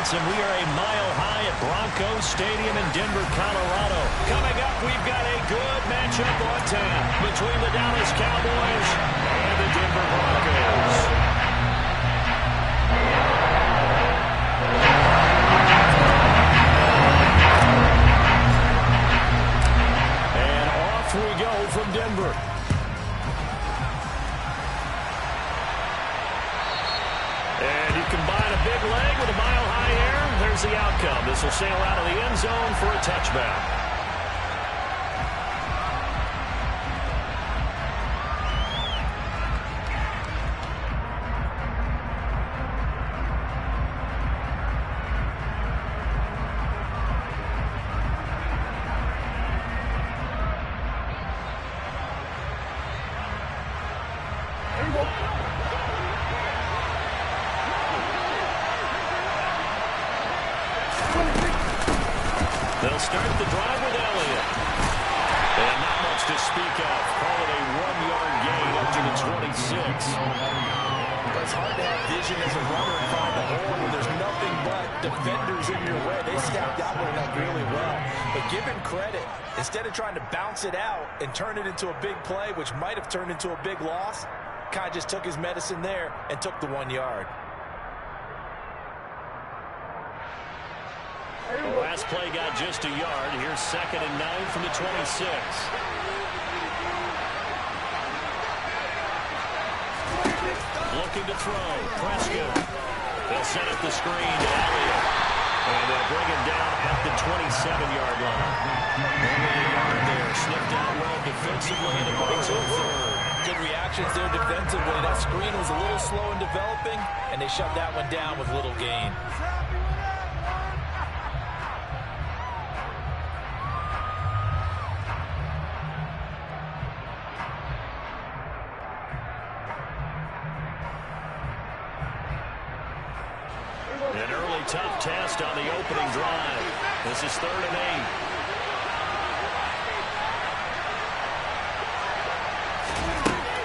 Sports, and we are a mile high at Broncos Stadium in Denver, Colorado. Coming up, we've got a good matchup on tap between the Dallas Cowboys and the Denver Broncos. And off we go from Denver. And you combine a big leg with a mile-high air, there's the outcome. This will sail out of the end zone for a touchback. They'll start the drive with Elliott. And not much to speak of. Call it a one-yard gain up to the 26. It's hard to have vision as a runner and find the hole when there's nothing but defenders in your way. They stepped out with that really well. But give him credit. Instead of trying to bounce it out and turn it into a big play, which might have turned into a big loss, kind of just took his medicine there and took the 1 yard. Last play got just a yard. Here's 2nd and 9 from the 26. Looking to throw. Prescott. They'll set up the screen to Elliott. And they'll bring him down at the 27-yard line. Only a yard there. Snipped out well defensively, and it brings him third. Good reactions there defensively. That screen was a little slow in developing, and they shut that one down with little gain. An early tough test on the opening drive. This is 3rd and 8.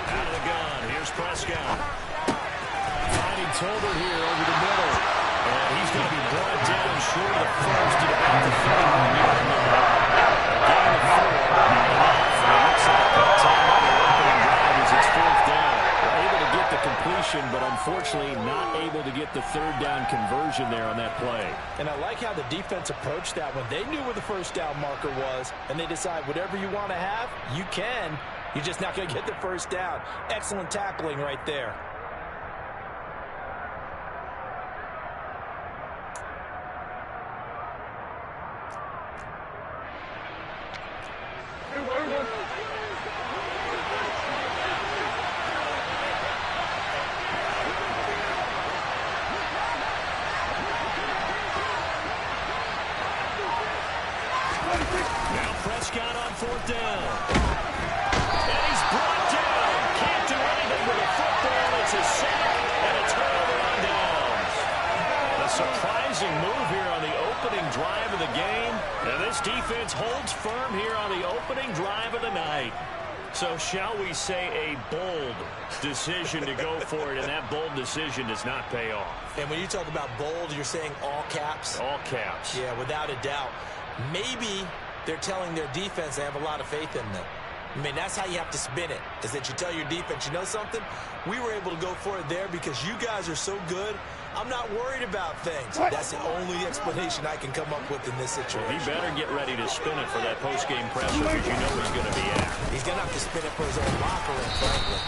Out of the gun. Here's Prescott. Finding Tolbert here over the middle. And he's going to be brought down short of the first at about the 31-yard line. Gain of 4. And it looks like that time on the opening drive is its 4th down. Able to get the completion, but unfortunately not able to get the 3rd down conversion there on that play. And I like how the defense approached that one. They knew where the 1st down marker was, and they decide whatever you want to have, you can. You're just not going to get the 1st down. Excellent tackling right there. Now Prescott on 4th down. And he's brought down. Can't do anything with a football. It's a sack and a turnover on downs. A surprising move here on the opening drive of the game. And this defense holds firm here on the opening drive of the night. So shall we say a bold decision to go for it, and that bold decision does not pay off. And when you talk about bold, you're saying all caps? All caps. Yeah, without a doubt. Maybe they're telling their defense they have a lot of faith in them. I mean, that's how you have to spin it, is that you tell your defense, you know something? We were able to go for it there because you guys are so good. I'm not worried about things. That's the only explanation I can come up with in this situation. He better get ready to spin it for that post-game presser because you know he's going to be at. He's going to have to spin it for his own locker room, frankly.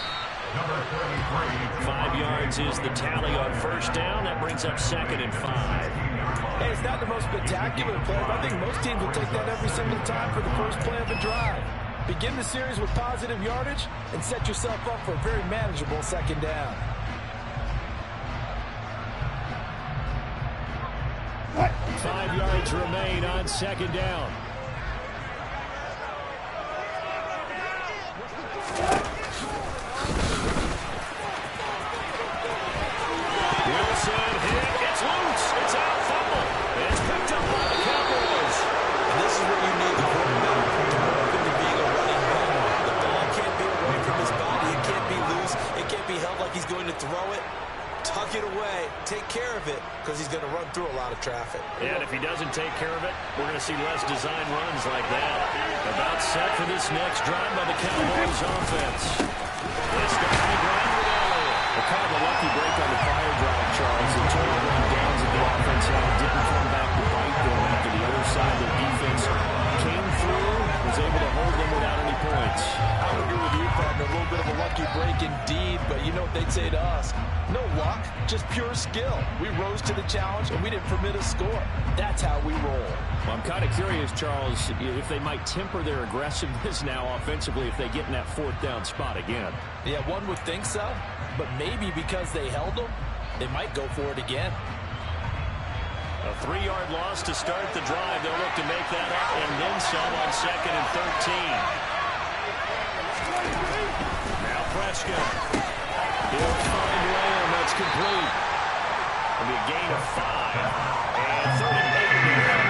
5 yards is the tally on 1st down. That brings up 2nd and 5. Hey, it's not the most spectacular play, but I think most teams will take that every single time for the first play of a drive. Begin the series with positive yardage and set yourself up for a very manageable 2nd down. Five yards remain on 2nd down. Wilson hit. It's loose. It's out. Fumble. It's picked up by the Cowboys. And this is where you need the quarterback to move into being a running back. The ball can't be away from his body. It can't be loose. It can't be held like he's going to throw it. tuck it away, take care of it, because he's going to run through a lot of traffic. And if he doesn't take care of it, we're going to see less design runs like that. About set for this next drive by the Cowboys offense. They start on the ground with Elliott. Kind of a lucky break on the fire drive, Charles. The total run downs that the offense had didn't come back to bite them after the other side of their defense came through, was able to hold them without any points. I would agree with you, partner. A little bit of a lucky break indeed, but you know what they'd say to us? No luck, just pure skill. We rose to the challenge, and we didn't permit a score. That's how we roll. Well, I'm kind of curious, Charles, if they might temper their aggressiveness now offensively if they get in that fourth down spot again. Yeah, one would think so, but maybe because they held them, they might go for it again. A 3-yard loss to start the drive. They'll look to make that up and then some on 2nd and 13. Now Prescott. He'll find Lamb. That's complete. It'll be a gain of 5. And 38 in the air.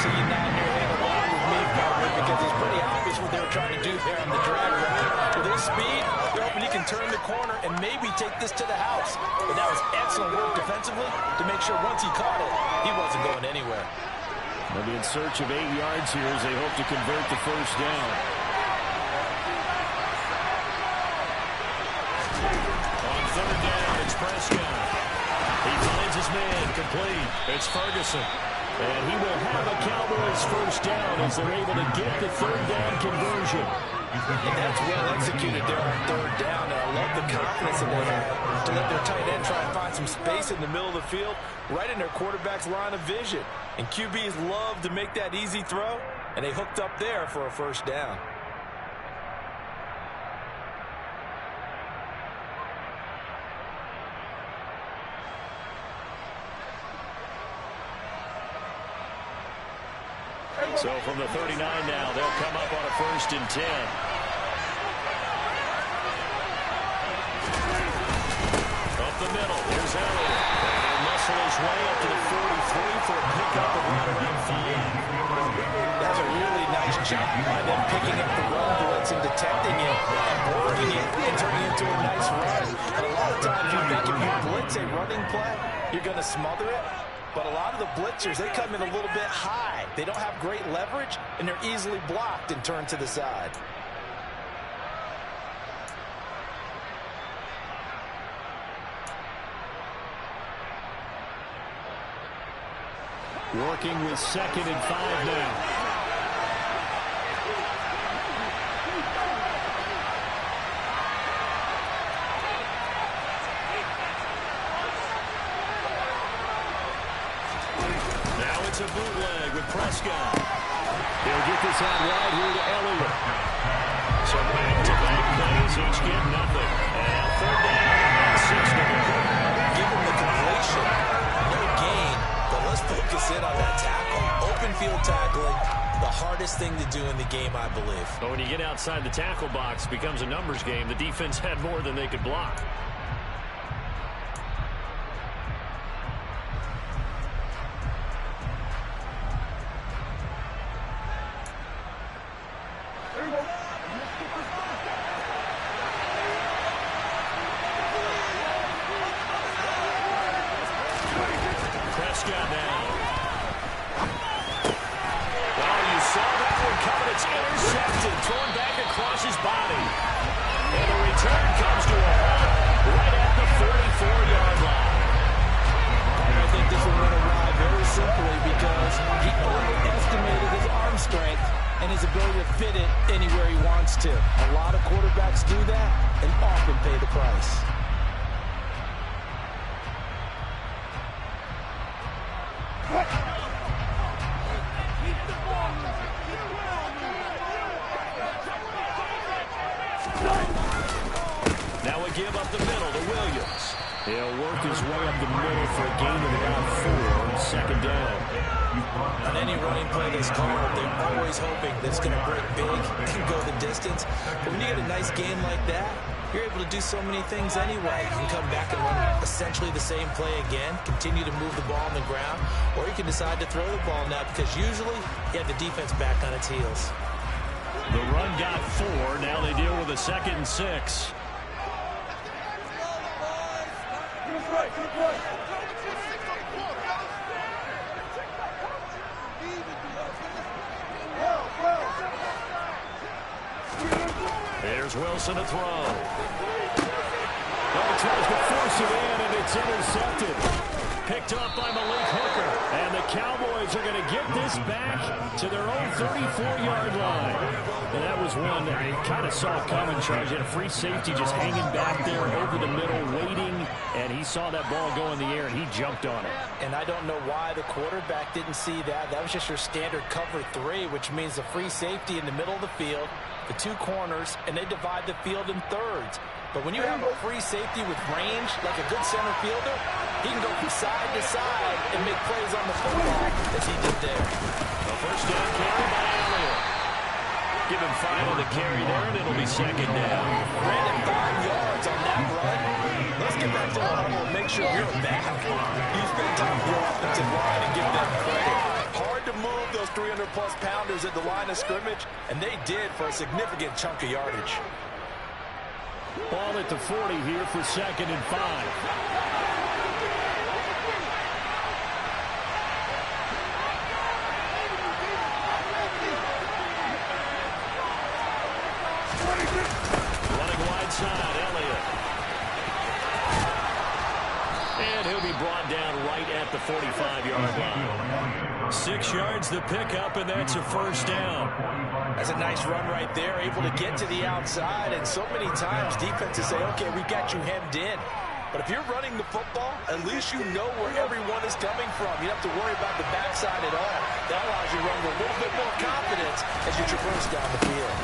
So you nod your head along with me, partner, because it's pretty obvious what they were trying to do there on the drag route. With his speed, they're hoping he can turn the corner and maybe take this to the house. But that was excellent work defensively to make sure once he caught it, he wasn't going anywhere. They'll be in search of 8 yards here as they hope to convert the first down. On 3rd down, it's Prescott. He finds his man, complete. It's Ferguson. And he will have a Cowboys first down as they're able to get the 3rd down conversion. And that's well executed there on 3rd down. And I love the confidence that they had to let their tight end try and find some space in the middle of the field, right in their quarterback's line of vision. And QBs love to make that easy throw, and they hooked up there for a first down. So from the 39 now, they'll come up on a 1st and 10. Up the middle, here's Elliott. And he'll muscle his way up to the 43 for a pickup of right around 5. That's a really nice job by them picking up the run blitz and detecting it and blocking it and turning it into a nice run. And a lot of times you think if you blitz a running play, you're going to smother it. But a lot of the blitzers, they come in a little bit high. They don't have great leverage, and they're easily blocked and turned to the side. Working with 2nd and 5 now. It's a bootleg with Prescott. They'll get this out wide here to Elliott. So back-to-back plays, each get nothing. And 3rd down and 6 to go. Give him the completion. No gain, but let's focus in on that tackle. Open field tackling, the hardest thing to do in the game, I believe. But when you get outside the tackle box, it becomes a numbers game. The defense had more than they could block. Prescott now. Well, you saw that one coming. It's intercepted, thrown back across his body. And the return comes to a halt right at the 44-yard line. I think this one went awry very simply because he overestimated his arm strength and his ability to fit it anywhere he wants to. A lot of quarterbacks do that and often pay the price. Now we give up the middle to Williams. He'll work his way up the middle for a gain of about 4, 2nd down. On any running play that's called, they're always hoping that it's going to break big and go the distance. But when you get a nice game like that, you're able to do so many things anyway. You can come back and run essentially the same play again, continue to move the ball on the ground, or you can decide to throw the ball now because usually you have the defense back on its heels. The run got 4. Now they deal with a 2nd and 6. There's Wilson to throw. Well, tries to force it in, and it's intercepted. Picked up by Malik Hooker. And the Cowboys are going to get this back to their own 34-yard line. And that was one that I kind of saw coming, Charles. He had a free safety just hanging back there over the middle, waiting, and he saw that ball go in the air, and he jumped on it. And I don't know why the quarterback didn't see that. That was just your standard cover 3, which means the free safety in the middle of the field, the 2 corners, and they divide the field in thirds. But when you have a free safety with range, like a good center fielder, he can go from side to side and make plays on the football as he did there. A first down carry by Elliott. Give him 5 on the carry there, and it'll be second down. Ran it 5 yards on that run. Let's get back to the huddle and make sure you're back. You spend time with your offensive line and give them credit. Hard to move those 300-plus pounders at the line of scrimmage, and they did for a significant chunk of yardage. Ball at the 40 here for 2nd and 5. Running wide side, Elliott. And he'll be brought down right at the 45-yard line. 6 yards the pickup, and that's a first down. That's a nice run right there, able to get to the outside. And so many times defenses say, okay, we've got you hemmed in. But if you're running the football, at least you know where everyone is coming from. You don't have to worry about the backside at all. That allows you to run with a little bit more confidence as you traverse down the field.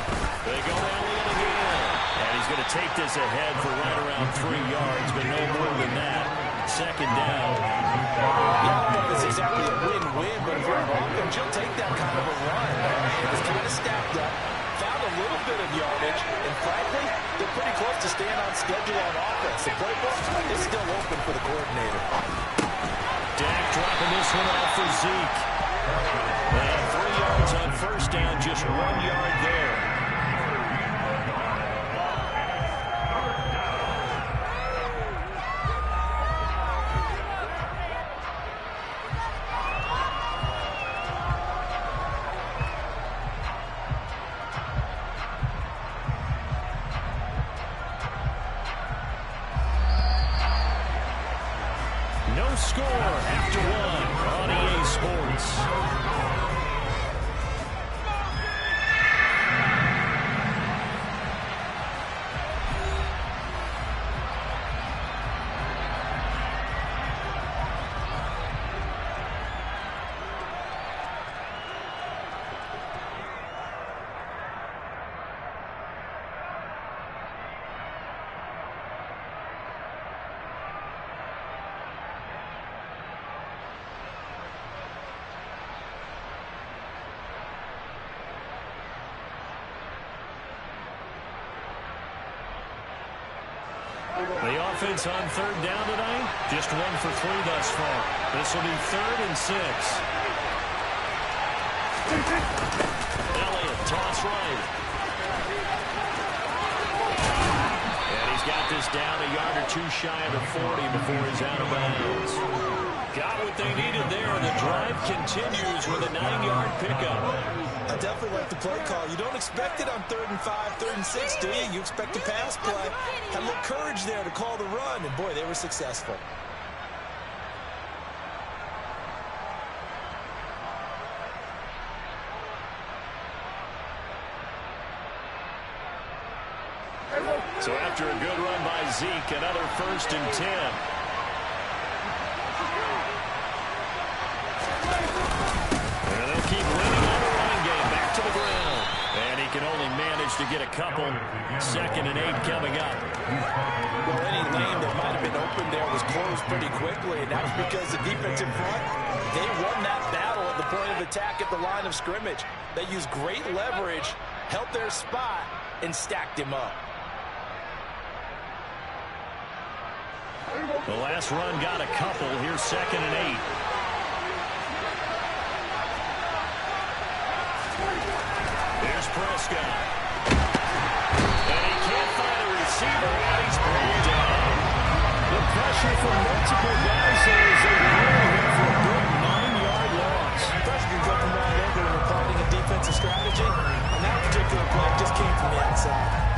They go Elliott again. And he's going to take this ahead for right around 3 yards, but no more than that. Second down. Yeah, I don't know if it's exactly a win-win, but if you're an offense, you'll take that kind of a run. It was kind of stacked up, found a little bit of yardage, and frankly, they're pretty close to staying on schedule on offense. The playbook is still open for the coordinator. Dak dropping this one off for Zeke. And 3 yards on first down, just 1 yard there. No score after 1 on EA Sports. The offense on third down tonight, just 1 for 3 thus far. This will be 3rd and 6. Elliott, toss right. And he's got this down a yard or 2 shy of the 40 before he's out of bounds. Got what they needed there. The drive continues with a 9-yard pickup. I definitely like the play call. You don't expect it on 3rd and 5, 3rd and 6, do you? You expect a pass play. Had a little courage there to call the run, and boy, they were successful. So after a good run by Zeke, another 1st and 10. And they'll keep winning on the running game. Back to the ground. And he can only manage to get a couple. 2nd and 8 coming up. Well, any lane that might have been open there was closed pretty quickly, and that was because the defense in front, they won that battle at the point of attack at the line of scrimmage. They used great leverage, held their spot, and stacked him up. The last run got a couple. Here's 2nd and 8. Here's Prescott. And he can't find a receiver, and he's pulled down. The pressure pressure from multiple guys there as they really hit for a big 9-yard loss. Pressure can go from wide open when you're plotting a defensive strategy. And that particular play just came from the outside.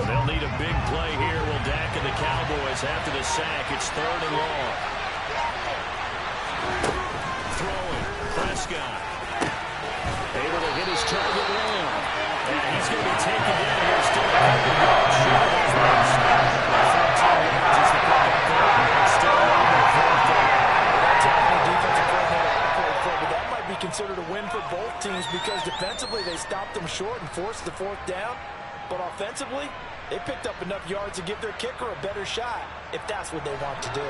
They'll need a big play here. Will Dak and the Cowboys after the sack. It's 3rd and long. Throwing. Prescott. Able to hit his target Lamb. And he's going to be taken down here. Still a couple of yards short of his base. 14 yards is the pickup there. It's still on the 4th down. That's how any defensive coordinator operates for, but that might be considered a win for both teams because defensively they stopped them short and forced the 4th down. But offensively, they picked up enough yards to give their kicker a better shot, if that's what they want to do.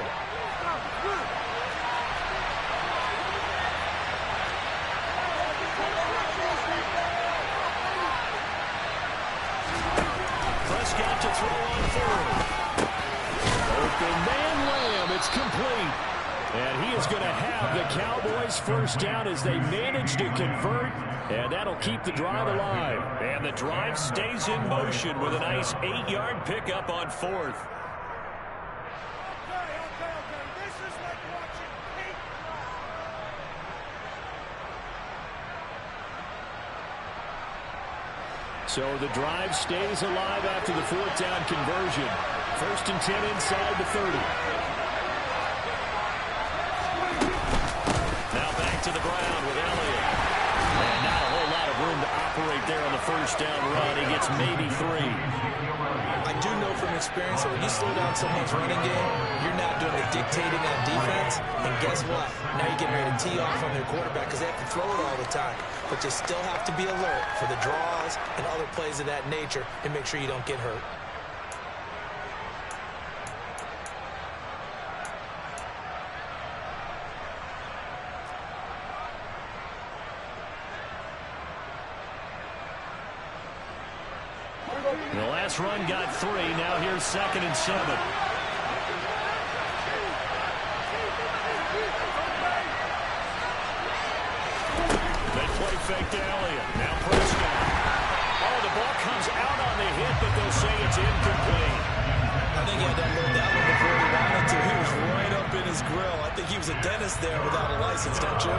Prescott to throw on 4th. Open man Lamb. It's complete. And he is going to have the Cowboys first down as they manage to convert. And that'll keep the drive alive. And the drive stays in motion with a nice 8-yard pickup on 4th. This is like watching paint dry. So the drive stays alive after the 4th down conversion. 1st and 10 inside the 30. Now back to the ground with Elliott. And not a whole lot of room to operate there on the 1st down run. He gets maybe 3. I do know from experience that when you slow down someone's running game, you're not doing the dictating on defense. And guess what? Now you're getting ready to tee off on their quarterback because they have to throw it all the time. But you still have to be alert for the draws and other plays of that nature and make sure you don't get hurt. The last run got 3. Now here's 2nd and 7. They play fake to Elliott. Now Prescott. Oh, the ball comes out on the hit, but they'll say it's incomplete. I think he had to unload that one before he wanted to. He was right up in his grill. I think he was a dentist there without a license, don't you?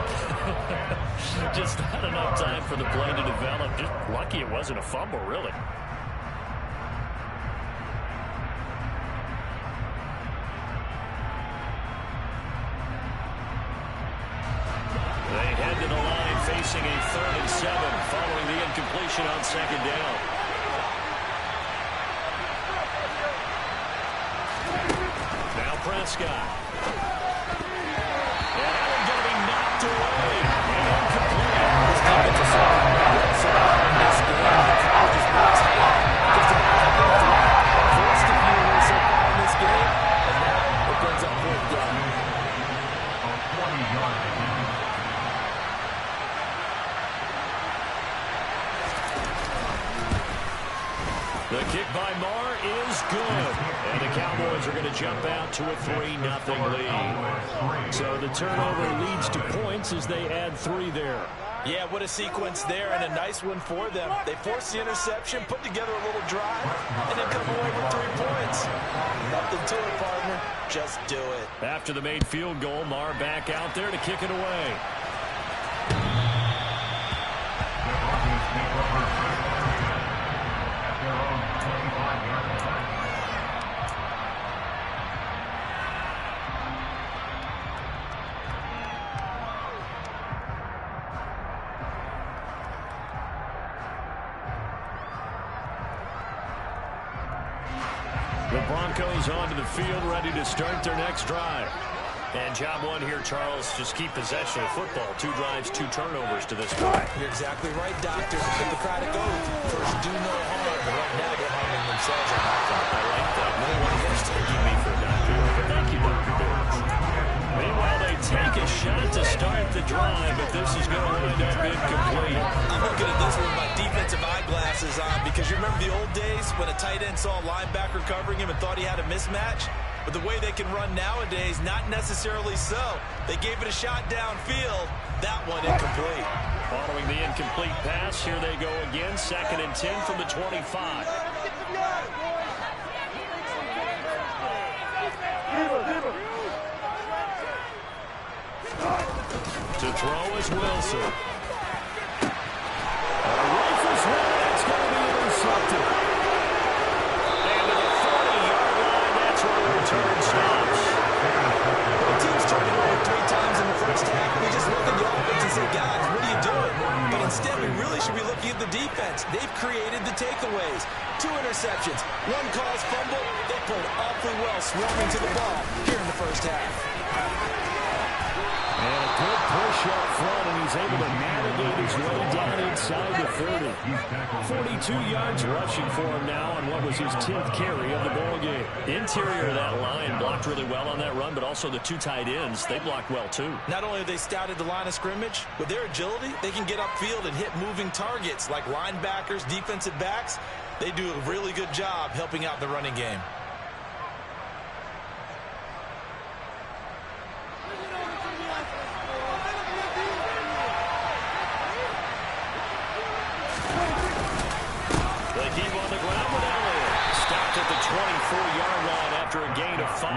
Just not enough time for the play to develop. Just lucky it wasn't a fumble, really. They head to the line facing a 3rd and 7 following the incompletion on 2nd down. Now Prescott. And that one going to be knocked away. And incomplete. This defensive side in this game, the college's backs just about forced to be away so far in this game, and now it brings up 4th down. The kick by Marr is good. And the Cowboys are going to jump out to a 3-0 lead. So the turnover leads to points as they add 3 there. Yeah, what a sequence there, and a nice one for them. They forced the interception, put together a little drive, and then come away with 3 points. Nothing to it, partner. Just do it. After the made field goal, Marr back out there to kick it away. The Broncos onto the field, ready to start their next drive. And job one here, Charles, just keep possession of football. 2 drives, 2 turnovers to this point. You're exactly right, Doctor. Hippocratic oath. First, do no harm, but right now they're harming themselves. drive, but this is going to wind up incomplete. I'm looking at this with my defensive eyeglasses on because you remember the old days when a tight end saw a linebacker covering him and thought he had a mismatch? But the way they can run nowadays, not necessarily so. They gave it a shot downfield. That one incomplete. Following the incomplete pass, here they go again. 2nd and 10 from the 25. To throw is Wilson. Rifles one. It's going to be intercepted. And to the 40-yard line, that's where the return stops. The team's turned it over 3 times in the first half. We just look at the offense and say, guys, what are you doing? But instead, we really should be looking at the defense. They've created the takeaways. 2 interceptions, 1 caused fumble. They played awfully well swarming to the ball here in the first half. And a good push up front, and he's able to navigate his way down inside the 30. 42 yards rushing for him now on what was his 10th carry of the ball game. Interior of that line blocked really well on that run, but also the 2 tight ends, they blocked well too. Not only have they scouted the line of scrimmage, with their agility, they can get upfield and hit moving targets like linebackers, defensive backs. They do a really good job helping out the running game. They keep on the ground with Elliott. Stopped at the 24-yard line after a gain of 5.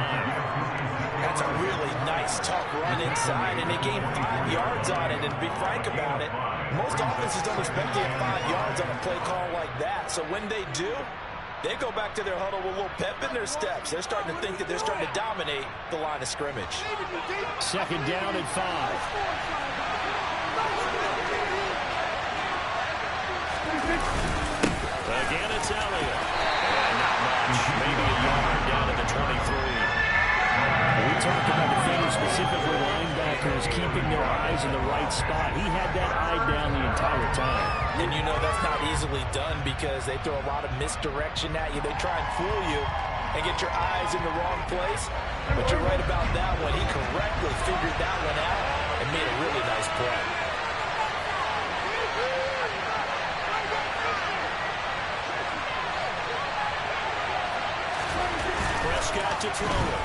That's a really nice, tough run inside, and they gained 5 yards on it. And to be frank about it, most offenses don't expect to get 5 yards on a play call like that. So when they do, they go back to their huddle with a little pep in their steps. They're starting to think that they're starting to dominate the line of scrimmage. 2nd down and 5. Again, it's Elliott. And not much. Maybe a yard down at the 23. We talked about defenders, specifically linebackers, keeping their eyes in the right spot. He had that eye down the entire time. And you know that's not easily done because they throw a lot of misdirection at you. They try and fool you and get your eyes in the wrong place. But you're right about that one. He correctly figured that one out and made a really nice play. Prescott to throw it.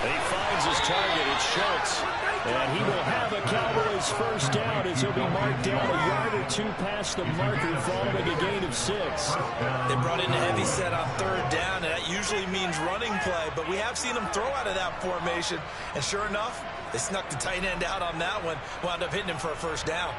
He finds his target. It's Schultz. And he will have a Cowboys first down as he'll be marked down a yard or 2 past the marker following a gain of 6. They brought in a heavy set on 3rd down, and that usually means running play. But we have seen them throw out of that formation. And sure enough, they snuck the tight end out on that one. Wound up hitting him for a first down.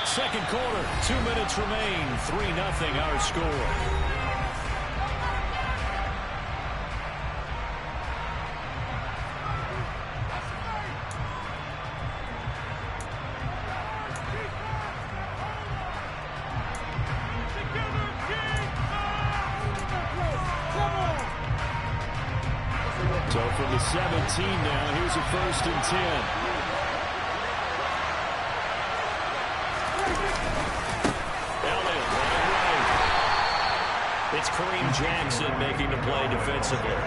Second quarter, 2 minutes remain. 3-0 our score. So from the 17 now, here's a 1st and 10. It's Kareem Jackson making the play defensively.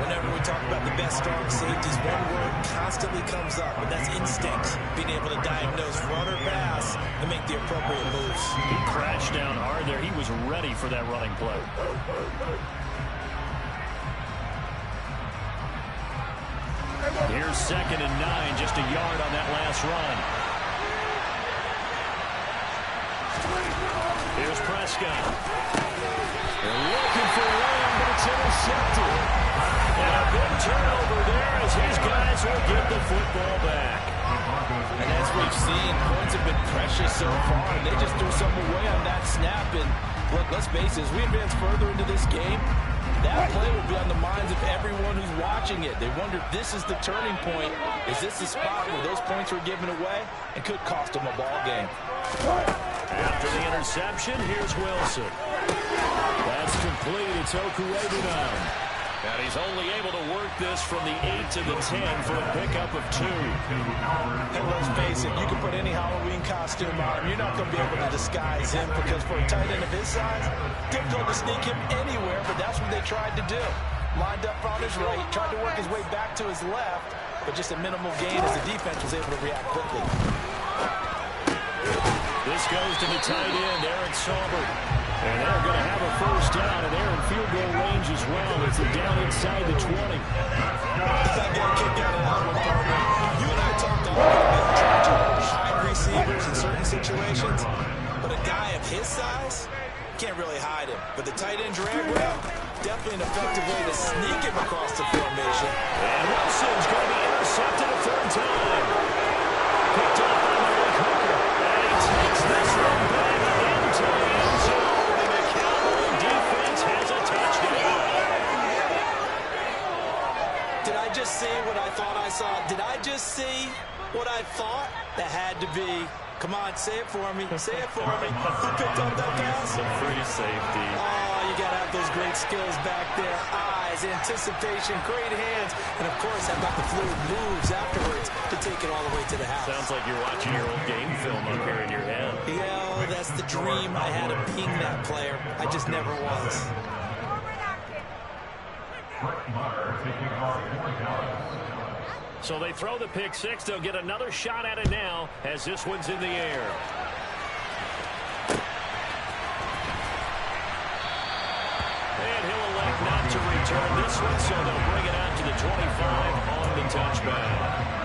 Whenever we talk about the best strong safeties, one word constantly comes up, and that's instinct. Being able to diagnose run or pass and make the appropriate moves. He crashed down hard there. He was ready for that running play. Here's 2nd and 9, just a yard on that last run. Here's Prescott. They're looking for Lamb, but it's intercepted. And a big turnover there as his guys will get the football back. And as we've seen, points have been precious so far, and they just threw some away on that snap. And look, let's face it, as we advance further into this game, that play will be on the minds of everyone who's watching it. They wonder if this is the turning point. Is this the spot where those points were given away and could cost them a ball game? After the interception, here's Wilson. That's complete. It's Okuegbunam. And he's only able to work this from the 8 to the 10 for a pickup of 2. And let's face it, you can put any Halloween costume on. You're not going to be able to disguise him because for a tight end of his size, difficult to sneak him anywhere, but that's what they tried to do. Lined up on his right, tried to work his way back to his left, but just a minimal gain as the defense was able to react quickly. This goes to the tight end, Eric Saubert. And they're going to have a first down, and they're in field goal range as well as they're down inside the 20. That guy kicked out of that one, partner. You and I talked all about trying to hide receivers in certain situations, but a guy of his size can't really hide him. But the tight end drag route, definitely an effective way to sneak him across the formation. And Wilson's going to be intercepted a third time. Picked off by Malik Hooker. And he takes this one back into the end zone. Did I just see what I thought I saw? Did I just see what I thought? That had to be. Come on, say it for me. Say it for me. Who picked up that pass? A free safety. Oh, you got to have those great skills back there. Eyes, anticipation, great hands. And, of course, how about the fluid moves afterwards to take it all the way to the house. Sounds like you're watching your old game film up here in your head. Yeah, that's the dream I had of being that player. I just never was. So they throw the pick six. They'll get another shot at it now as this one's in the air. And he'll elect not to return this one, so they'll bring it out to the 25 on the touchback.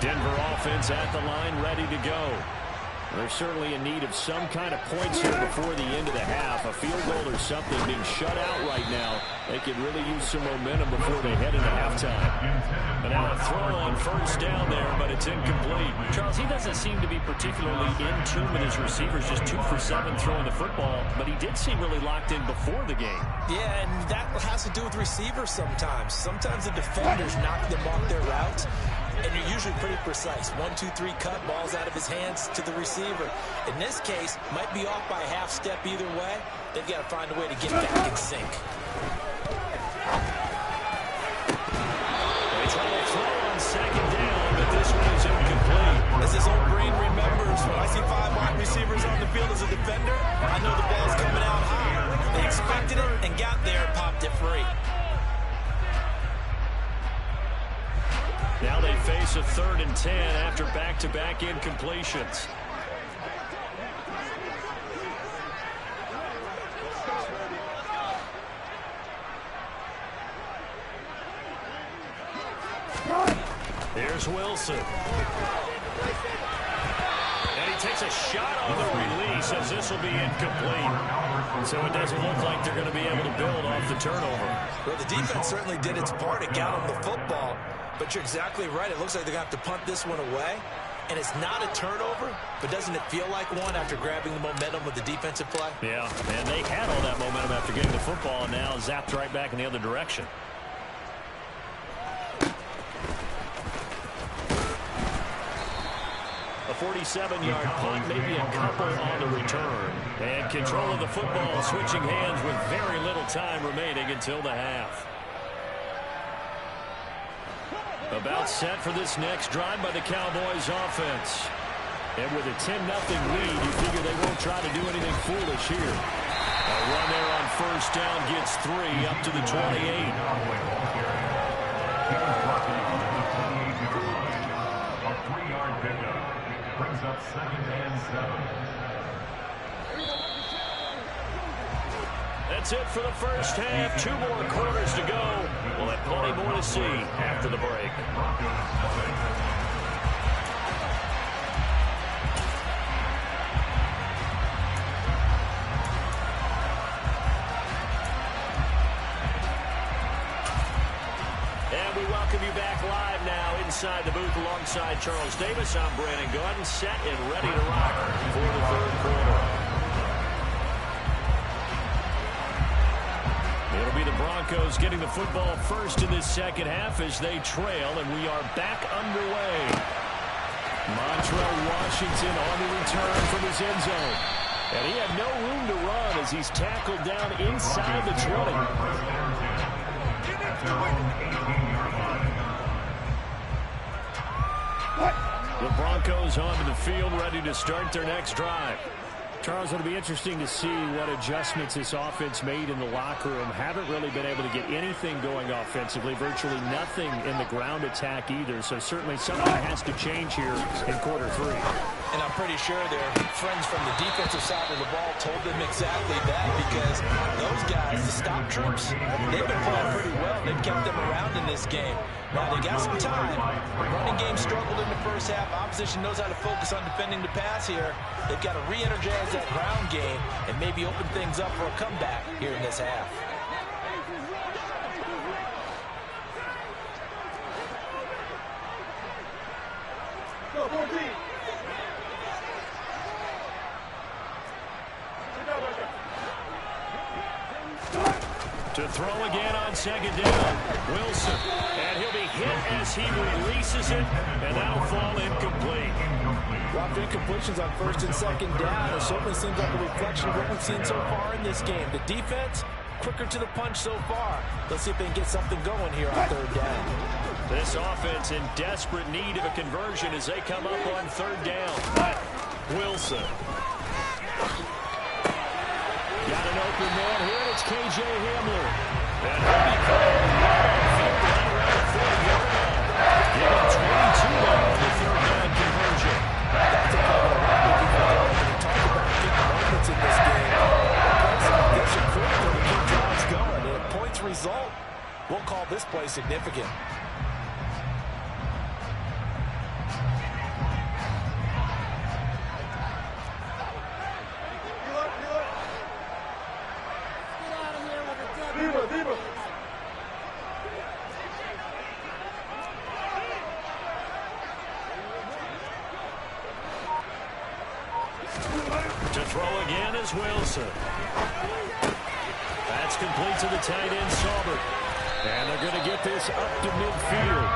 Denver offense at the line, ready to go. They're certainly in need of some kind of points here before the end of the half. A field goal or something being shut out right now. They could really use some momentum before they head into halftime. But now a throw on first down there, but it's incomplete. Charles, he doesn't seem to be particularly in tune with his receivers, just 2 for 7 throwing the football, but he did seem really locked in before the game. Yeah, and that has to do with receivers sometimes. Sometimes the defenders knock them off their routes, and you're usually pretty precise. 1, 2, 3 cut, balls out of his hands to the receiver. In this case, might be off by a half step either way. They've got to find a way to get back in sync. They try to throw on second down, but this one is incomplete. As his old brain remembers, when I see 5 wide receivers on the field as a defender, I know the ball's coming out high. They expected it and got there and popped it free. Now they face a 3rd and 10 after back-to-back incompletions. Here's Wilson. And he takes a shot on the release as this will be incomplete. So it doesn't look like they're going to be able to build off the turnover. Well, the defense certainly did its part. It got them the football. But you're exactly right. It looks like they're going to have to punt this one away. And it's not a turnover, but doesn't it feel like one after grabbing the momentum with the defensive play? Yeah, and they had all that momentum after getting the football and now zapped right back in the other direction. A 47-yard punt, maybe a couple on the return. And control of the football, switching hands with very little time remaining until the half. About set for this next drive by the Cowboys offense. And with a 10-0 lead, you figure they won't try to do anything foolish here. A run there on first down gets 3 up to the 28. A 3-yard pickup brings up 2nd and 7. That's it for the first half. 2 more quarters to go. We'll have plenty more to see after the break. And we welcome you back live now inside the booth alongside Charles Davis. I'm Brandon Gaudin, set and ready to rock for the 3rd quarter. It'll be the Broncos getting the football first in this second half as they trail, and we are back underway. Montrell Washington on the return from his end zone. And he had no room to run as he's tackled down inside the 20. The Broncos onto the field, ready to start their next drive. Charles, it'll be interesting to see what adjustments this offense made in the locker room. Haven't really been able to get anything going offensively, virtually nothing in the ground attack either. So certainly something has to change here in quarter 3. And I'm pretty sure their friends from the defensive side of the ball told them exactly that, because those guys, the stop troops, they've been playing pretty well. They've kept them around in this game. Now, they got some time. The running game struggled in the first half. Opposition knows how to focus on defending the pass here. They've got to re-energize that ground game and maybe open things up for a comeback here in this half. Go, 14. To throw again on second down, Wilson. And he'll be hit as he releases it, and that'll fall incomplete. Dropped incompletions on first and second down. It certainly seems like a reflection of what we've seen so far in this game. The defense, quicker to the punch so far. Let's see if they can get something going here on third down. This offense in desperate need of a conversion as they come up on third down. Wilson. Got an open man here, and it's K.J. Hamler. And he'll be called field line around the 40-yard line. Give him 22 now for the third down conversion. That's a play that talk about big moments in this game. Points like this are critical to keep drives going. And if points result, we'll call this play significant. To throw again is Wilson. That's complete to the tight end, Saubert. And they're going to get this up to midfield.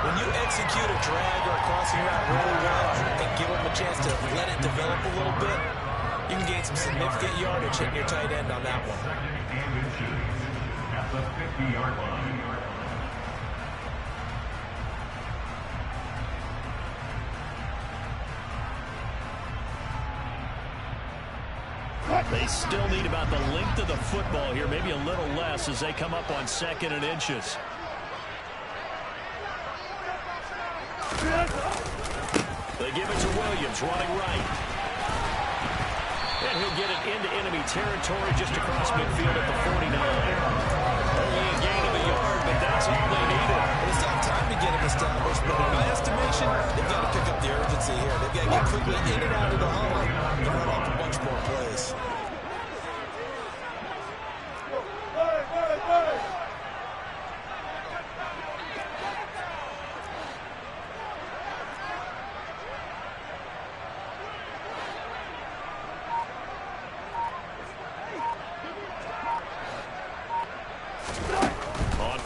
When you execute a drag or a crossing route really well and give them a chance to let it develop a little bit, you can gain some significant yardage hitting your tight end on that one. At the 50-yard line. They still need about the length of the football here, maybe a little less as they come up on second and inches. They give it to Williams, running right. And he'll get it into enemy territory just across midfield at the 49. Only a gain of a yard, but that's all they needed. They still have time to get him established, but in my estimation, they've got to pick up the urgency here. They've got to get quickly in and out of the huddle and run off a bunch more plays.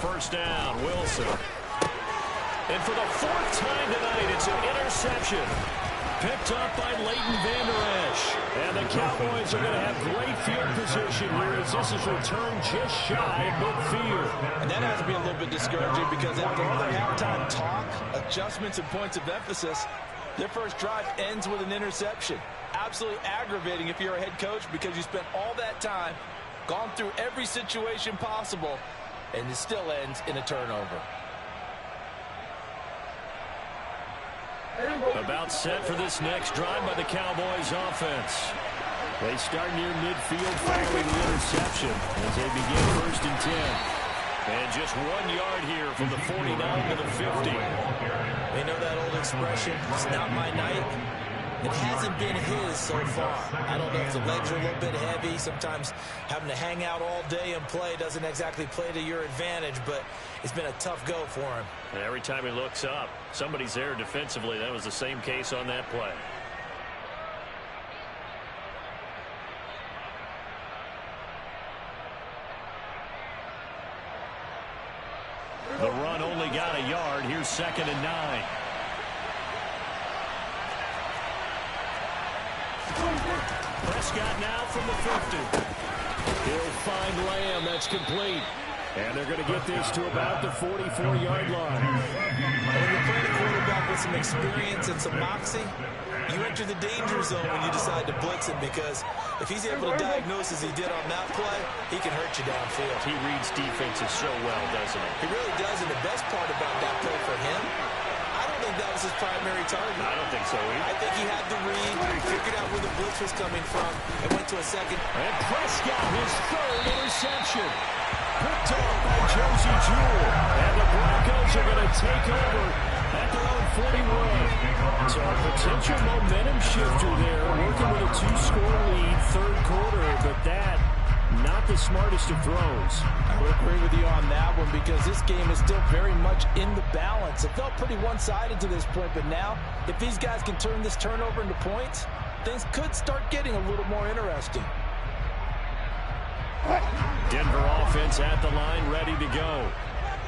First down, Wilson. And for the fourth time tonight, it's an interception. Picked up by Leighton Vander Esch. And the Cowboys are going to have great field position here as this is returned just shy of midfield. And that has to be a little bit discouraging because after all their halftime talk, adjustments, and points of emphasis, their first drive ends with an interception. Absolutely aggravating if you're a head coach because you spent all that time, gone through every situation possible, and it still ends in a turnover. About set for this next drive by the Cowboys offense. They start near midfield following the interception as they begin first and 10. And just 1 yard here from the 49 to the 50. They know that old expression, it's not my night. It hasn't been his so far. I don't know if the legs are a little bit heavy. Sometimes having to hang out all day and play doesn't exactly play to your advantage, but it's been a tough go for him. And every time he looks up, somebody's there defensively. That was the same case on that play. only got a yard. Here's 2nd and 9. Prescott now from the 50. He'll find Lamb. That's complete. And they're going to get this to about the 44-yard line. When you're playing a quarterback with some experience and some moxie, you enter the danger zone when you decide to blitz him, because if he's able to diagnose as he did on that play, he can hurt you downfield. He reads defenses so well, doesn't he? He really does, and the best part about that play for him, I don't think that was his primary target. I don't think so either. I think he had the read, figured out where the blitz was coming from, and went to a second. And Prescott, his 3rd interception. Picked off by Josie Jewell. And the Broncos are going to take over at their own 41. So a potential momentum shifter there, working with a 2-score lead, 3rd quarter, but that, not the smartest of throws. I would agree with you on that one, because this game is still very much in the balance. It felt pretty one-sided to this point, but now, if these guys can turn this turnover into points, things could start getting a little more interesting. Denver offense at the line, ready to go.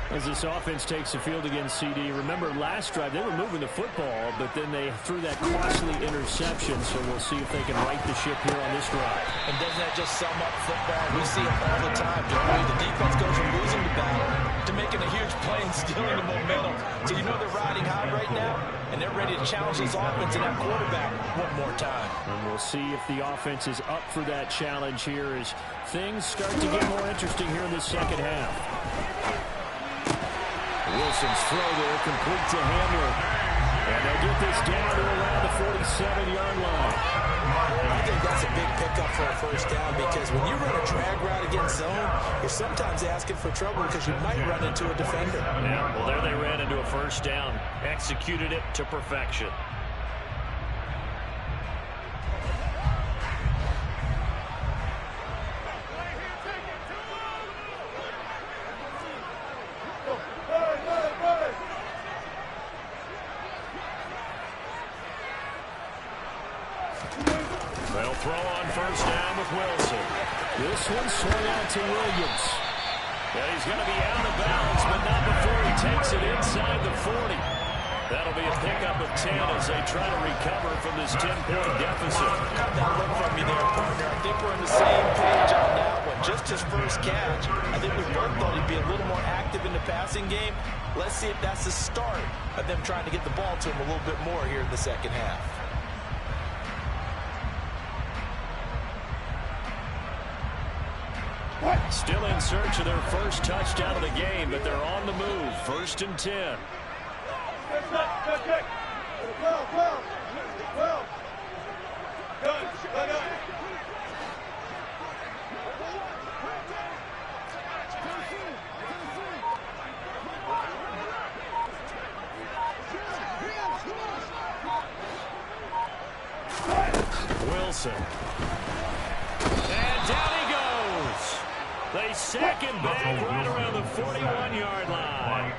As this offense takes the field against CD. Remember, last drive, they were moving the football, but then they threw that costly interception, so we'll see if they can right the ship here on this drive. And doesn't that just sum up football? We see it all the time, don't we? The defense goes from losing the battle to making a huge play and stealing the momentum. So you know they're riding high right now, and they're ready to challenge this offense and that quarterback one more time. And we'll see if the offense is up for that challenge here as things start to get more interesting here in the second half. Wilson's throw there, complete to Hamler. And they'll get this down to around the 47-yard line. I think that's a big pickup for a first down, because when you run a drag route against zone, you're sometimes asking for trouble because you might run into a defender. Yeah, well, there they ran into a first down. Executed it to perfection. They'll throw on first down with Wilson. This one swung out to Williams. Yeah, he's going to be out of bounds, but not before he takes it inside the 40. That'll be a pickup of 10 as they try to recover from this 10-point deficit. Got that look from you there, partner. I think we're on the same page on that one. Just his first catch. I think we both thought he'd be a little more active in the passing game. Let's see if that's the start of them trying to get the ball to him a little bit more here in the second half. Still in search of their first touchdown of the game, but they're on the move. 1st and 10. Wilson. And down he goes. They sack him back right around the 41-yard line.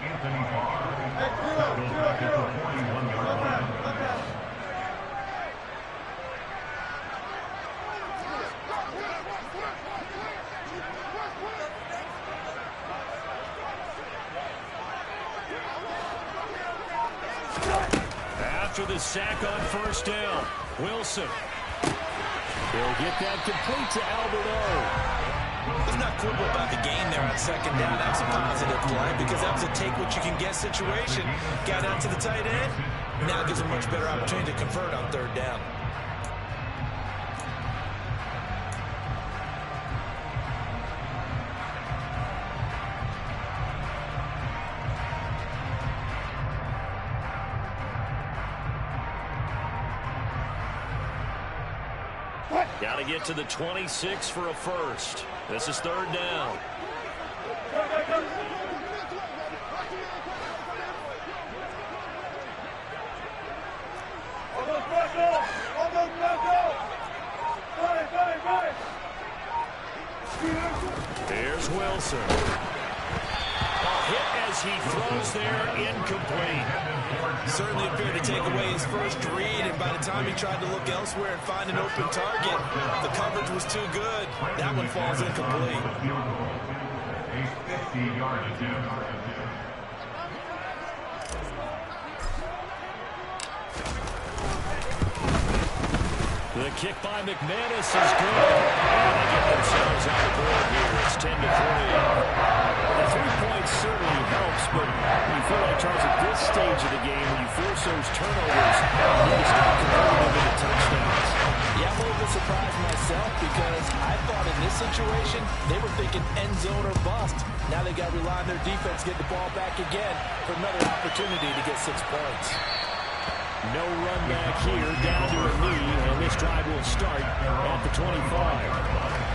After the sack on first down, Wilson. He'll get that complete to Alberto. Let's not quibble about the gain there on second down. That was a positive play, because that was a take-what-you-can-get situation. Got out to the tight end. Now gives a much better opportunity to convert on third down. Got to get to the 26 for a first. This is third down. Here's Wilson. A hit as he throws there, incomplete. Certainly appeared to take away his first read, and by the time he tried to look elsewhere and find an open target, the coverage was too good. That one falls incomplete. A 50-yard attempt. The kick by McManus is good. And they get themselves on the board here. It's 10-3. The 3 points certainly helps, but you feel like, Charles, at this stage of the game, when you force those turnovers, you need to start converting them into touchdowns. Yeah, I'm a little bit surprised myself because I thought in this situation they were thinking end zone or bust. Now they got to rely on their defense, get the ball back again for another opportunity to get 6 points. No run back here, down to a knee, and this drive will start at the 25.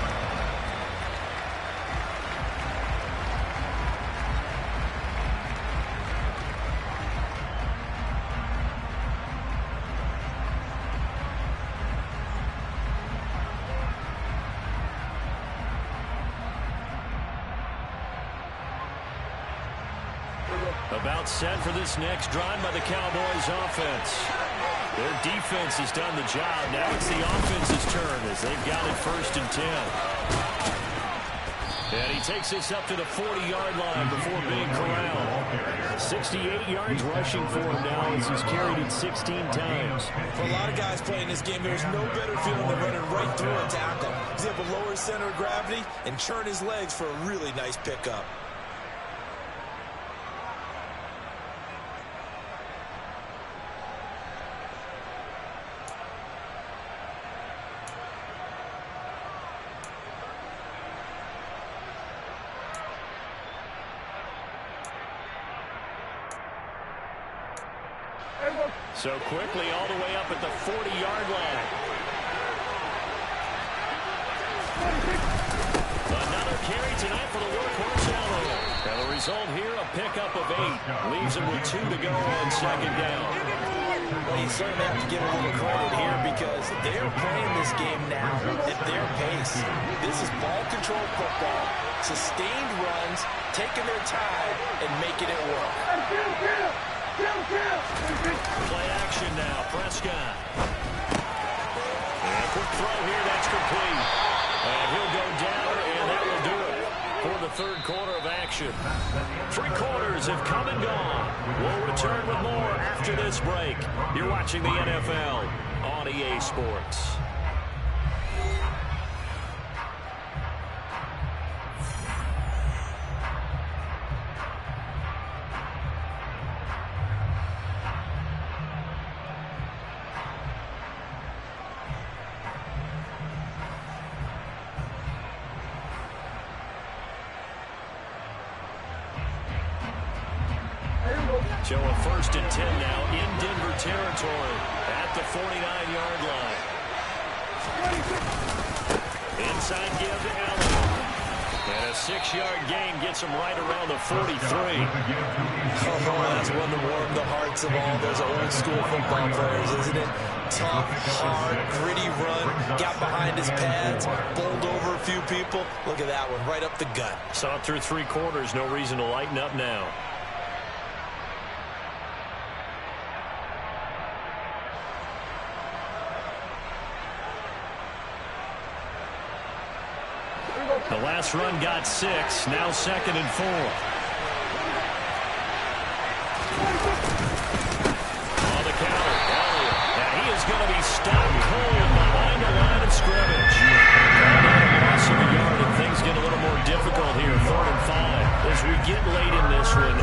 About set for this next drive by the Cowboys offense. Their defense has done the job. Now it's the offense's turn as they've got it 1st and 10. And he takes this up to the 40-yard line before being corralled. 68 yards rushing for him now as he's carried it 16 times. For a lot of guys playing this game, there's no better feeling than running right through a tackle. He's able to lower his center of gravity and churn his legs for a really nice pickup. So quickly all the way up at the 40-yard line. Another carry tonight for the workhorse Elliott. And the result here, a pickup of 8. Leaves him with 2 to go on 2nd down. Well, you certainly have to give a little credit here because they're playing this game now at their pace. This is ball control football, sustained runs, taking their time, and making it work. Play action now, Prescott. And a quick throw here, that's complete. And he'll go down, and that will do it for the 3rd quarter of action. 3 quarters have come and gone. We'll return with more after this break. You're watching the NFL on EA Sports. So a 1st and 10 now in Denver territory at the 49-yard line. Inside give to Elliott. And a 6-yard gain gets him right around the 43. Oh, that's one to warm the hearts of all those old-school football players, isn't it? Tough, hard, gritty run, got behind his pads, bowled over a few people. Look at that one, right up the gut. Saw it through 3 quarters, no reason to lighten up now. The last run got 6, now 2nd and 4. On the counter, Elliott. And he is going to be stopped cold behind the line of scrimmage. Loss of a yard, and things get a little more difficult here. 3rd and 5. As we get late in this one,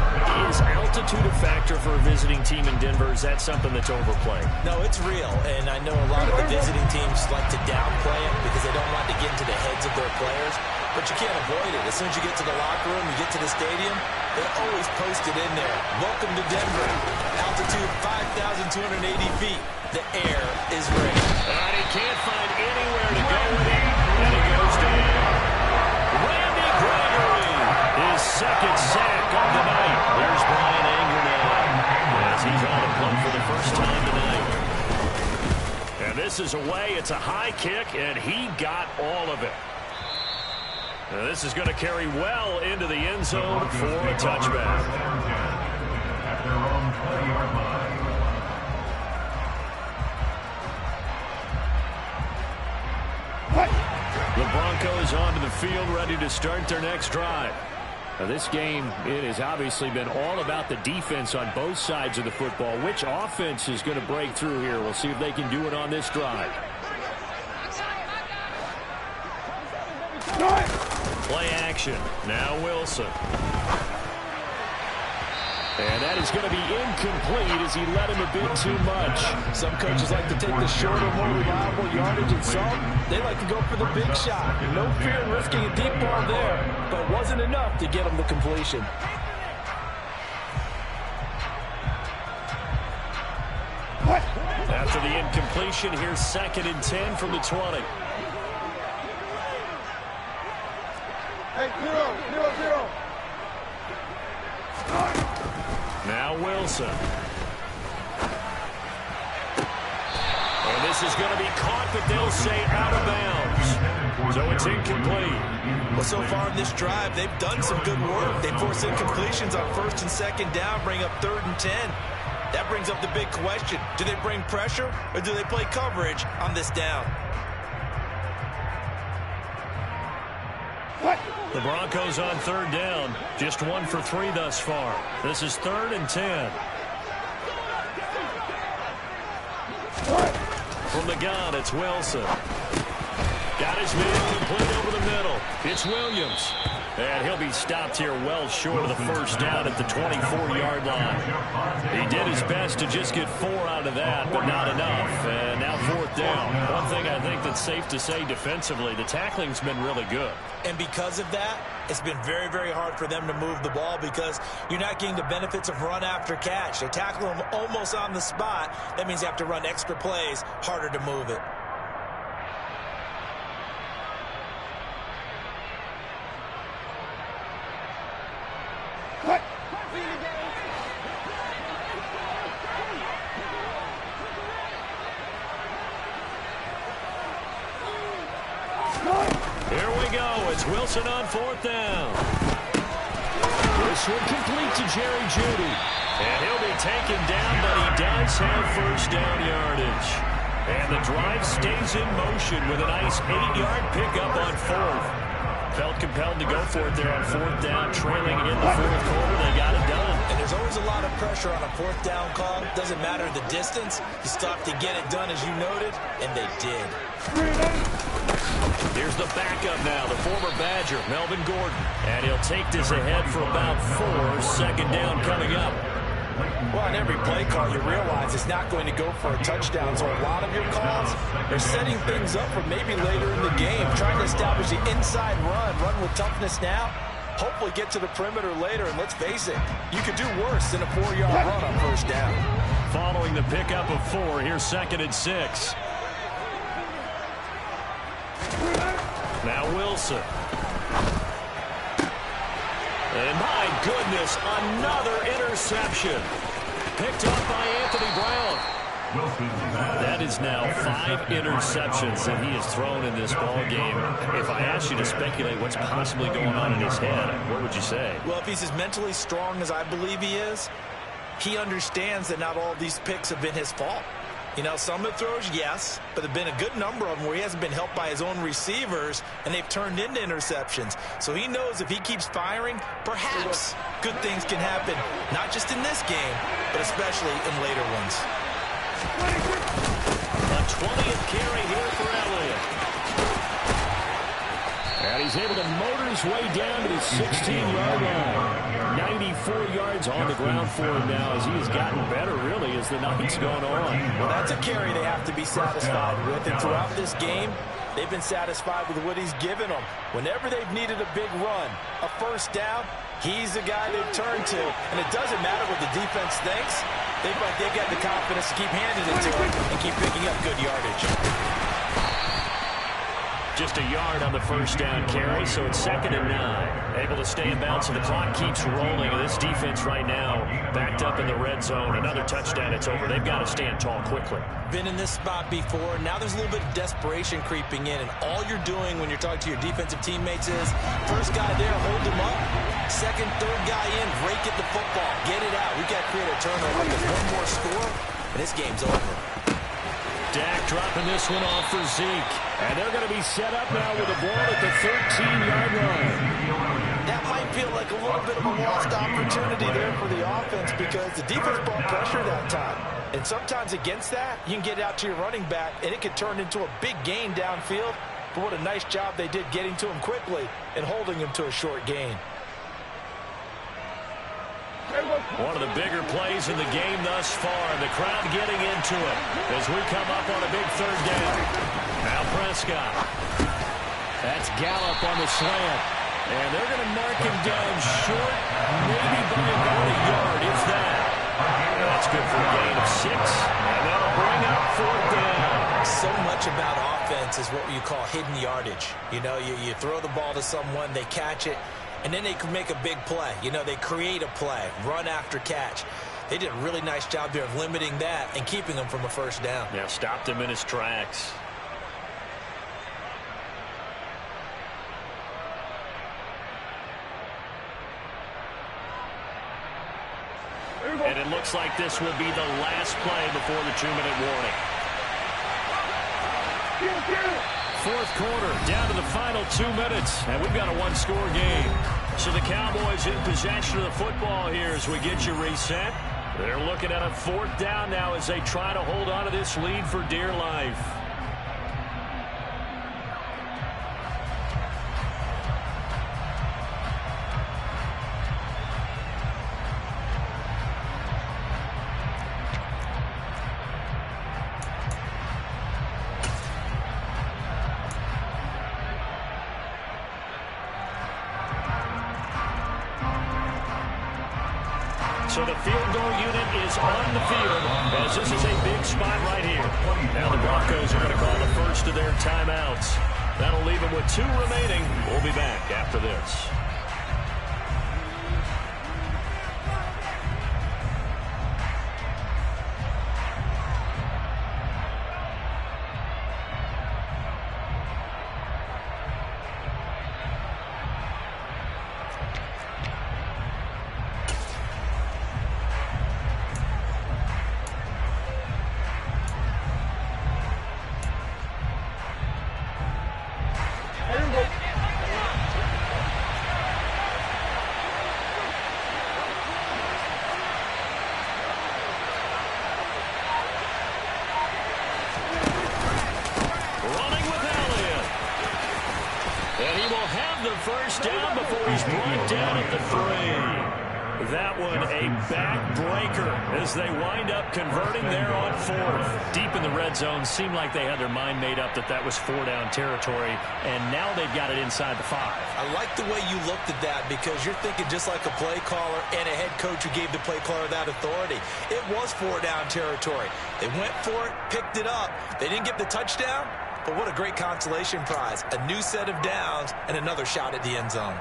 is altitude a factor for a visiting team in Denver? Is that something that's overplayed? No, it's real, and I know a lot of the visiting teams like to downplay it because they don't want to get into the heads of their players. But you can't avoid it. As soon as you get to the locker room, you get to the stadium, they always post it in there. Welcome to Denver. Altitude 5,280 feet. The air is ready. And he can't find anywhere to go with it. And he goes down. Randy Gregory, his 2nd sack of the night. There's Brian Anger now as he's on the plug for the first time tonight. And this is away. It's a high kick, and he got all of it. Now this is going to carry well into the end zone for a touchback. At their own 20-yard line. The Broncos onto the field, ready to start their next drive. Now this game, it has obviously been all about the defense on both sides of the football. Which offense is going to break through here? We'll see if they can do it on this drive. Play action. Now Wilson. And that is going to be incomplete as he led him a bit too much. Some coaches like to take the shorter, more reliable yardage, and some, they like to go for the big shot. No fear in risking a deep ball there, but it wasn't enough to get him the completion. After the incompletion, here's 2nd and 10 from the 20. Hey, 0-0-0. Now Wilson. And this is going to be caught, but they'll say out of bounds. So it's incomplete. Well, so far in this drive, they've done some good work. They force incompletions on 1st and 2nd down, bring up 3rd and 10. That brings up the big question. Do they bring pressure or do they play coverage on this down? The Broncos on 3rd down. Just 1 for 3 thus far. This is 3rd and 10. From the gun, it's Wilson. Got his man complete over the middle. It's Williams. And he'll be stopped here well short of the 1st down at the 24-yard line. He did his best to just get 4 out of that, but not enough. And now 4th down. One thing I think that's safe to say defensively, the tackling's been really good. And because of that, it's been very, very hard for them to move the ball because you're not getting the benefits of run after catch. They're tackling them almost on the spot. That means you have to run extra plays, harder to move it. Here we go. It's Wilson on 4th down. This one complete to Jerry Jeudy. And he'll be taken down, but he does have 1st down yardage. And the drive stays in motion with a nice 8-yard pickup on 4th. Felt compelled to go for it there on 4th down, trailing in the 4th quarter. They got it done. And there's always a lot of pressure on a 4th down call. Doesn't matter the distance. You stop to get it done, as you noted, and they did. Here's the backup now, the former Badger, Melvin Gordon. And he'll take this ahead for about 4. 2nd down coming up. Well, on every play call, you realize it's not going to go for a touchdown. So a lot of your calls are setting things up for maybe later in the game, trying to establish the inside run with toughness now. Hopefully get to the perimeter later, and let's face it, you could do worse than a 4-yard run on 1st down. Following the pickup of 4, here's 2nd and 6. Now Wilson. And my goodness, another interception. Picked up by Anthony Brown. That is now 5 interceptions that he has thrown in this ball game. If I asked you to speculate what's possibly going on in his head, what would you say? Well, if he's as mentally strong as I believe he is, he understands that not all these picks have been his fault. You know, some of the throws, yes, but there have been a good number of them where he hasn't been helped by his own receivers, and they've turned into interceptions. So he knows if he keeps firing, perhaps good things can happen, not just in this game, but especially in later ones. A 20th carry here for Elliott. And he's able to motor his way down to the 16-yard line. 94 yards on the ground for him now as he has gotten better, really, as the night's going on. Well, that's a carry they have to be satisfied with. And throughout this game, they've been satisfied with what he's given them. Whenever they've needed a big run, a 1st down, he's the guy they've turned to. And it doesn't matter what the defense thinks. They feel like they've got the confidence to keep handing it to him and keep picking up good yardage. Just a yard on the 1st down carry, so it's 2nd and 9. Able to stay in bounds, and the clock keeps rolling. And this defense right now backed up in the red zone. Another touchdown, it's over. They've got to stand tall quickly. Been in this spot before. Now there's a little bit of desperation creeping in, and all you're doing when you're talking to your defensive teammates is, 1st guy there, hold him up. 2nd, 3rd guy in, rake at the football. Get it out. We've got to create a turnover because one more score, and this game's over. Dak dropping this one off for Zeke. And they're going to be set up now with the ball at the 13-yard line. That might feel like a little bit of a lost opportunity there for the offense because the defense brought pressure that time. And sometimes against that, you can get out to your running back, and it could turn into a big gain downfield. but what a nice job they did getting to him quickly and holding him to a short gain. One of the bigger plays in the game thus far. The crowd getting into it as we come up on a big third down. Now Prescott. That's Gallup on the slant. And they're going to mark him down short, maybe by about a yard, if that. That's good for a gain of 6. And that'll bring up 4th down. So much about offense is what you call hidden yardage. You know, you throw the ball to someone, they catch it, and then they can make a big play. You know, they create a play, run after catch. They did a really nice job there of limiting that and keeping him from a first down. Yeah, stopped him in his tracks. And it looks like this will be the last play before the 2-minute warning. 4th quarter, down to the final 2 minutes, and we've got a 1-score game. So the Cowboys in possession of the football here as we get you reset. They're looking at a 4th down now as they try to hold on to this lead for dear life. So the field goal unit is on the field as this is a big spot right here. Now the Broncos are going to call the first of their timeouts. That'll leave them with 2 remaining. We'll be back after this. First down before he's brought down at the 3. That one a backbreaker as they wind up converting there on 4th. Deep in the red zone, seemed like they had their mind made up that that was 4-down territory, and now they've got it inside the 5. I like the way you looked at that because you're thinking just like a play caller and a head coach who gave the play caller that authority. It was 4-down territory. They went for it, picked it up. They didn't get the touchdown. But what a great consolation prize. A new set of downs and another shot at the end zone.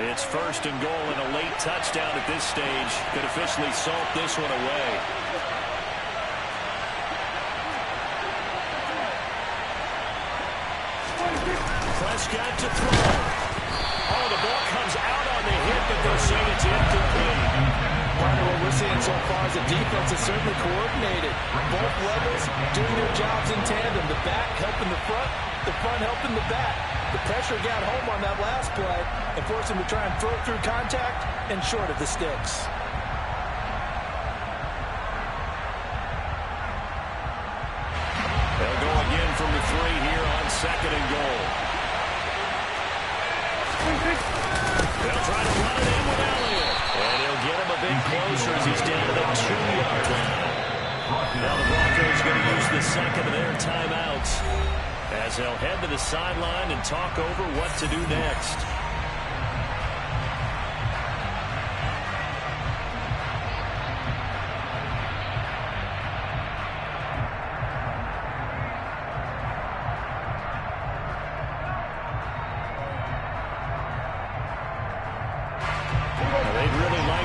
It's 1st and goal, and a late touchdown at this stage could officially salt this one away. Prescott to throw. Oh, the ball comes out on the hit, but they're saying it's incomplete. What we're seeing so far is the defense is certainly coordinated. Both levels doing their jobs in tandem. The back helping the front helping the back. The pressure got home on that last play and forced him to try and throw through contact and short of the sticks. They'll go again from the 3 here on 2nd and goal. They'll try to run it in with Elliott. And he'll get him a bit closer as he's down to the 2-yard line. Now the Broncos going to use the 2nd of their timeouts as they'll head to the sideline and talk over what to do next.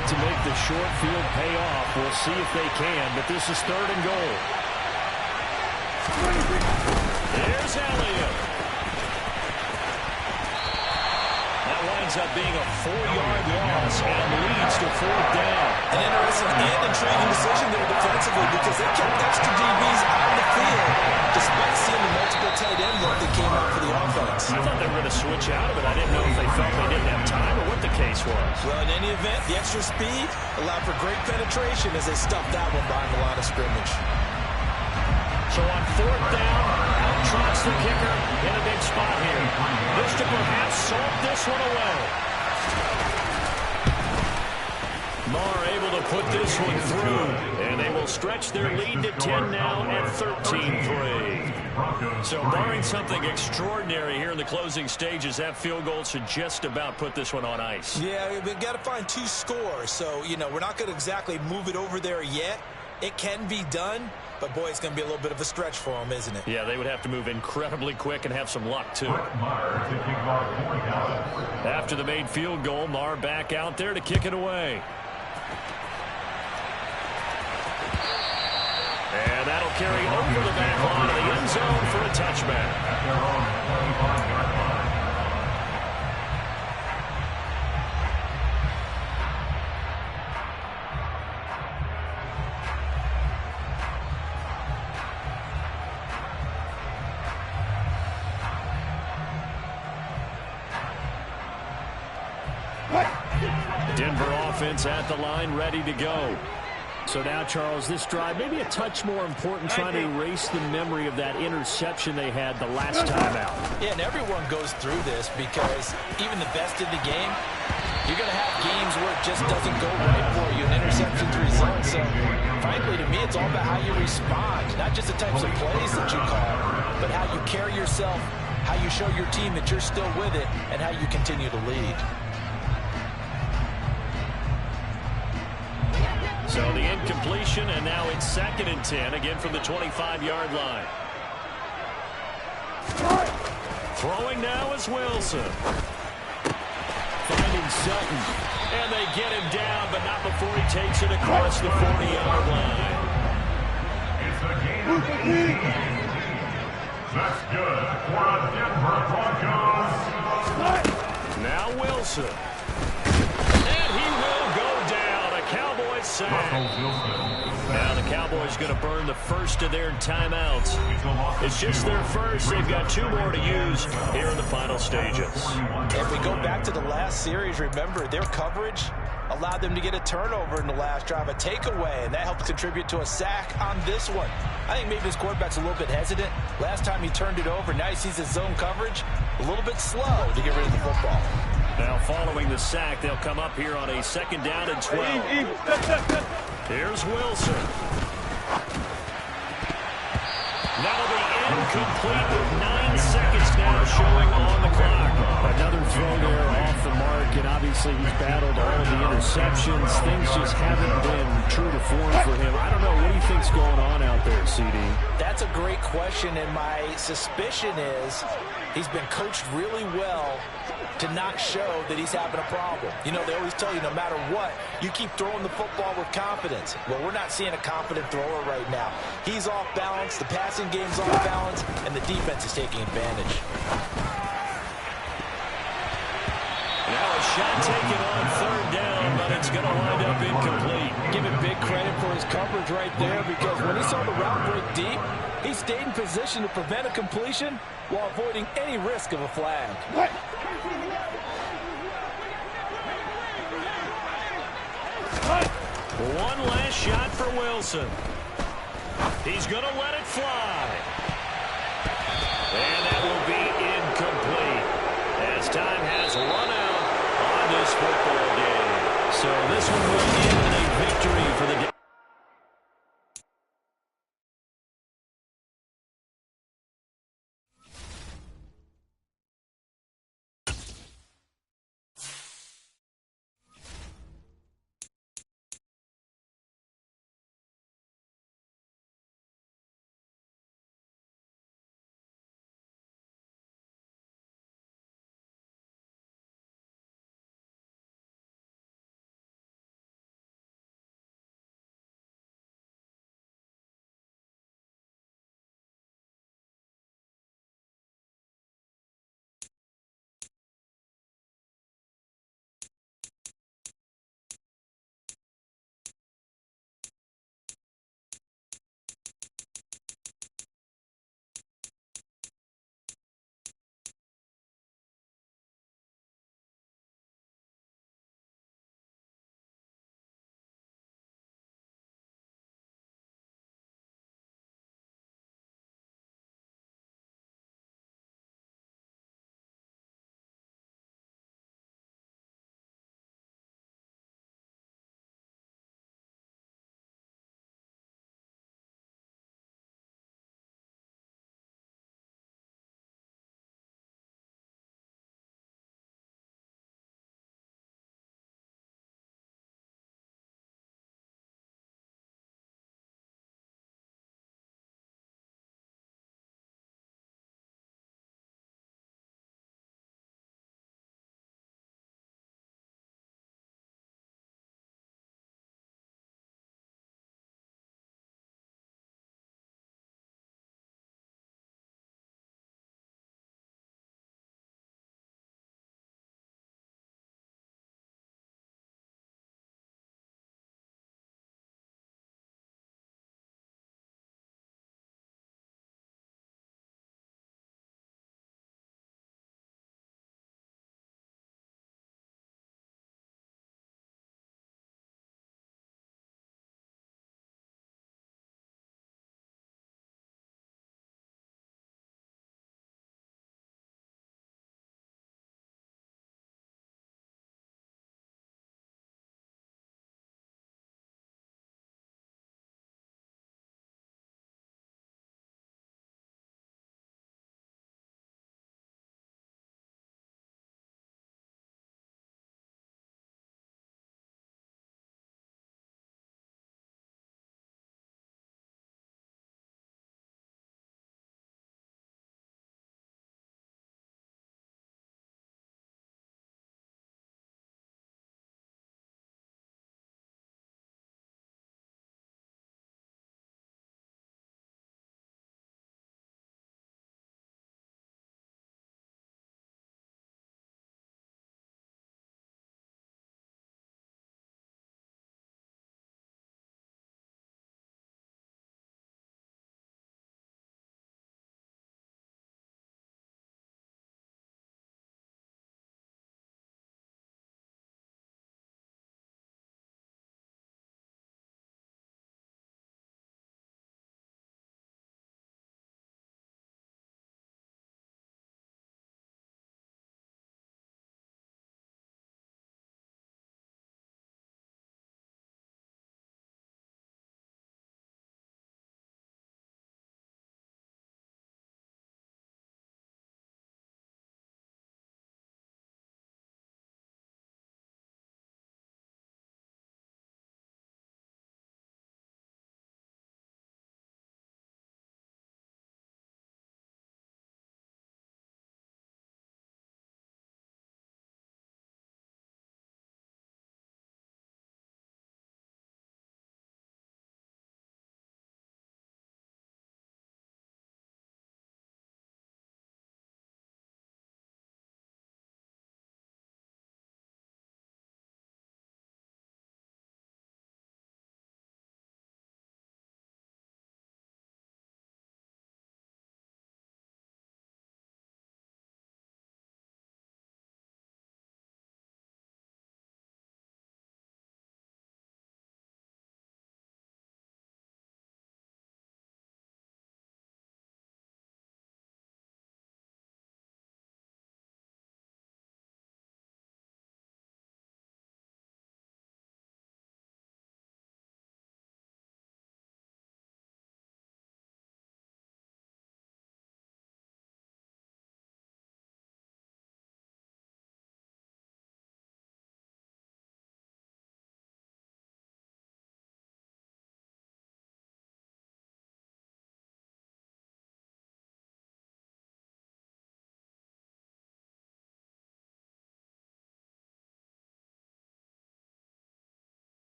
To make the short field pay off. We'll see if they can, but this is 3rd and goal. Here's Elliott. That winds up being a 4-yard loss and leads to 4th down. An interesting and intriguing decision there defensively because they kept extra DBs on the field despite seeing the multiple tight end look that came out for the offense. I thought they were going to switch out of it. I didn't know if they felt they didn't have time or what the case was. Well, in any event, the extra speed allowed for great penetration as they stuffed that one behind the line of scrimmage. So on fourth down, out trots the kicker in a big spot here. This to perhaps salt this one away. Marr able to put this one through, and they will stretch their lead to 10 now at 13-3. So barring something extraordinary here in the closing stages, that field goal should just about put this one on ice. Yeah, we've got to find 2 scores. So, we're not going to exactly move it over there yet. It can be done, but, boy, it's going to be a little bit of a stretch for them, isn't it? Yeah, they would have to move incredibly quick and have some luck, too. After the made field goal, Marr back out there to kick it away. And that'll carry over the back line of the end zone for a touchback. Denver offense at the line, ready to go. So now, Charles, this drive maybe a touch more important, trying to erase the memory of that interception they had the last time out. Yeah, and everyone goes through this because even the best in the game, you're going to have games where it just doesn't go right for you, and interceptions result. So, frankly, to me, it's all about how you respond, not just the types of plays that you call, but how you carry yourself, how you show your team that you're still with it, and how you continue to lead. So the incompletion, and now it's 2nd and 10, again from the 25-yard line. Throwing now is Wilson. Finding Sutton. And they get him down, but not before he takes it across the 40-yard line. It's a game of 18. That's good for a Denver Broncos. Now Wilson. And he will go down. A Cowboys sack. Now the Cowboys going to burn the first of their timeouts. It's just their first. They've got 2 more to use here in the final stages. If we go back to the last series, remember, their coverage allowed them to get a turnover in the last drive, a takeaway, and that helped contribute to a sack on this one. I think maybe this quarterback's a little bit hesitant. Last time he turned it over, now he sees his zone coverage a little bit slow to get rid of the football. Now following the sack, they'll come up here on a 2nd down and 12. Here's Wilson. That'll be incomplete with 9 seconds now showing on the clock. Another throw there off the mark, and obviously he's battled all of the interceptions. Things just haven't been true to form for him. I don't know. What do you think's going on out there, CD? That's a great question, and my suspicion is he's been coached really well to not show that he's having a problem. You know, they always tell you no matter what, you keep throwing the football with confidence. Well, we're not seeing a confident thrower right now. He's off balance, the passing game's off balance, and the defense is taking advantage. Now a shot taken on 3rd down, but it's going to wind up incomplete. Give him big credit for his coverage right there, because when he saw the route break deep, he stayed in position to prevent a completion while avoiding any risk of a flag. One last shot for Wilson. He's going to let it fly. And that will be incomplete as time has run out on this football game. So this one will end in a victory for the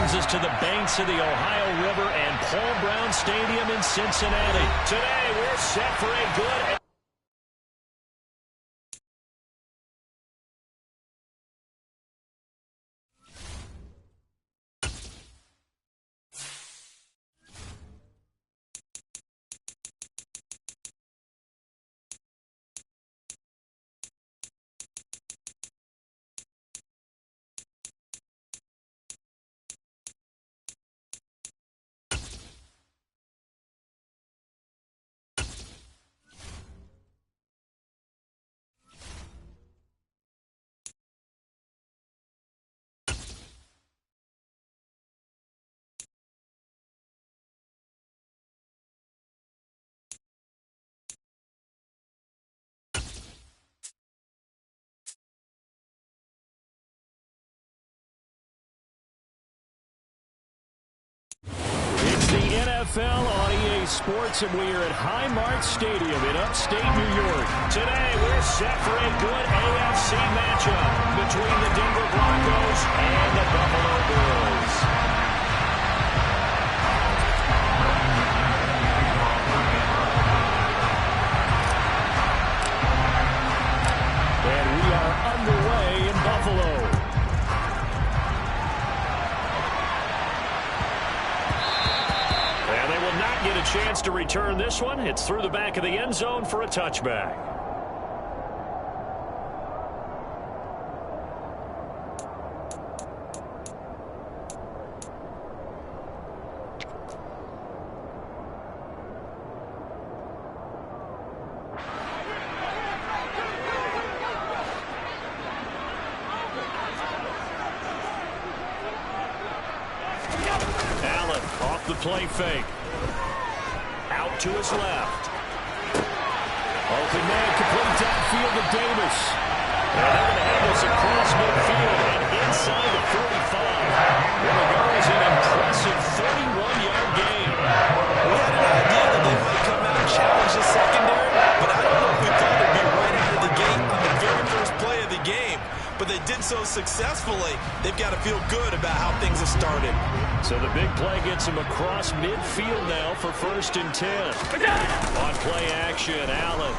brings us to the banks of the Ohio River and Paul Brown Stadium in Cincinnati. Today, we're set for a good... It's the NFL on EA Sports, and we are at Highmark Stadium in upstate New York. Today, we're set for a good AFC matchup between the Denver Broncos and the Buffalo Bills. And we are underway in Buffalo. Get a chance to return this one. It's through the back of the end zone for a touchback. Allen off the play fake. Out to his left. Open man, complete downfield to Davis. And they're going to have this across midfield and inside the 45. There goes an impressive 31-yard gain. We had an idea that they might come out and challenge the secondary, but I don't know if we thought it'd be right out of the gate on the very first play of the game. But they did so successfully, they've got to feel good about how things have started. So the big play gets him across midfield now for 1st and 10. On play action, Allen.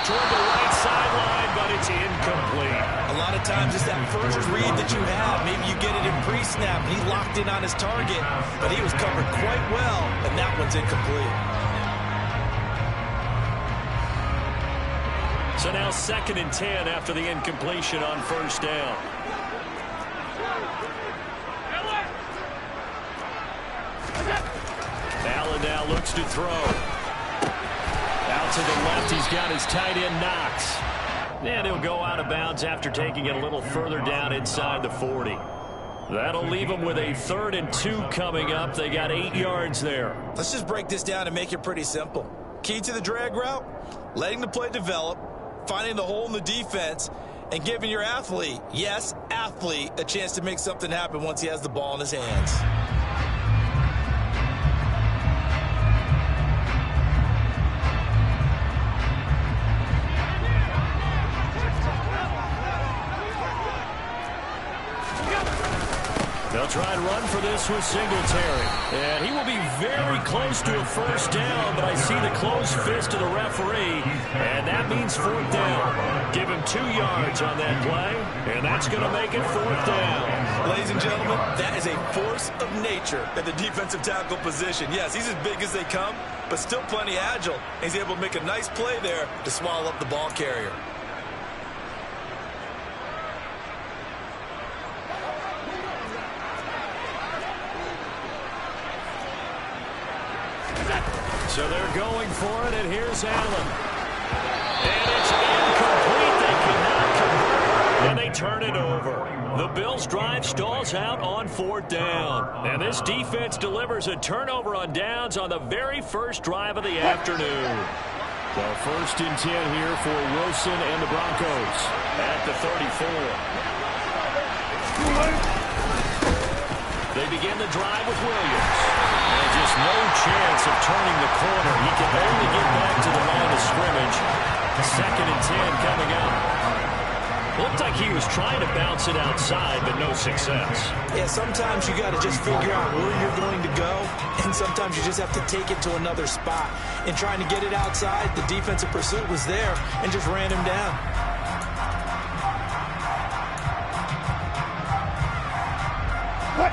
Toward the right sideline, but it's incomplete. A lot of times it's that first read that you have. Maybe you get it in pre-snap. He locked in on his target, but he was covered quite well, and that one's incomplete. So now 2nd and 10 after the incompletion on 1st down. Allen now looks to throw. Out to the left, he's got his tight end Knox. And he'll go out of bounds after taking it a little further down inside the 40. That'll leave them with a 3rd and 2 coming up. They got 8 yards there. Let's just break this down and make it pretty simple. Key to the drag route, letting the play develop, finding the hole in the defense, and giving your athlete, yes, athlete, a chance to make something happen once he has the ball in his hands. They'll try and run for this with Singletary. And he will be very close to a 1st down, but I see the closed fist of the referee, and that means 4th down. Give him 2 yards on that play, and that's going to make it 4th down. Ladies and gentlemen, that is a force of nature at the defensive tackle position. Yes, he's as big as they come, but still plenty agile. He's able to make a nice play there to swallow up the ball carrier. So they're going for it, and here's Allen. And it's incomplete. They cannot convert, and they turn it over. The Bills' drive stalls out on 4th down. And this defense delivers a turnover on downs on the very first drive of the afternoon. So 1st and 10 here for Wilson and the Broncos. At the 34. They begin the drive with Williams. And just no chance of turning the corner. He can only get back to the line of scrimmage. 2nd and 10 coming up. Looked like he was trying to bounce it outside, but no success. Yeah, sometimes you got to just figure out where you're going to go, and sometimes you just have to take it to another spot. In trying to get it outside, the defensive pursuit was there and just ran him down.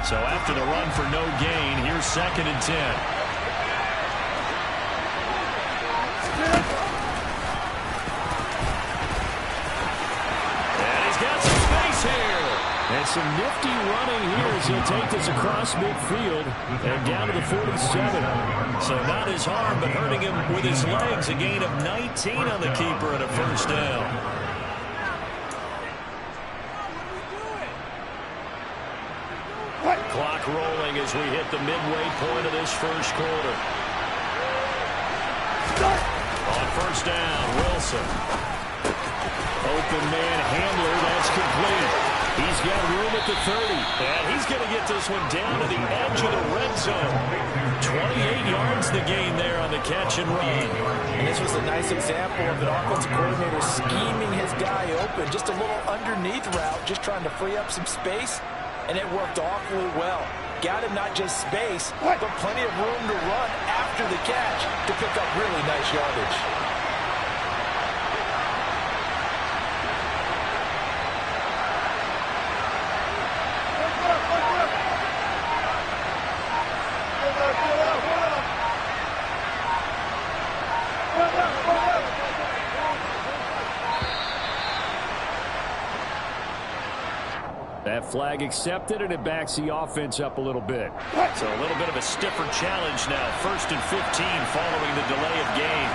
So after the run for no gain, here's 2nd and 10. And he's got some space here. And some nifty running here as he'll take this across midfield and down to the 47. So not his arm, but hurting him with his legs. A gain of 19 on the keeper and a first down. Clock rolling as we hit the midway point of this first quarter. On first down, Wilson. Open man Handler, that's complete. He's got room at the 30. And he's going to get this one down to the edge of the red zone. 28 yards the gain there on the catch and run. And this was a nice example of an offensive coordinator scheming his guy open. Just a little underneath route, just trying to free up some space. And it worked awfully well. Got him not just space, but plenty of room to run after the catch to pick up really nice yardage. That flag accepted, and it backs the offense up a little bit. So a little bit of a stiffer challenge now. 1st and 15 following the delay of game.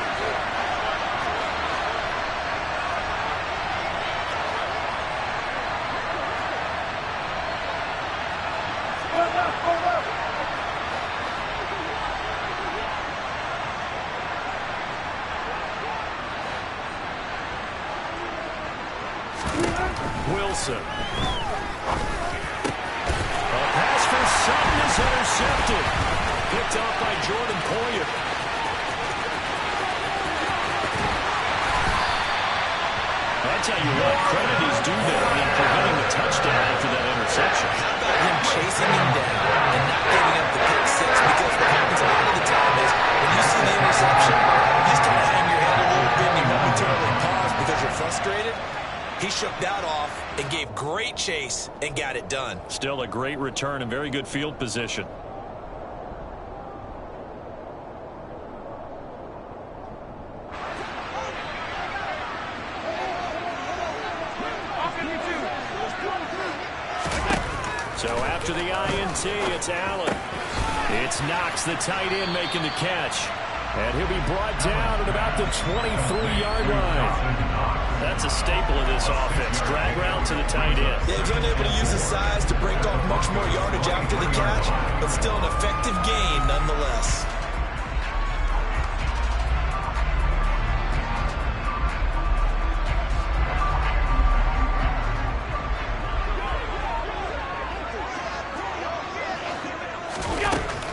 Wilson. Sutton is intercepted. Picked off by Jordan Poyer. That's how you want credit he's due there in preventing the touchdown after that interception. How about him chasing him down and not giving up the pick six? Because what happens a lot of the time is when you see the interception, you just kind of hang your head a little bit and you momentarily pause because you're frustrated. He shook that off and gave great chase and got it done. Still a great return and very good field position. So after the INT, it's Allen. It's Knox, the tight end, making the catch. And he'll be brought down at about the 23-yard line. That's a staple of this offense. Drag route to the tight end. Yeah, he's unable to use his size to break off much more yardage after the catch, but still an effective gain nonetheless.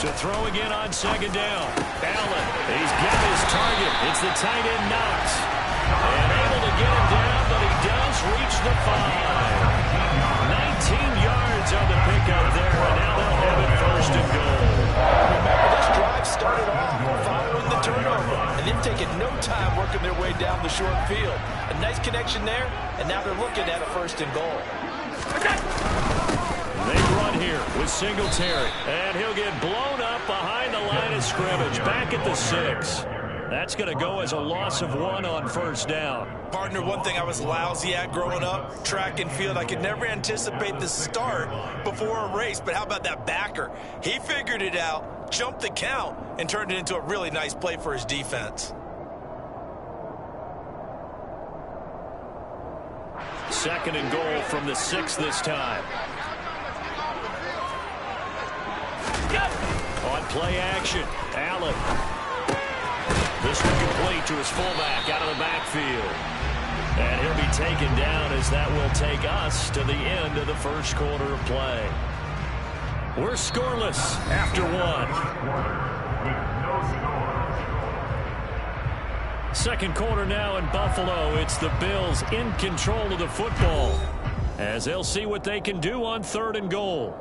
To throw again on 2nd down. Allen, he's got his target. It's the tight end Knox. And able to get him down, but he does reach the 5. 19 yards on the pickup there, and now they'll have it 1st and goal. Remember, this drive started off following the turnover, and they've taken no time working their way down the short field. A nice connection there, and now they're looking at a 1st and goal. They run here with Singletary, and he'll get blown up behind the line of scrimmage, back at the 6. That's going to go as a loss of 1 on 1st down. Partner, one thing I was lousy at growing up, track and field, I could never anticipate the start before a race, but how about that backer? He figured it out, jumped the count, and turned it into a really nice play for his defense. 2nd and goal from the 6 this time. On play action, Allen. This one complete to his fullback out of the backfield. And he'll be taken down as that will take us to the end of the 1st quarter of play. We're scoreless after 1. Second quarter now in Buffalo. It's the Bills in control of the football as they'll see what they can do on 3rd and goal.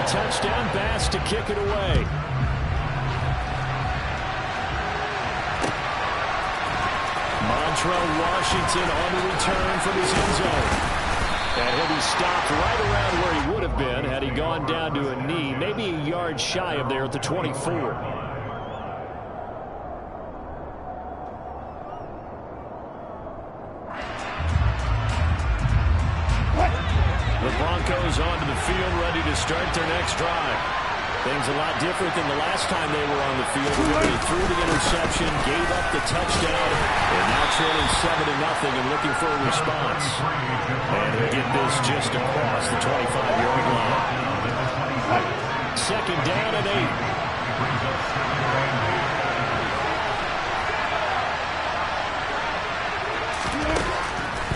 Touchdown pass to kick it away. Montrell Washington on the return from his end zone. And he'll be stopped right around where he would have been had he gone down to a knee, maybe a yard shy of there at the 24. Broncos onto the field, ready to start their next drive. Things a lot different than the last time they were on the field. They threw the interception, gave up the touchdown, and now trailing 7-0 and looking for a response. And he'll get this just across the 25-yard line. Second down and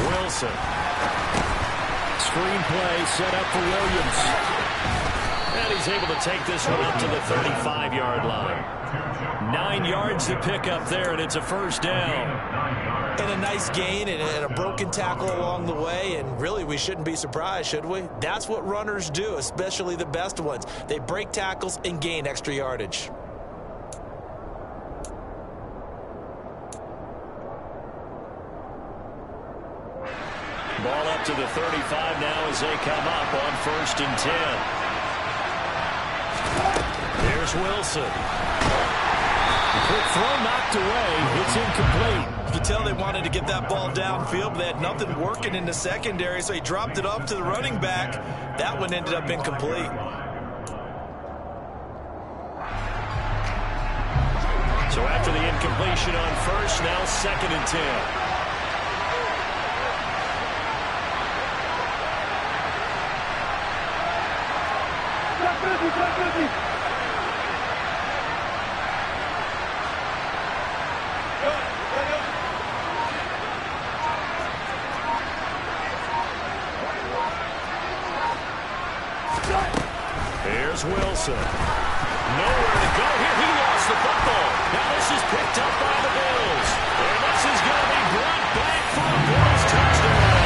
8. Wilson. Screenplay set up for Williams. And he's able to take this one up to the 35-yard line. 9 yards to pick up there, and it's a first down. And a nice gain and a broken tackle along the way, and really we shouldn't be surprised, should we? That's what runners do, especially the best ones. They break tackles and gain extra yardage. Ball up to the 35 now as they come up on 1st and 10. Here's Wilson. Quick throw knocked away. It's incomplete. You can tell they wanted to get that ball downfield, but they had nothing working in the secondary, so he dropped it off to the running back. That one ended up incomplete. So after the incompletion on 1st, now 2nd and 10. Here's Wilson. Nowhere to go here. He lost the football. Now this is picked up by the Bills. And this is going to be brought back for a Bills touchdown.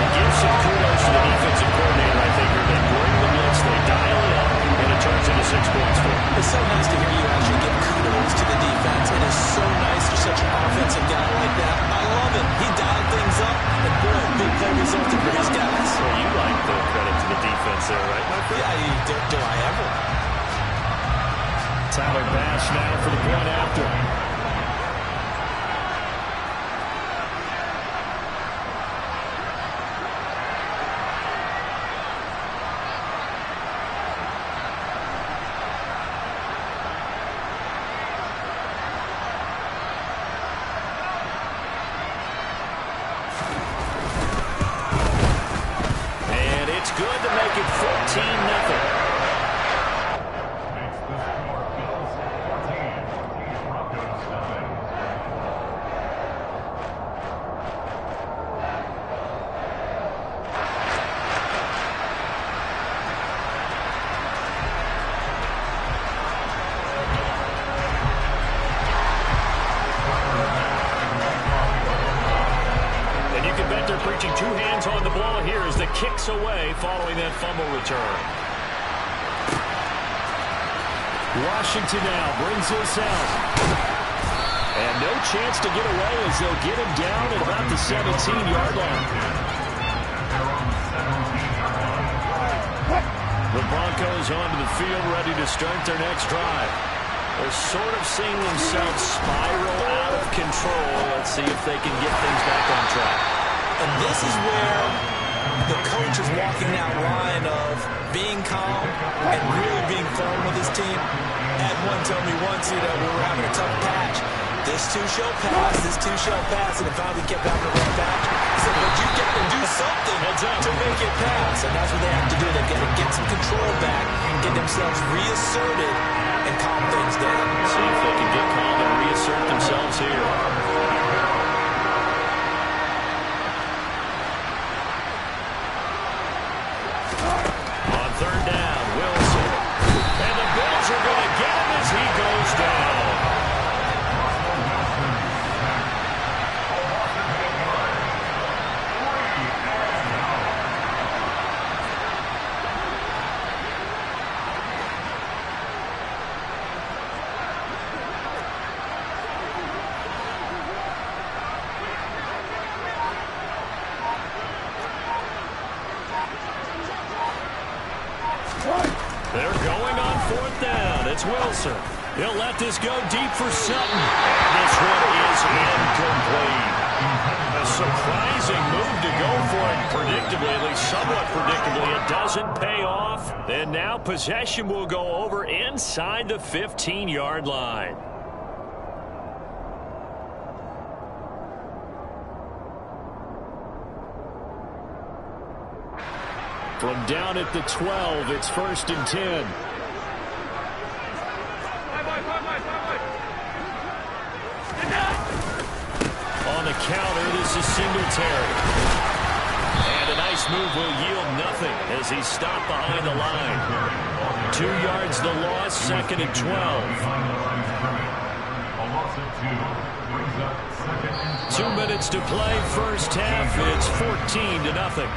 It gives some kudos to the defensive coordinator, I think, here. They bring the blitz, they dial it up, and it turns into 6 points for them. It's so nice to hear you actually give kudos to the defense. It is so nice for such an offensive guy like that. I love it. He dialed things up, and boy, big play resulted for his guys. So you like the credit to the defense there, right, my friend? Yeah, do I ever? Tyler Bass now for the point after. And it's good to make it 14-0. Preaching 2 hands on the ball here as the kicks away following that fumble return. Washington now brings this out. And no chance to get away as they'll get him down at about the 17-yard line. The Broncos onto the field, ready to start their next drive. They're sort of seeing themselves spiral out of control. Let's see if they can get things back on track. And this is where the coach is walking that line of being calm and really being firm with his team. Had one tell me once, we were having a tough patch. This two shall pass, and it finally kept having a rough patch. He said, but you got to do something to make it pass. And that's what they have to do. They've got to get some control back, get themselves reasserted, and calm things down. See if they can get calm and reassert themselves here. On third down, Wilson. And the Bills are going to get him as he goes down. They're going on fourth down. It's Wilson. He'll let this go deep for Sutton. This one is incomplete. A surprising move to go for it. Predictably, at least somewhat predictably, it doesn't pay off. And now possession will go over inside the 15-yard line. From down at the 12, it's 1st and 10. On the counter, this is Singletary. And a nice move will yield nothing as he's stopped behind the line. 2 yards the loss, 2nd and 12. 2 minutes to play, first half. It's 14-0.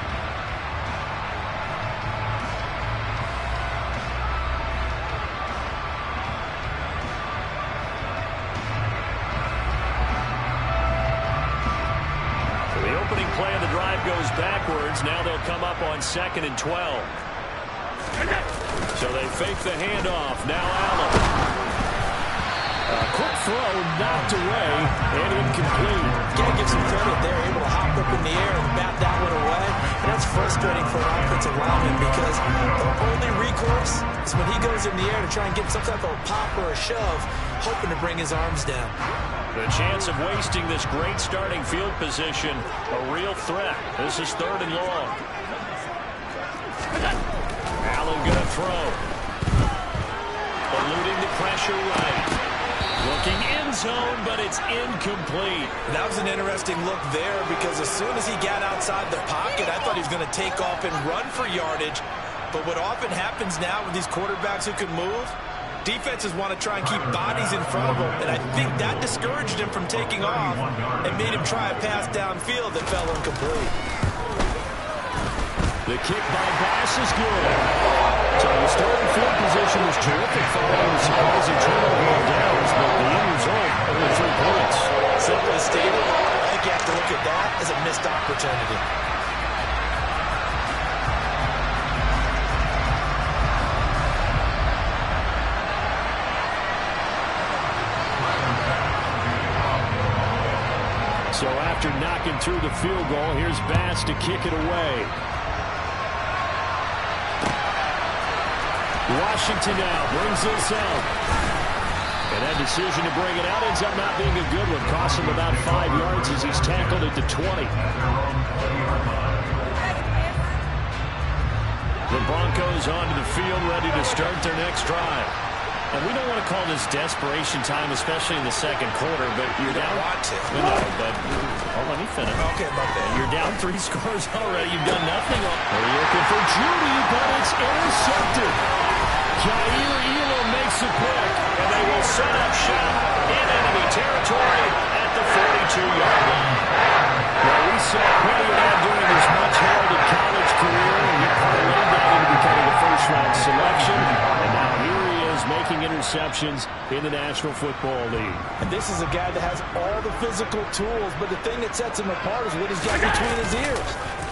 Play of the drive goes backwards. Now they'll come up on 2nd and 12. So they fake the handoff. Now Allen. A quick throw knocked away and incomplete. Got to give some credit. They're able to hop up in the air and bat that one away. And that's frustrating for an offensive lineman because their only recourse is when he goes in the air to try and get some type of a pop or a shove, hoping to bring his arms down. The chance of wasting this great starting field position, a real threat. This is 3rd and long. Allen going to throw. Eluding the pressure right. Looking end zone, but it's incomplete. That was an interesting look there because as soon as he got outside the pocket, I thought he was going to take off and run for yardage. But what often happens now with these quarterbacks who can move, defenses want to try and keep bodies in front of him, and I think that discouraged him from taking off and made him try a pass downfield that fell incomplete. The kick by Bass is good. So the starting field position was terrific following the surprising turnover on downs, but the end result, only 3 points. Simply stated, I think you have to look at that as a missed opportunity. So after knocking through the field goal, here's Bass to kick it away. Washington now brings this out. And that decision to bring it out ends up not being a good one. Costs him about 5 yards as he's tackled at the 20. The Broncos onto the field, ready to start their next drive. And we don't want to call this desperation time, especially in the second quarter, but you're down. Want to. No, but let me finish. Okay, my bad. You're down 3 scores already. You've done nothing. They're looking for Judy, but it's intercepted. Jair Elam makes the pick, and they will set up shop in enemy territory at the 42-yard line. Well, we saw plenty of that during his much-heralded college career, and he parlayed that into becoming a first-round selection. And now here he is making receptions in the National Football League. And this is a guy that has all the physical tools, but the thing that sets him apart is what he's got between his ears.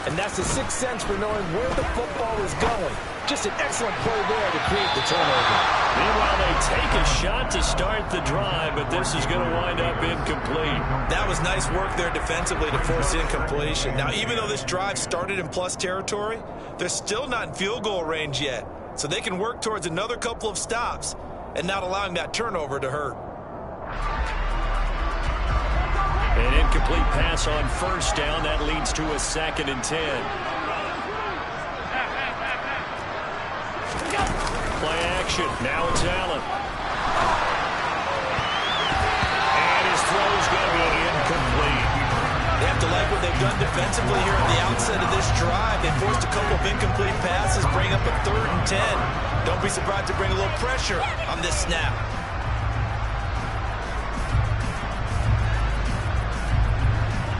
And that's the sixth sense for knowing where the football is going. Just an excellent play there to create the turnover. Meanwhile, they take a shot to start the drive, but this is going to wind up incomplete. That was nice work there defensively to force incompletion. Now, even though this drive started in plus territory, they're still not in field goal range yet. So they can work towards another couple of stops and not allowing that turnover to hurt. An incomplete pass on first down. That leads to a 2nd and 10. Play action. Now it's Allen. And his throw's going to be incomplete. They have to like what they've done defensively here at the outset of this drive. They forced a couple of incomplete passes, bring up a 3rd and 10. Don't be surprised to bring a little pressure on this snap.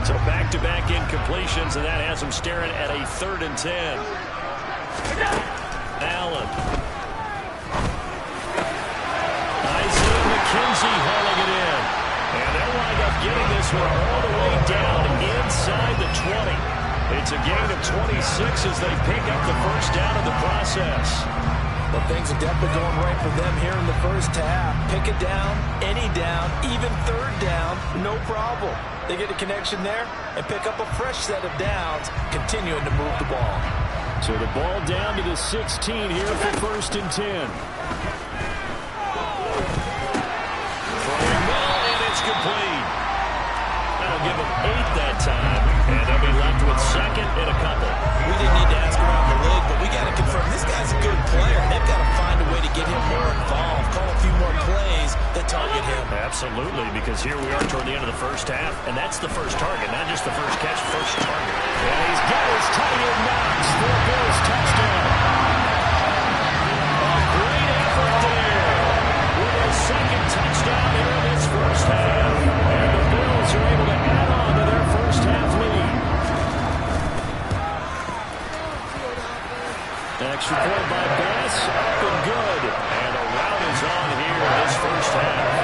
So back-to-back incompletions, and that has them staring at a 3rd and 10. Allen. Isaiah McKenzie hauling it in. And they'll wind up getting this one all the way down inside the 20. It's a gain of 26 as they pick up the first down of the process. Well, things are definitely going right for them here in the first half. Pick it down, any down, even 3rd down, no problem. They get a connection there and pick up a fresh set of downs, continuing to move the ball. So the ball down to the 16 here for 1st and 10. Throwing ball, and it's complete. That'll give them 8 that time, and they'll be left with 2nd and a couple. We didn't need to ask around the league, but we got to confirm this guy's a good player. They've got to find a way to get him more involved, call a few more plays that target him. Absolutely, because here we are toward the end of the first half, and that's the first target, not just the first catch, first target. And he's got his tight end Knox for a Bills touchdown. A great effort there with a 2nd touchdown here in this first half. And the Bills are able to add on to their first half lead. Extra point by Bass, up and good. And a rout is on here in this first half.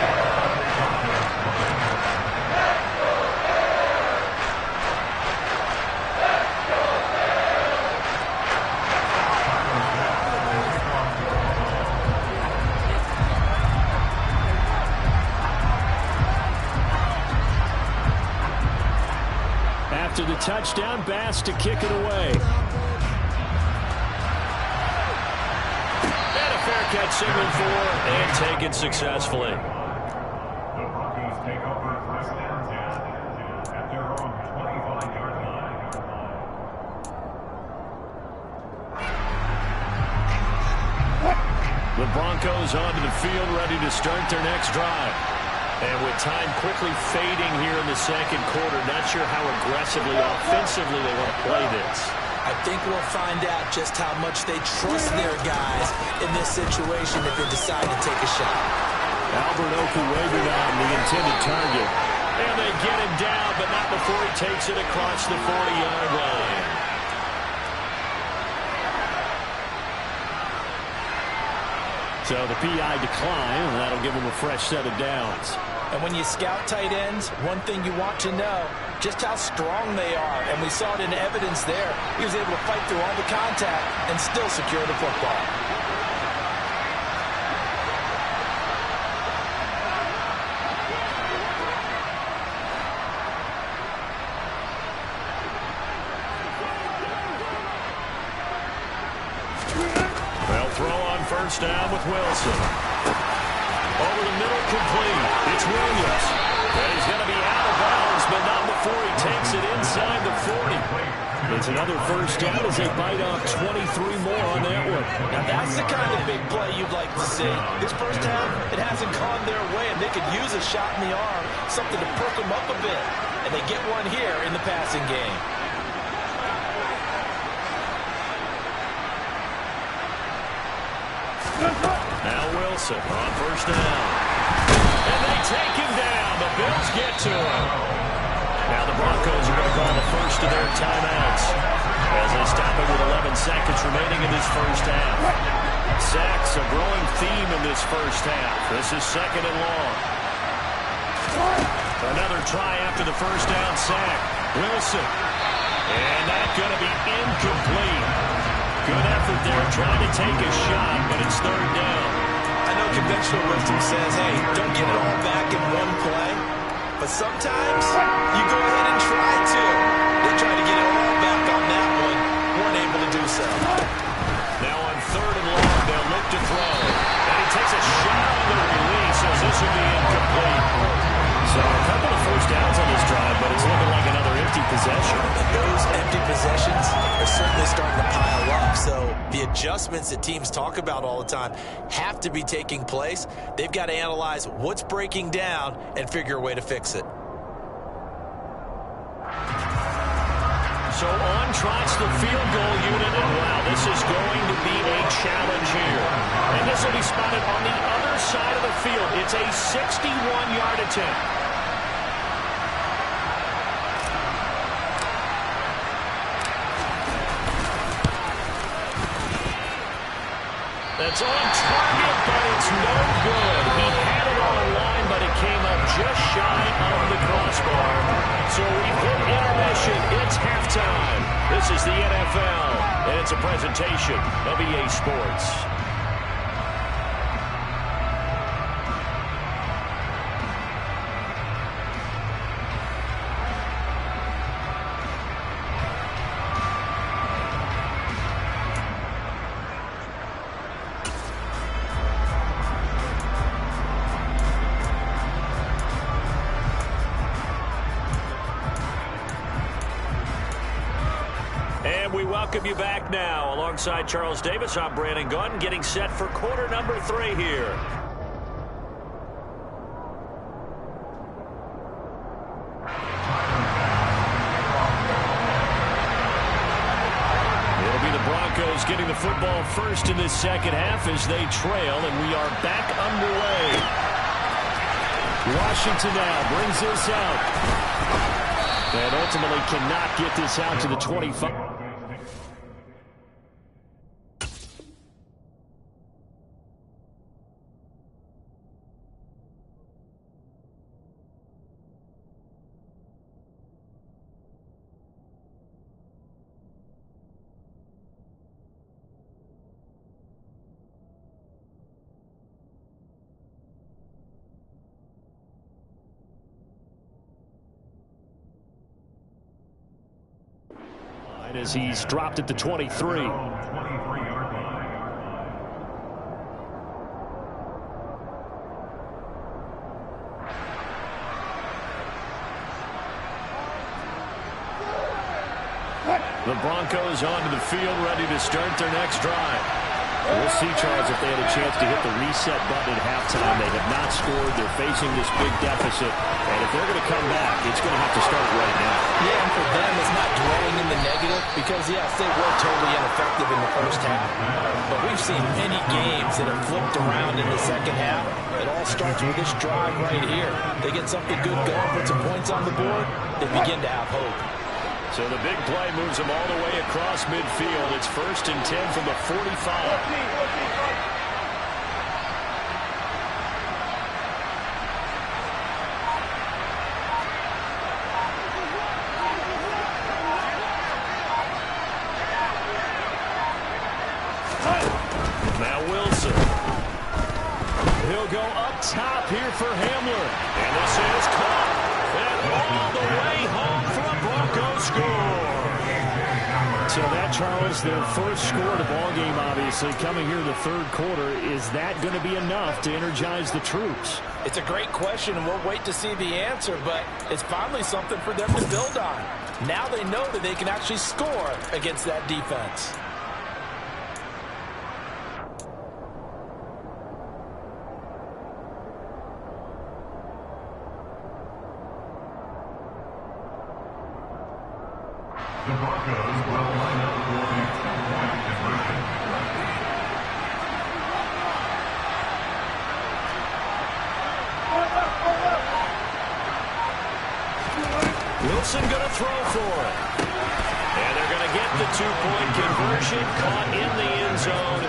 After the touchdown, Bass to kick it away. Catch signal for and taken successfully. The Broncos take over 1st and 10 at their own 25-yard line. The Broncos onto the field, ready to start their next drive. And with time quickly fading here in the 2nd quarter, not sure how aggressively, offensively they want to play this. I think we'll find out just how much they trust their guys in this situation if they decide to take a shot. Albert Oku waving on the intended target. And they get him down, but not before he takes it across the 40-yard line. So the PI decline, and that'll give him a fresh set of downs. And when you scout tight ends, one thing you want to know, just how strong they are. And we saw it in evidence there. He was able to fight through all the contact and still secure the football. They'll throw on first down with Wilson. Over the middle, complete. It's Williams. And he's going to be out of bounds, but not before he takes it inside the 40. It's another first down as they bite off 23 more on that one. Now that's the kind of big play you'd like to see. This first half, it hasn't gone their way, and they could use a shot in the arm, something to perk them up a bit. And they get one here in the passing game. Now Wilson on first down. And they take him down. The Bills get to him. Now the Broncos are going to call the first of their timeouts as they stop it with 11 seconds remaining in this first half. Sacks, a growing theme in this first half. This is 2nd and long. Another try after the first down sack. Wilson. And that's going to be incomplete. Good effort there trying to take a shot, but it's 3rd down. I know conventional wisdom says, hey, don't get it all back in one play. But sometimes you go ahead and try to. They tried to get it all back on that one. Weren't able to do so. Now on 3rd and long, they'll look to throw. And he takes a shot on the release as this will be incomplete. So a couple of first downs on this drive, but it's looking like another empty possession. And those empty possessions are certainly starting to pile up. So the adjustments that teams talk about all the time have to be taking place. They've got to analyze what's breaking down and figure a way to fix it. So on trots the field goal unit, and wow, this is going to be a challenge here. And this will be spotted on the other side of the field. It's a 61-yard attempt. That's on target, but it's no good. He had it on the line, but it came up just shy of the crossbar. So we've hit intermission. It's halftime. This is the NFL, and it's a presentation of EA Sports. We welcome you back now. Alongside Charles Davis, I'm Brandon Gunn, getting set for quarter number 3 here. It'll be the Broncos getting the football first in this second half as they trail, and we are back underway. Washington now brings this out. And ultimately cannot get this out to the 25. As he's dropped at the 23. The Broncos onto the field, ready to start their next drive. We'll see, Charles, if they had a chance to hit the reset button at halftime. They have not scored. They're facing this big deficit. And if they're going to come back, it's going to have to start right now. Yeah, and for them, it's not dwelling in the negative because, yes, they were totally ineffective in the first half. But we've seen many games that have flipped around in the second half. It all starts with this drive right here. They get something good going, put some points on the board, they begin to have hope. So the big play moves them all the way across midfield. It's 1st and 10 from the 45. Now Wilson. He'll go up top here for Hamler. And this is caught. And all the way home for a Broncos score. So that, Charles, their first score of the ballgame, obviously, coming here in the 3rd quarter. Is that going to be enough to energize the troops? It's a great question, and we'll wait to see the answer, but it's finally something for them to build on. Now they know that they can actually score against that defense. The Broncos will line up for the two-point conversion. Wilson going to throw for it. And they're going to get the 2-point conversion, caught in the end zone.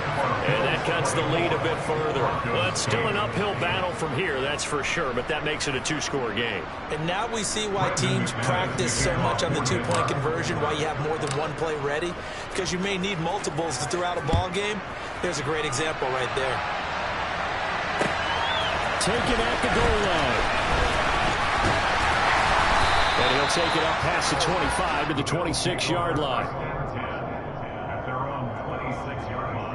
And that kind extends the lead a bit further. Well, it's still an uphill battle from here, that's for sure, but that makes it a two-score game. And now we see why teams practice so much on the two-point conversion, why you have more than one play ready, because you may need multiples to throw out a ball game. Here's a great example right there. Taken at the goal line. And he'll take it up past the 25 to the 26-yard line. At their own 26-yard line.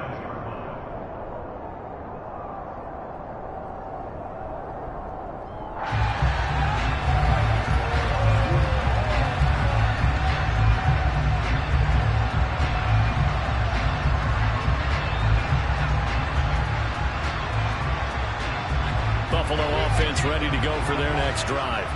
Buffalo offense ready to go for their next drive.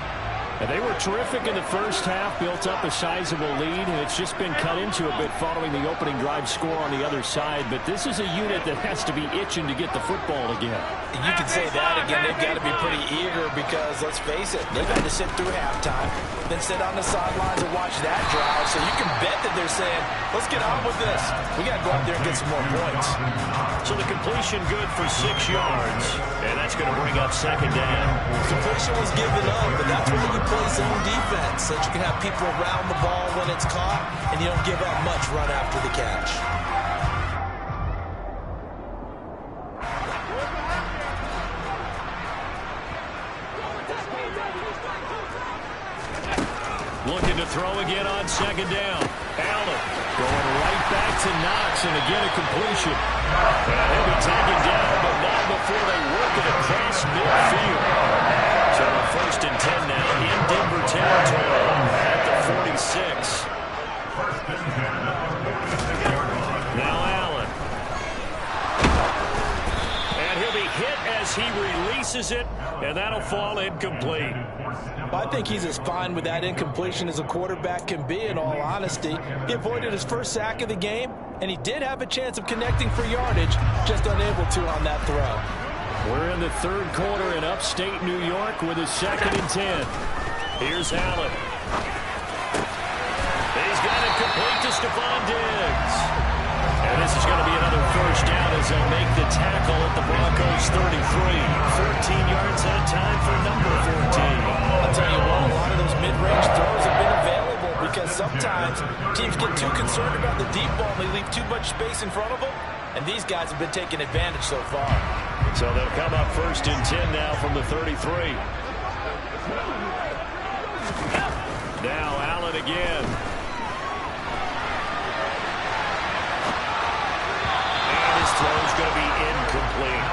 And they were terrific in the first half, built up a sizable lead, and it's just been cut into a bit following the opening drive score on the other side. But this is a unit that has to be itching to get the football again. You can say that again. They've got to be pretty eager because, let's face it, they've had to sit through halftime, then sit on the sidelines and watch that drive. So you can bet that they're saying, let's get on with this. We got to go out there and get some more points. So the completion good for 6 yards, and that's going to bring up second down. Completion was given up, but that's why you play zone defense, so that you can have people around the ball when it's caught, and you don't give up much run after the catch. Looking to throw again on second down. Allen going right back to Knox, and again a completion. He'll be taken down, but not before they work it across midfield. So a 1st and 10 now in Denver territory at the 46. Now Allen. And he'll be hit as he releases it, and that'll fall incomplete. I think he's as fine with that incompletion as a quarterback can be, in all honesty. He avoided his first sack of the game, and he did have a chance of connecting for yardage, just unable to on that throw. We're in the third quarter in upstate New York with a 2nd and 10. Here's Allen. He's got it complete to Stephon Diggs. And this is going to be another first down as they'll make the tackle at the Broncos 33. 14 yards that time for number 14. I'll tell you what, a lot of those mid-range throws have been available because sometimes teams get too concerned about the deep ball and they leave too much space in front of them. And these guys have been taking advantage so far. So they'll come up 1st and 10 now from the 33. Now Allen again. And his throw's going to be incomplete.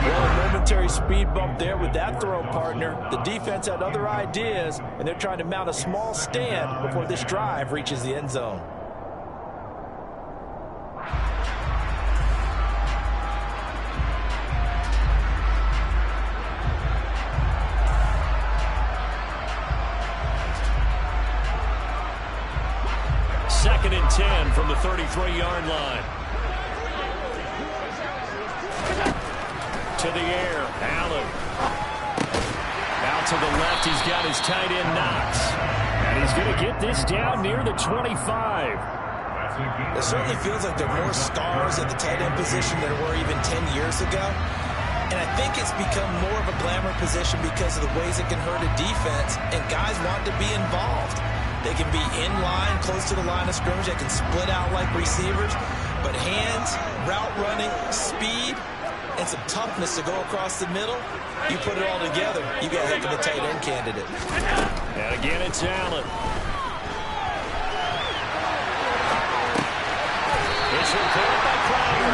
Well, a momentary speed bump there with that throw, partner. The defense had other ideas, and they're trying to mount a small stand before this drive reaches the end zone. Second and 10 from the 33-yard line. To the air, Allen. Out to the left, he's got his tight end Knox. And he's going to get this down near the 25. It certainly feels like there are more stars at the tight end position than there were even 10 years ago. And I think it's become more of a glamour position because of the ways it can hurt a defense, and guys want to be involved. They can be in line, close to the line of scrimmage. They can split out like receivers. But hands, route running, speed, and some toughness to go across the middle, you put it all together, you got a heck of a tight end candidate. And again, it's Allen. This one cleared by Crowder.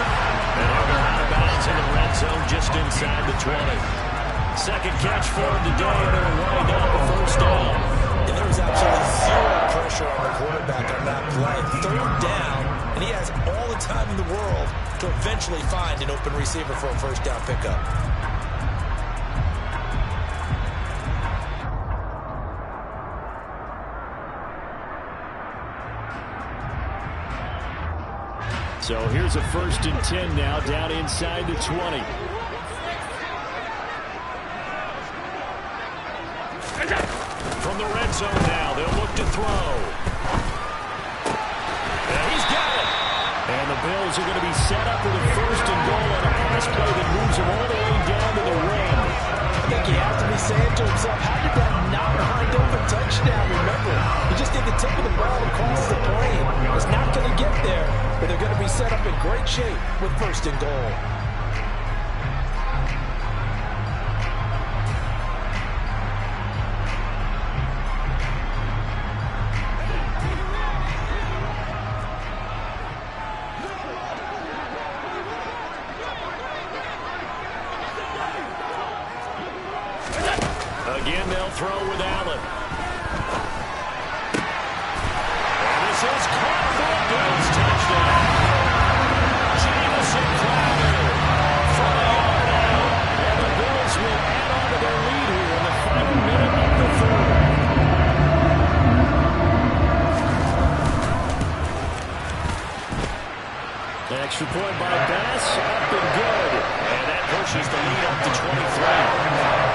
And he'll go out of bounds in the red zone just inside the 20. Second catch for him today, and they'll wind up the first down. And there was absolutely zero pressure on the quarterback on that play. Third down, and he has all the time in the world to eventually find an open receiver for a first down pickup. So here's a 1st and 10 now down inside the 20. From the red zone now, they'll look to throw. And he's got it. And the Bills are going to be set up with a 1st and goal on a pass play that moves him all the way down to the rim. I think he has to be saying to himself, how did that not wind up a touchdown? Remember, he just did the tip of the ball across the plane. It's not going to get there, but they're going to be set up in great shape with 1st and goal. Again, they'll throw with Allen. And this is caught for a Bills touchdown. Jamison Crowder from a yard out. And the Bills will add on to their lead here in the final minute of the 3rd. The extra point by Bass, up and good. And that pushes the lead up to 23.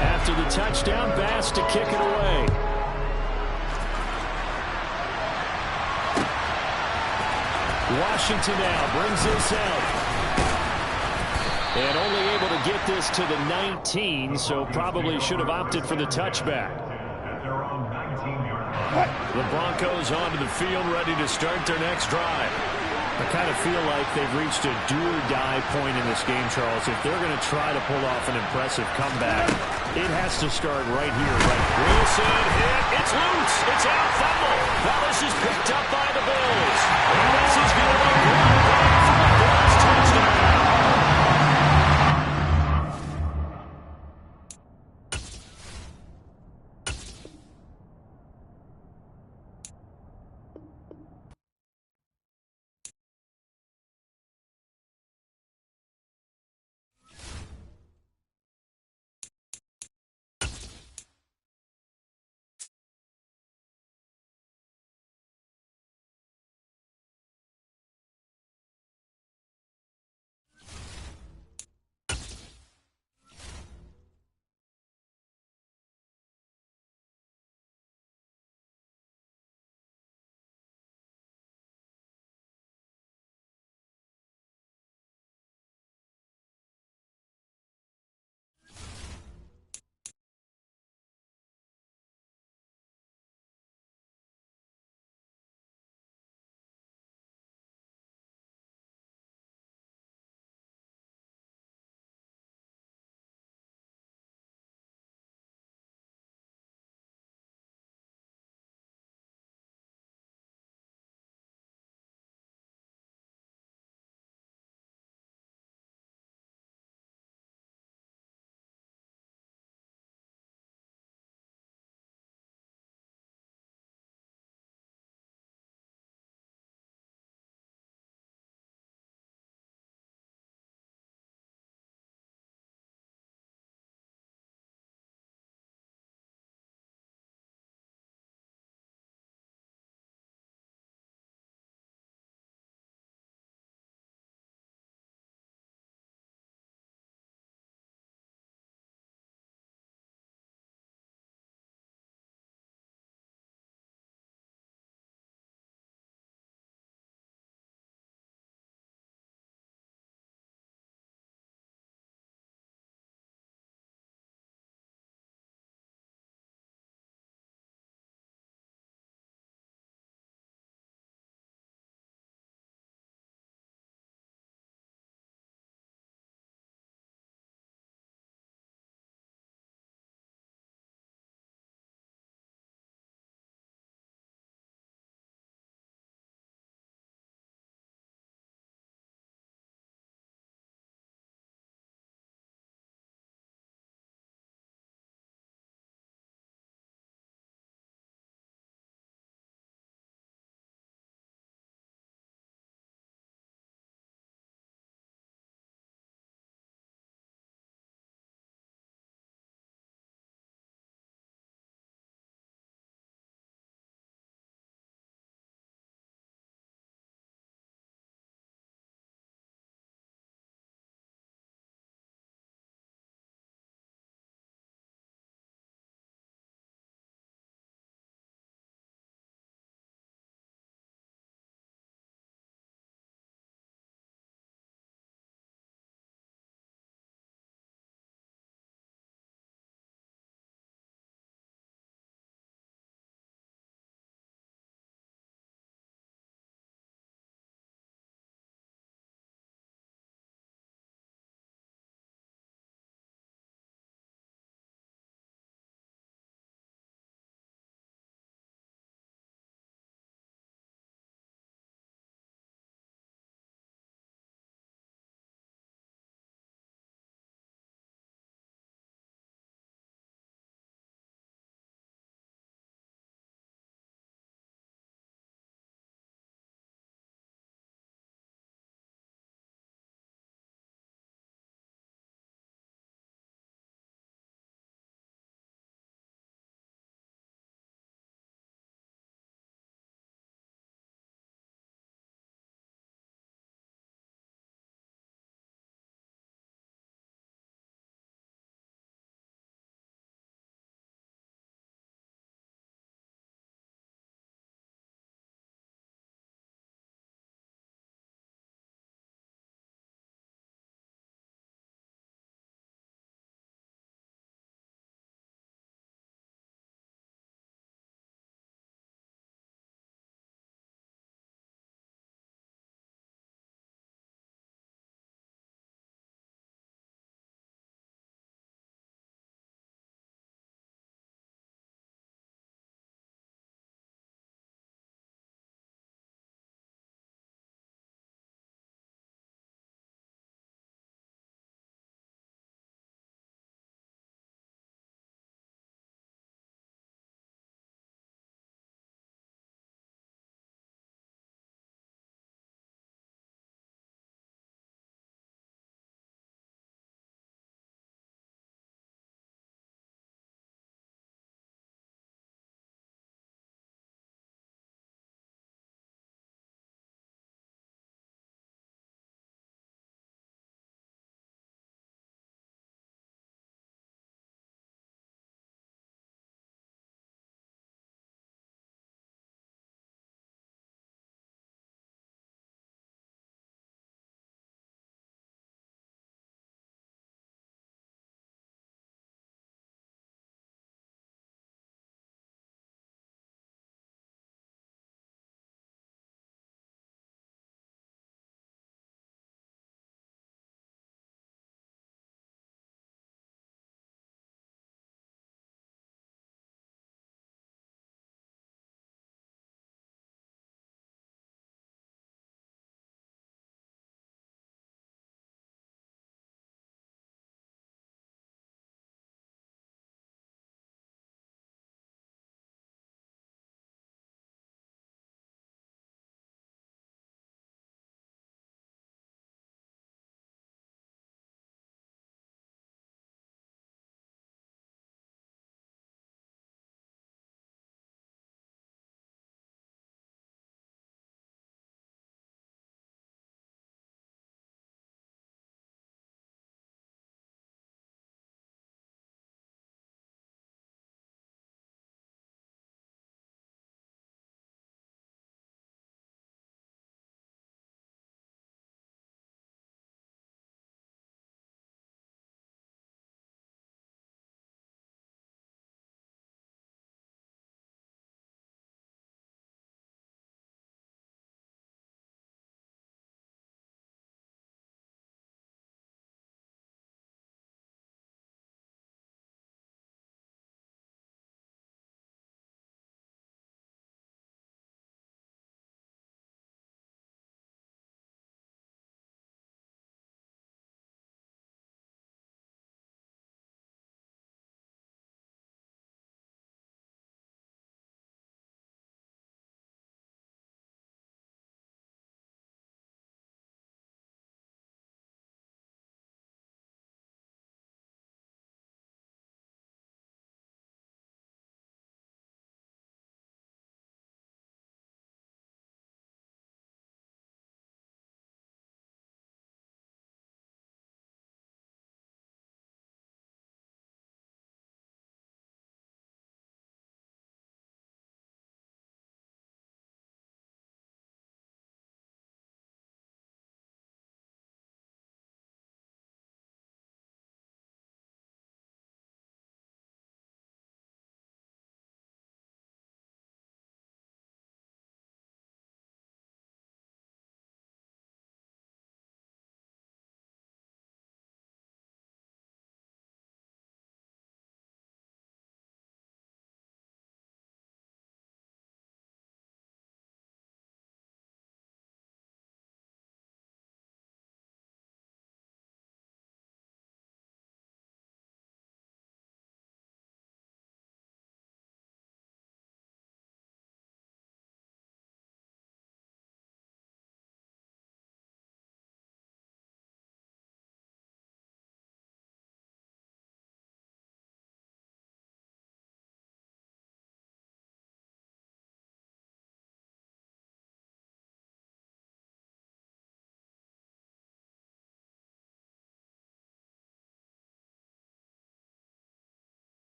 After the touchdown, Bass to kick it away. Washington now brings this out. And only able to get this to the 19, so probably should have opted for the touchback. The Broncos onto the field, ready to start their next drive. I kind of feel like they've reached a do-or-die point in this game, Charles. If they're going to try to pull off an impressive comeback, it has to start right here. Wilson hit. It's loose. It's out. Fumble. Now this is picked up by the Bills. And this is going to be good.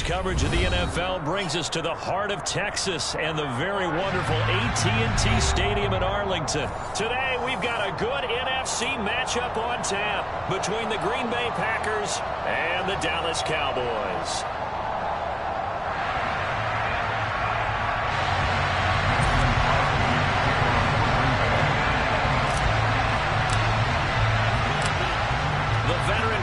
This coverage of the NFL brings us to the heart of Texas and the very wonderful AT&T Stadium in Arlington. Today, we've got a good NFC matchup on tap between the Green Bay Packers and the Dallas Cowboys.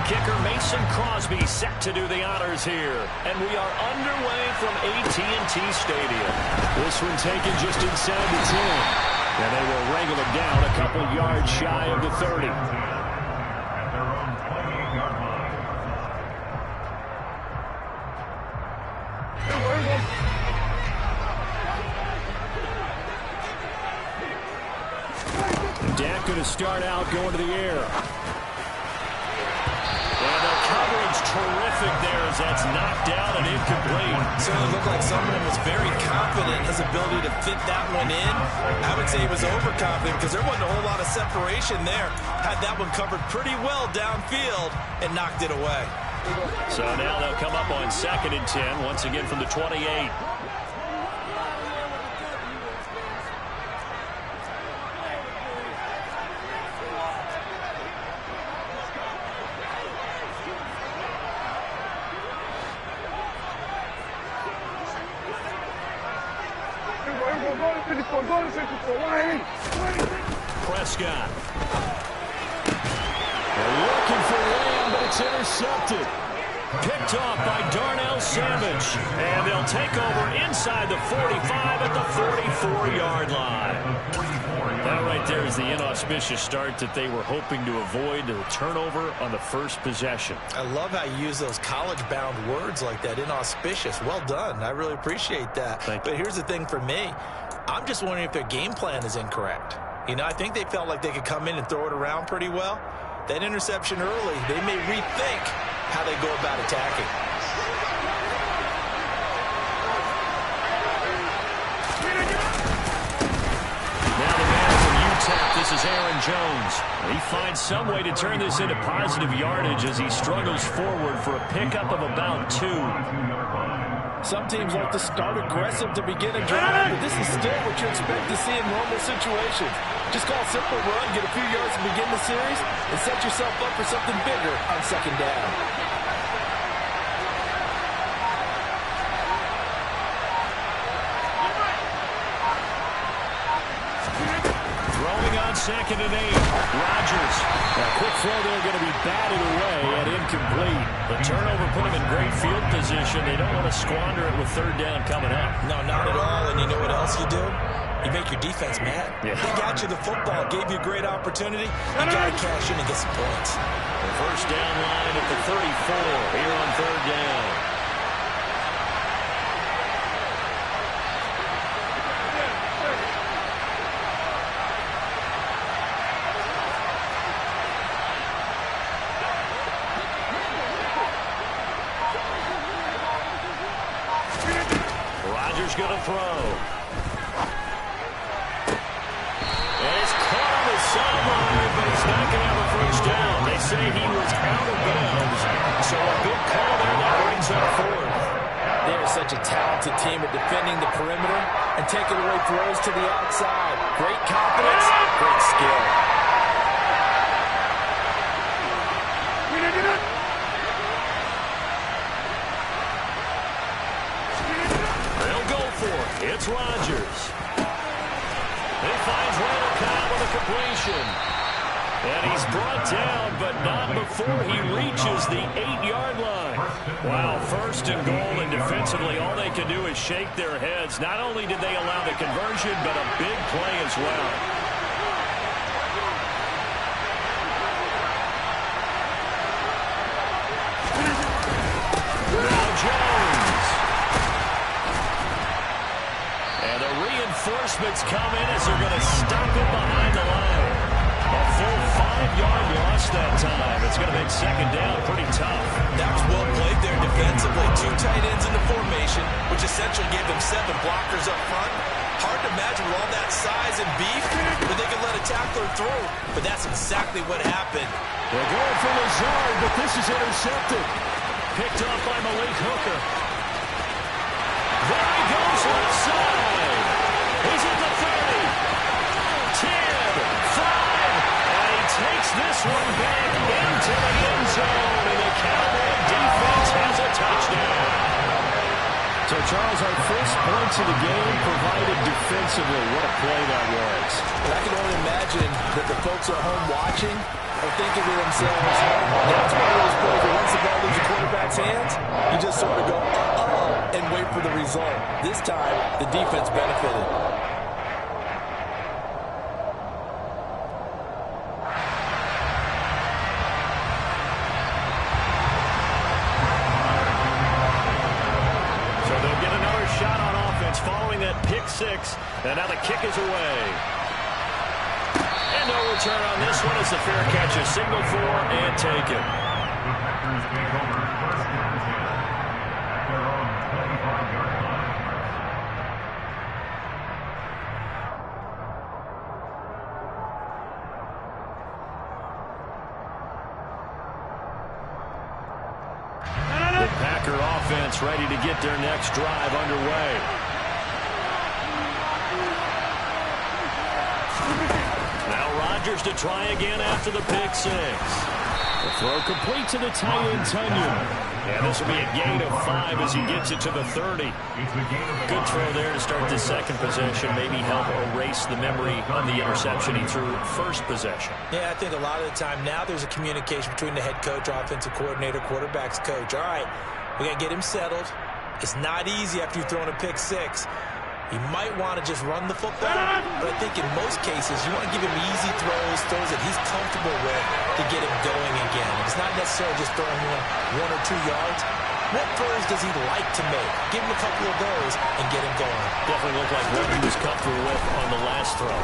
Kicker Mason Crosby set to do the honors here. And we are underway from AT&T Stadium. This one taken just inside the 10. And they will wrangle it down a couple yards shy of the 30. At their own 28-yard line. Dak going to start out going to the air. Terrific there as that's knocked out and incomplete. Certainly looked like someone was very confident in his ability to fit that one in. I would say he was overconfident because there wasn't a whole lot of separation there. Had that one covered pretty well downfield and knocked it away. So now they'll come up on 2nd and 10 once again from the 28. Prescott. They're looking for Lamb, but it's intercepted. Picked off by Darnell Savage. And they'll take over inside the 45 at the 44-yard line. That right there is the inauspicious start that they were hoping to avoid, the turnover on the first possession. I love how you use those college-bound words like that, inauspicious. Well done. I really appreciate that. But here's the thing for me. I'm just wondering if their game plan is incorrect. You know, I think they felt like they could come in and throw it around pretty well. That interception early, they may rethink how they go about attacking. Now the man from UTEP, this is Aaron Jones. He finds some way to turn this into positive yardage as he struggles forward for a pickup of about 2. Some teams like to start aggressive to begin a drive, but this is still what you expect to see in normal situations. Just call a simple run, get a few yards to begin the series, and set yourself up for something bigger on 2nd down. Throwing on 2nd and 8. Rodgers. A quick throw there going to be batted away and incomplete. The turnover put him in great field position. They don't want to squander it with 3rd down coming up. No, not at all. And you know what else you do? You make your defense mad. Yeah. They got you the football, gave you a great opportunity. You got to cash in and get some points. The first down line at the 34 here on 3rd down. Rodgers going to throw. And it's caught on the sideline, but he's not going to have a first down. They say he was out of bounds. So a good call there that brings up 4th. They're such a talented team at defending the perimeter and taking away throws to the outside. Great confidence, great skill. They'll go for it. It's Rodgers. He finds Randall Cobb with a completion. And he's brought down, but not before he reaches the 8-yard line. Wow, 1st and goal, and defensively all they can do is shake their heads. Not only did they allow the conversion, but a big play as well. Now Jones. And the reinforcements come in as they're going to stop it behind the line. A full 5-yard loss that time. It's going to make 2nd down pretty tough. That was well played there defensively. 2 tight ends in the formation, which essentially gave them 7 blockers up front. Hard to imagine with all that size and beef, but they can let a tackler through. But that's exactly what happened. They're going for Lazard, but this is intercepted. Picked off by Malik Hooker. There he goes left side. He's at the 30. 10, 5, and he takes this one back into the end zone, and the Cowboy defense has a touchdown. So, Charles, our first points of the game provided defensively. What a play that was. And I can only imagine that the folks at home watching are thinking to themselves, that's one of those plays where once the ball leaves the quarterback's hands, you just sort of go, uh-oh, and wait for the result. This time, the defense benefited. Shot on offense following that pick six, and now the kick is away. And no return on this one as the fair catch is signaled for and taken. The Packers take over first and 10 at their own 25-yard line. The Packer offense ready to get their next drive underway. Now Rodgers to try again after the pick six. The throw complete to the tight end, Tunyon. And this will be a gain of 5 as he gets it to the 30. Good throw there to start the second possession. Maybe help erase the memory of the interception he threw first possession. Yeah, I think a lot of the time now there's a communication between the head coach, offensive coordinator, quarterback's coach. All right, we got to get him settled. It's not easy after you've thrown a pick six. You might want to just run the football, but I think in most cases you want to give him easy throws that he's comfortable with to get him going again. It's not necessarily just throwing one or 2 yards. What throws does he like to make? Give him a couple of those and get him going. Definitely looked like what he was comfortable with on the last throw.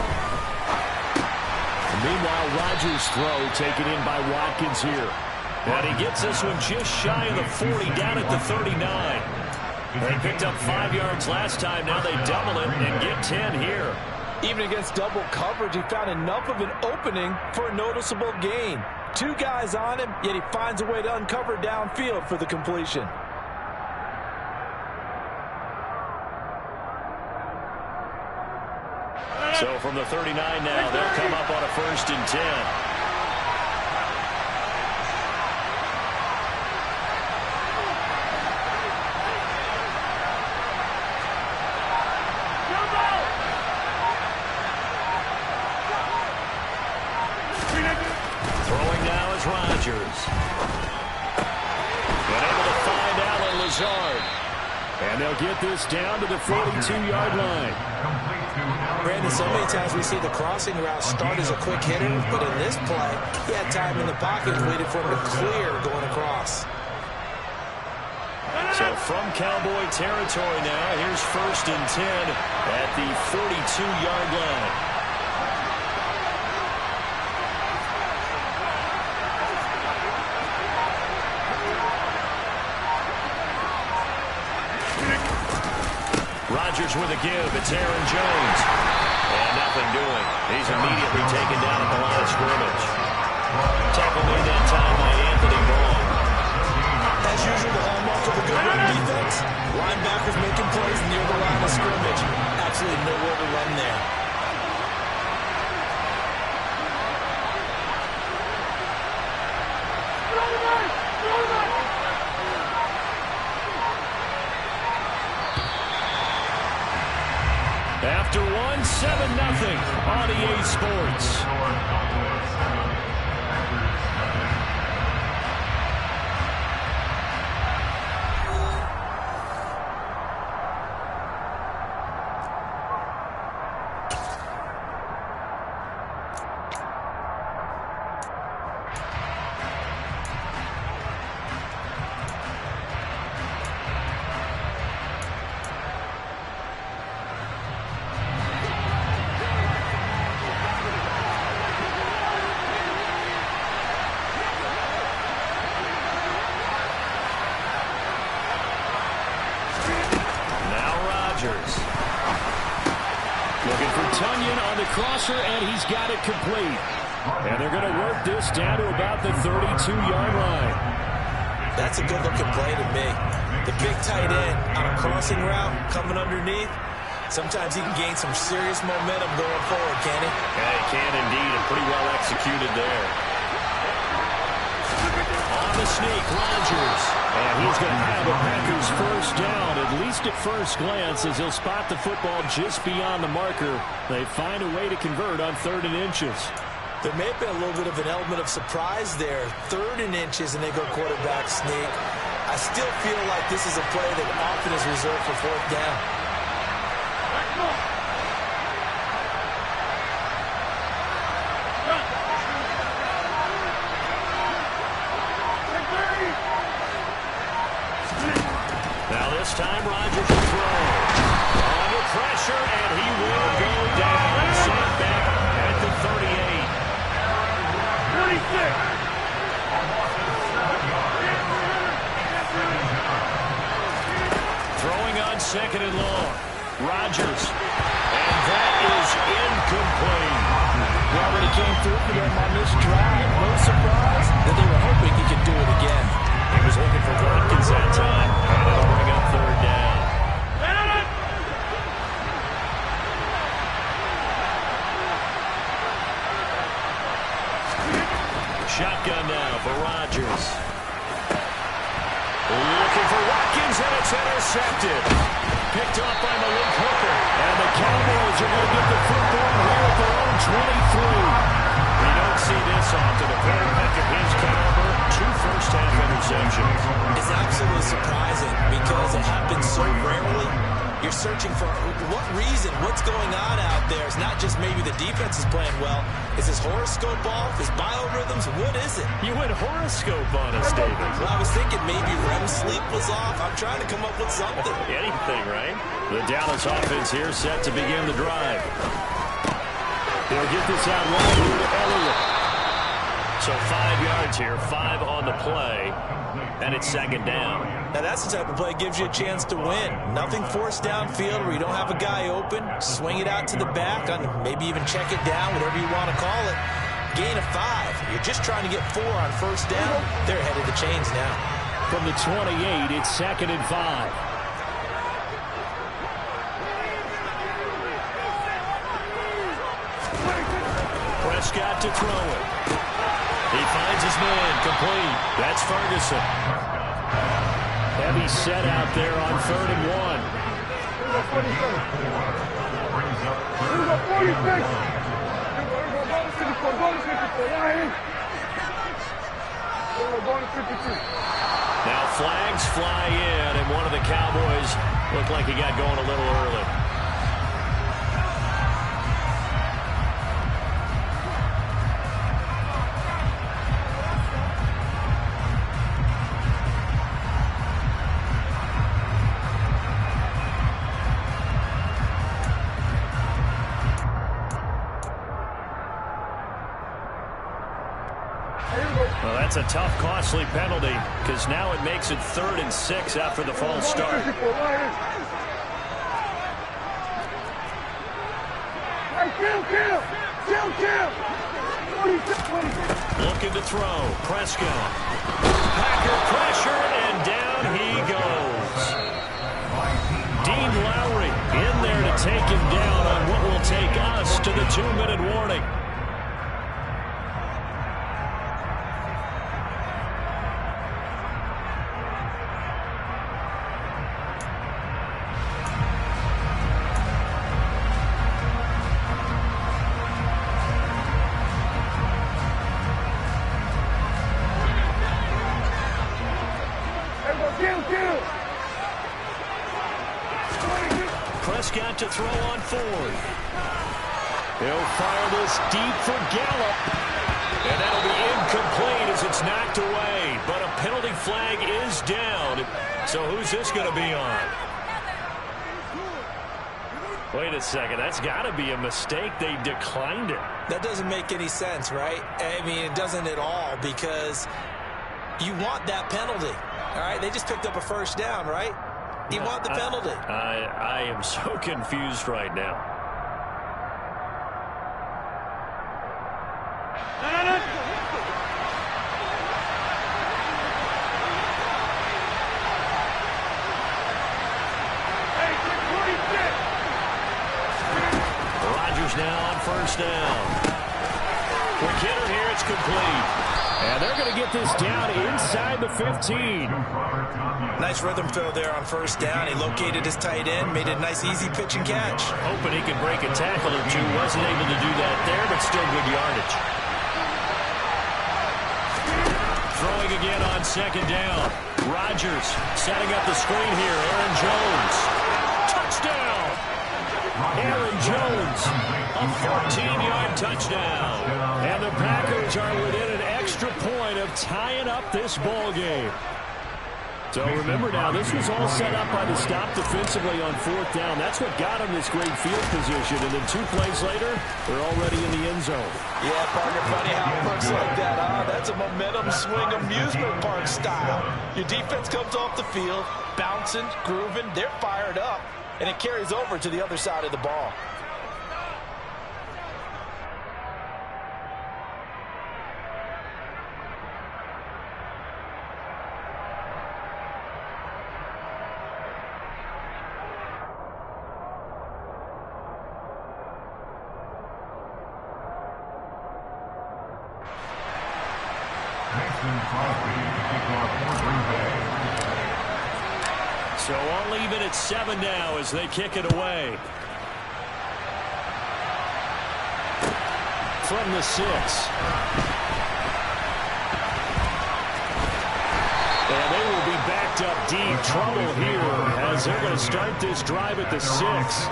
And meanwhile, Rodgers' throw taken in by Watkins here. And he gets this one just shy of the 40, down at the 39. They picked up 5 yards last time. Now they double it and get 10 here. Even against double coverage, he found enough of an opening for a noticeable gain. 2 guys on him, yet he finds a way to uncover downfield for the completion. So from the 39 now, they'll come up on a 1st and 10. Throwing now is Rodgers. Been able to find Allen Lazard. And they'll get this down to the 42-yard line. Brandon, so many times we see the crossing route start as a quick hitter, but in this play, he had time in the pocket and waited for him to clear going across. So from Cowboy territory now, here's 1st and 10 at the 42-yard line. Rodgers with a give. It's Aaron Jones. And nothing doing. He's immediately taken down at the line of scrimmage. Tackle made that time by Anthony Ball. As usual, the hallmark of a good run defense. Linebackers making plays near the line of scrimmage. Absolutely nowhere to run there. After one, 7-0 on EA Sports. Looking for Tunyon on the crosser, and he's got it complete. And they're going to work this down to about the 32-yard line. That's a good-looking play to me. The big tight end on a crossing route coming underneath. Sometimes he can gain some serious momentum going forward, can he? Yeah, he can indeed, and pretty well executed there. On the sneak, Rodgers. And he's going to have a Packers first down, at least at first glance, as he'll spot the football just beyond the marker. They find a way to convert on 3rd and inches. There may have been a little bit of an element of surprise there. 3rd and inches, and they go quarterback sneak. I still feel like this is a play that often is reserved for 4th down. Now this time, Rodgers will throw. Under pressure, and he will go down. Safe back at the 38. 26. Throwing on 2nd and long. Rodgers. And that is incomplete. Well, when he came through for them on this drive, no surprise that they were hoping he could do it again. He was looking for Watkins that time, and it'll bring up 3rd down. Shotgun now for Rodgers. Looking for Watkins, and it's intercepted. Picked off by Malik Hooker. And the Cowboys are going to get the football here at their own 23. We don't see this often. A quarterback of his caliber, 2 first-half interceptions. It's absolutely surprising because it happens so rarely. You're searching for what reason, what's going on out there. It's not just maybe the defense is playing well. Is his horoscope off? His biorhythms? What is it? You went horoscope on us, David. Well, I was thinking maybe REM sleep was off. I'm trying to come up with something. Anything, right? The Dallas offense here set to begin the drive. They'll get this out wide here to Elliott. So 5 yards here, 5 on the play, and it's 2nd down. Now that's the type of play that gives you a chance to win. Nothing forced downfield where you don't have a guy open. Swing it out to the back, on maybe even check it down, whatever you want to call it. Gain of 5. You're just trying to get 4 on 1st down. They're ahead of the chains now. From the 28, it's 2nd and 5. Prescott to throw it. He finds his man, complete. That's Ferguson. Heavy set out there on 3rd and 1. Now flags fly in, and one of the Cowboys looked like he got going a little early. Well, that's a tough, costly penalty because now it makes it 3rd and 6 after the false start. Looking to throw. Prescott. Packer pressure, and down he goes. Dean Lowry in there to take him down on what will take us to the 2-minute warning. Prescott to throw on 4th. He'll fire this deep for Gallup. And that'll be incomplete as it's knocked away. But a penalty flag is down. So who's this going to be on? Wait a second. That's got to be a mistake. They declined it. That doesn't make any sense, right? I mean, it doesn't at all because you want that penalty. All right, they just picked up a 1st down, right? You want the penalty. I am so confused right now. Rodgers now on first down. Quick hitter here, it's complete. And they're going to get this down inside the 15. Nice rhythm throw there on first down. He located his tight end, made a nice easy pitch and catch. Hoping he could break a tackle or two. Wasn't able to do that there, but still good yardage. Throwing again on second down. Rodgers setting up the screen here. Aaron Jones. Touchdown! Aaron Jones, a 14-yard touchdown. And the Packers are within an extra point of tying up this ball game. So remember now, this was all set up by the stop defensively on fourth down. That's what got them this great field position. And then 2 plays later, they're already in the end zone. Yeah, partner, funny how it looks like that, huh? That's a momentum swing amusement park style. Your defense comes off the field, bouncing, grooving, they're fired up, and it carries over to the other side of the ball. So all even at 7 now as they kick it away. From the 6. And they will be backed up deep. Trouble here as they're going to start this drive at the 6.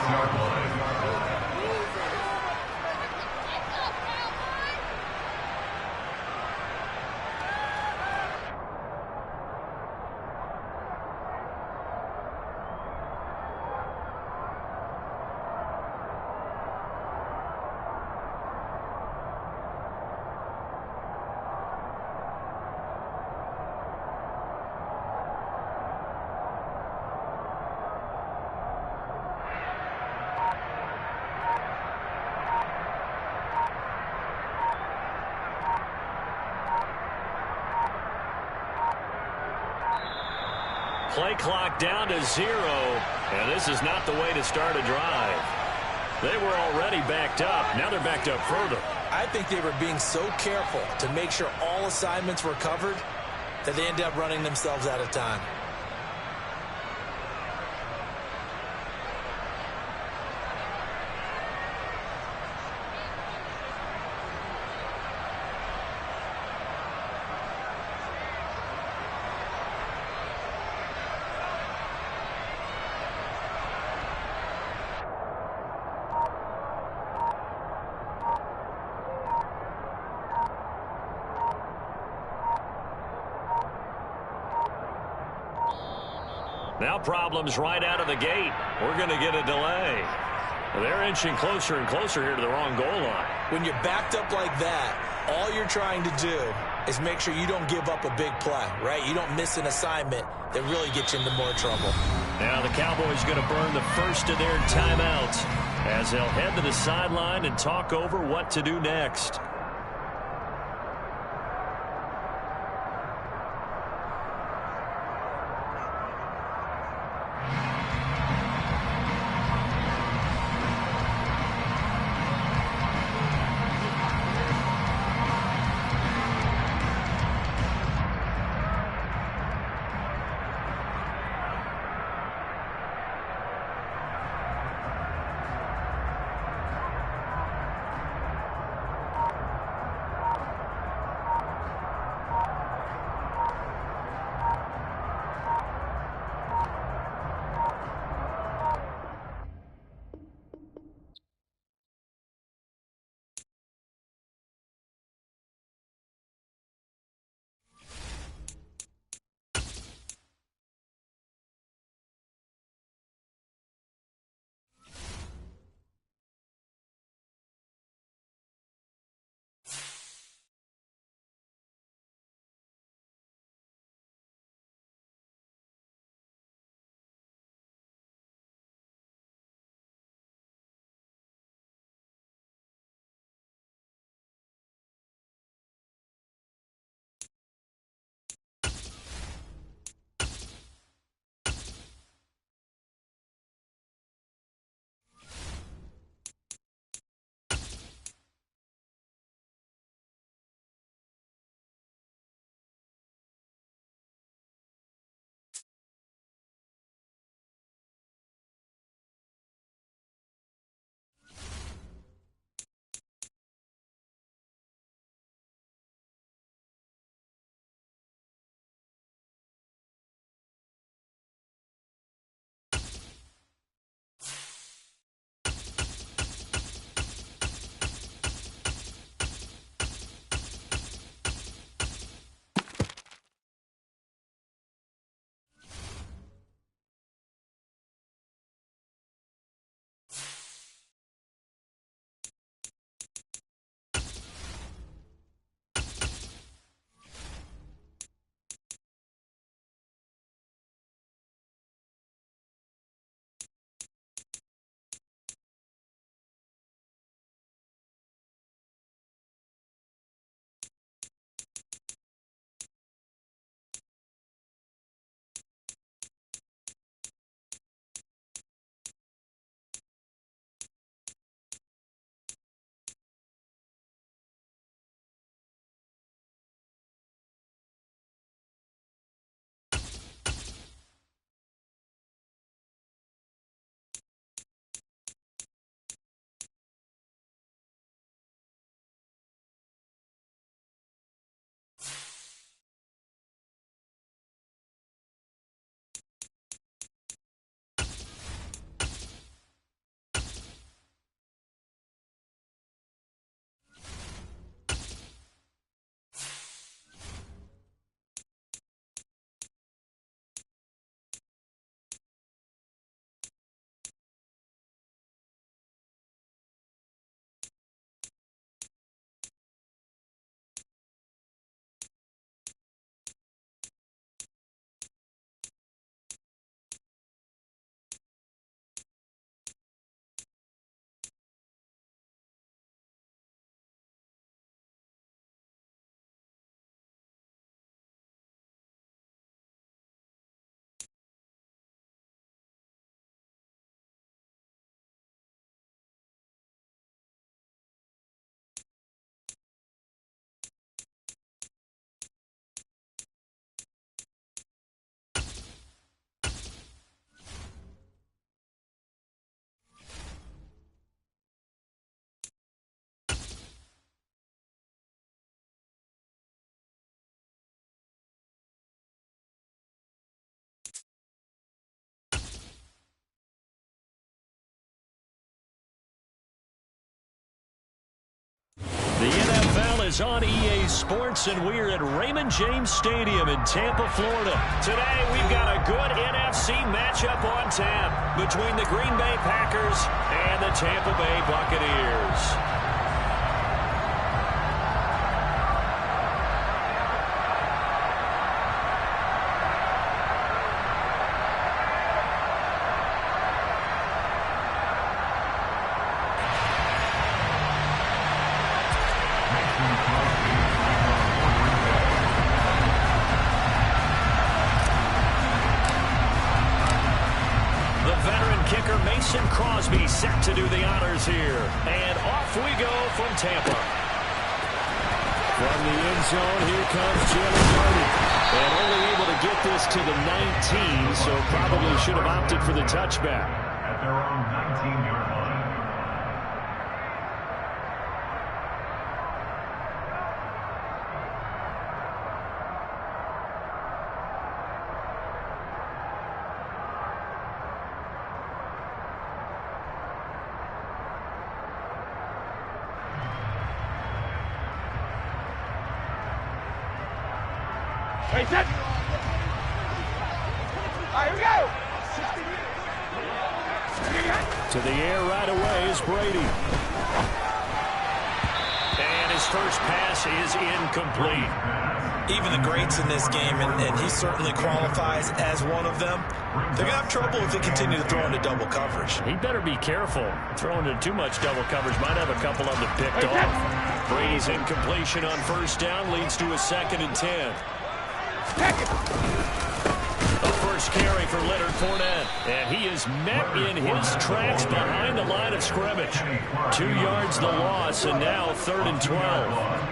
Play clock down to 0, and this is not the way to start a drive. They were already backed up. Now they're backed up further. I think they were being so careful to make sure all assignments were covered that they ended up running themselves out of time. Now problems right out of the gate. We're going to get a delay. They're inching closer and closer here to the wrong goal line. When you're backed up like that, all you're trying to do is make sure you don't give up a big play, right? You don't miss an assignment that really gets you into more trouble. Now the Cowboys going to burn the first of their timeouts as they'll head to the sideline and talk over what to do next. NFL is on EA Sports, and we're at Raymond James Stadium in Tampa, Florida. Today, we've got a good NFC matchup on tap between the Green Bay Packers and the Tampa Bay Buccaneers. Set to do the honors here. And off we go from Tampa. From the end zone, here comes Jalen Hurts. And only able to get this to the 19, so probably should have opted for the touchback. At their own 19-yard line. Hey, set. All right, here we go. To the air right away is Brady. And his first pass is incomplete. Even the greats in this game, and he certainly qualifies as one of them, they're going to have trouble if they continue to throw into double coverage. He better be careful. Throwing into too much double coverage might have a couple of them picked off. Brady's incompletion on first down leads to a 2nd and 10. The first carry for Leonard Fournette. And he is met in his tracks behind the line of scrimmage. 2 yards the loss, and now 3rd and 12.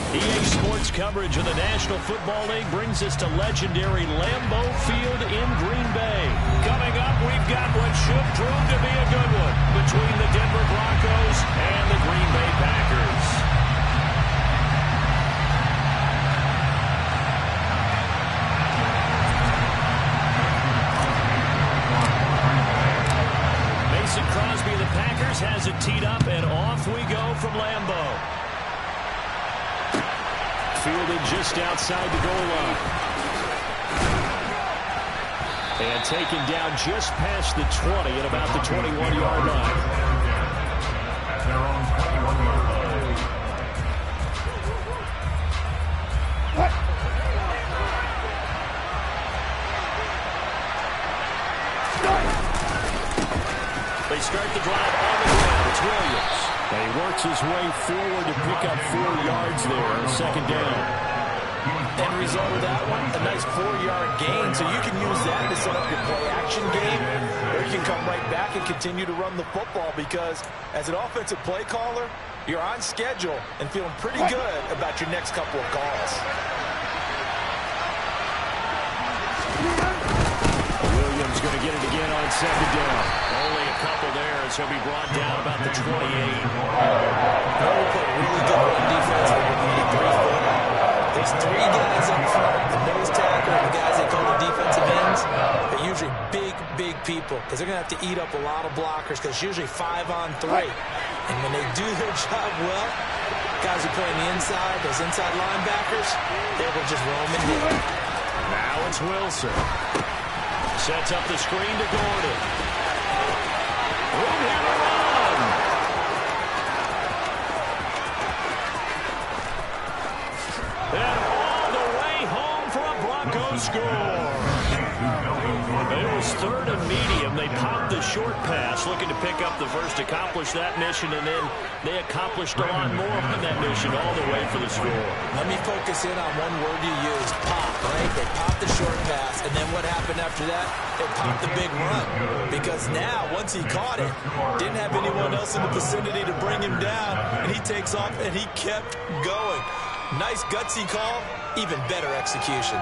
EA Sports coverage of the National Football League brings us to legendary Lambeau Field in Green Bay. Coming up, we've got what should prove to be a good one between the Denver Broncos and the Green Bay Packers. Mason Crosby of the Packers has it teed up, and off we go from Lambeau. Fielded just outside the goal line. And taken down just past the 20 at about the 21-yard line. At their own 21-yard line. They start the drive on the ground. It's Williams. And he works his way forward to pick up 4 yards there on 2nd down. End result of that one, a nice 4-yard gain. So you can use that to set up your play-action game, or you can come right back and continue to run the football because as an offensive play caller, you're on schedule and feeling pretty good about your next couple of calls. Williams going to get it again on 2nd down. Only a couple there as He'll be brought down about the 28. They put really good run defense with the 3-4. There's 3 guys up front, the nose tackle and the guys they call the defensive ends. They're usually big people because they're going to have to eat up a lot of blockers because it's usually 5-on-3. And when they do their job well, guys who play on the inside, those inside linebackers, they will just roam and hit. Now it's Wilson. Sets up the screen to Gordon. Room here to run. And all the way home for a Broncos score. It was 3rd and medium. They popped the short pass, looking to pick up the first, accomplish that mission, and then they accomplished a lot more on that mission all the way for the score. Let me focus in on one word you used, pop, right? They popped the short pass, and then what happened after that? They popped the big run. Because now, once he caught it, didn't have anyone else in the vicinity to bring him down, and he takes off, and he kept going. Nice gutsy call, even better execution.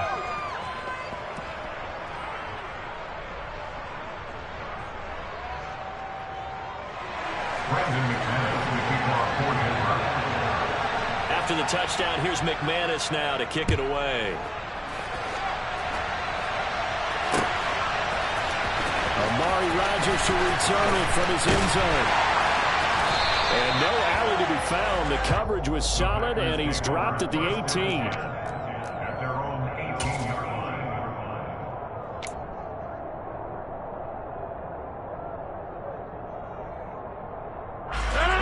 After the touchdown, here's McManus now to kick it away. Amari Rodgers to return it from his end zone. And no alley to be found. The coverage was solid, and he's dropped at the 18. At their own 18-yard line.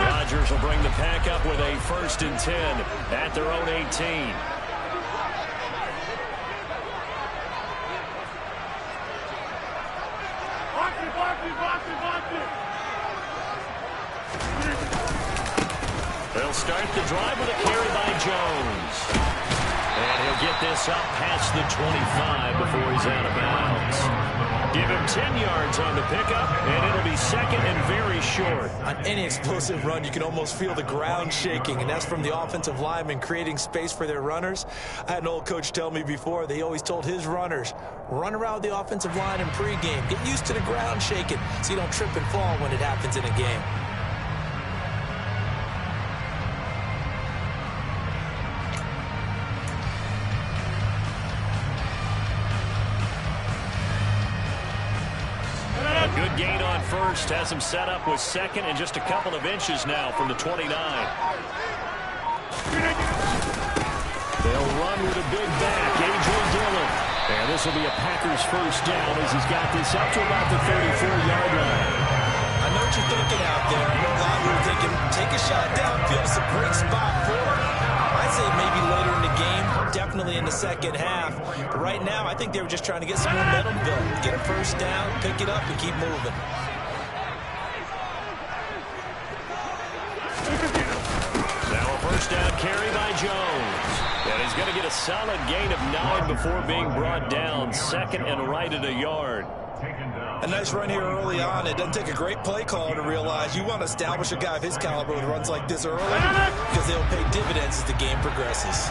Rodgers will bring the pack up with a 1st and 10 at their own 18. They'll start the drive with a carry by Jones. And he'll get this up past the 25 before he's out of bounds. Give him 10 yards on the pickup, and it'll be 2nd and very short. On any explosive run, you can almost feel the ground shaking, and that's from the offensive linemen creating space for their runners. I had an old coach tell me before, they always told his runners, run around the offensive line in pregame. Get used to the ground shaking so you don't trip and fall when it happens in a game. Good gain on first. Has him set up with 2nd and just a couple of inches now from the 29. They'll run with a big back, A.J. Dillon. And this will be a Packers 1st down as he's got this up to about the 34-yard line. I know what you're thinking out there. I know a lot of you are thinking, take a shot downfield. It's a great spot for it. I'd say maybe later in the game, definitely in the 2nd half. But right now, I think they were just trying to get some momentum built. Get a 1st down, pick it up, and keep moving. Now a 1st down carry by Jones. And he's going to get a solid gain of 9 before being brought down. 2nd and right at a yard. A nice run here early on. It doesn't take a great play caller to realize you want to establish a guy of his caliber with runs like this early because they'll pay dividends as the game progresses.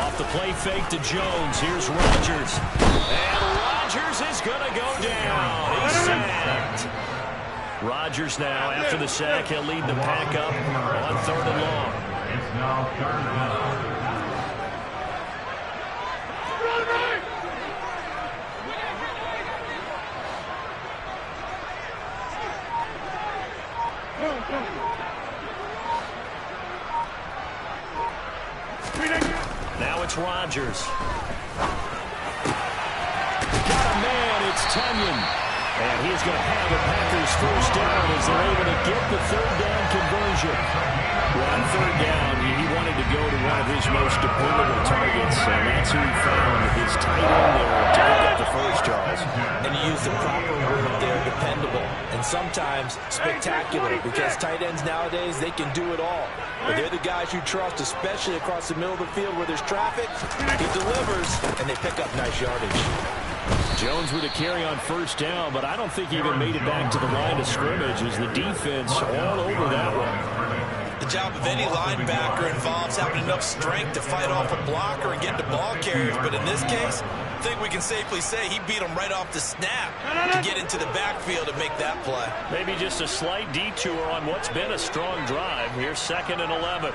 Off the play fake to Jones. Here's Rodgers. And Rodgers is going to go down. He's sacked. Rodgers now, after the sack, he'll lead the pack up on 3rd and long. It's now 3rd down. Now it's Rodgers. Got a man, it's Tunyon. And he's going to have the Packers 1st down as they're able to get the 3rd down conversion. Well, on 3rd down, he wanted to go to one of his most dependable targets, and that's who he found, his tight end there to pick up the 1st, Charles. And you use the proper word there, dependable, and sometimes spectacular, because tight ends nowadays, they can do it all. But they're the guys you trust, especially across the middle of the field where there's traffic. He delivers, and they pick up nice yardage. Jones with a carry on 1st down, but I don't think he even made it back to the line of scrimmage as the defense all over that one. The job of any linebacker involves having enough strength to fight off a blocker and get to ball carriers. But in this case, I think we can safely say he beat him right off the snap to get into the backfield and make that play. Maybe just a slight detour on what's been a strong drive. Here's 2nd and 11.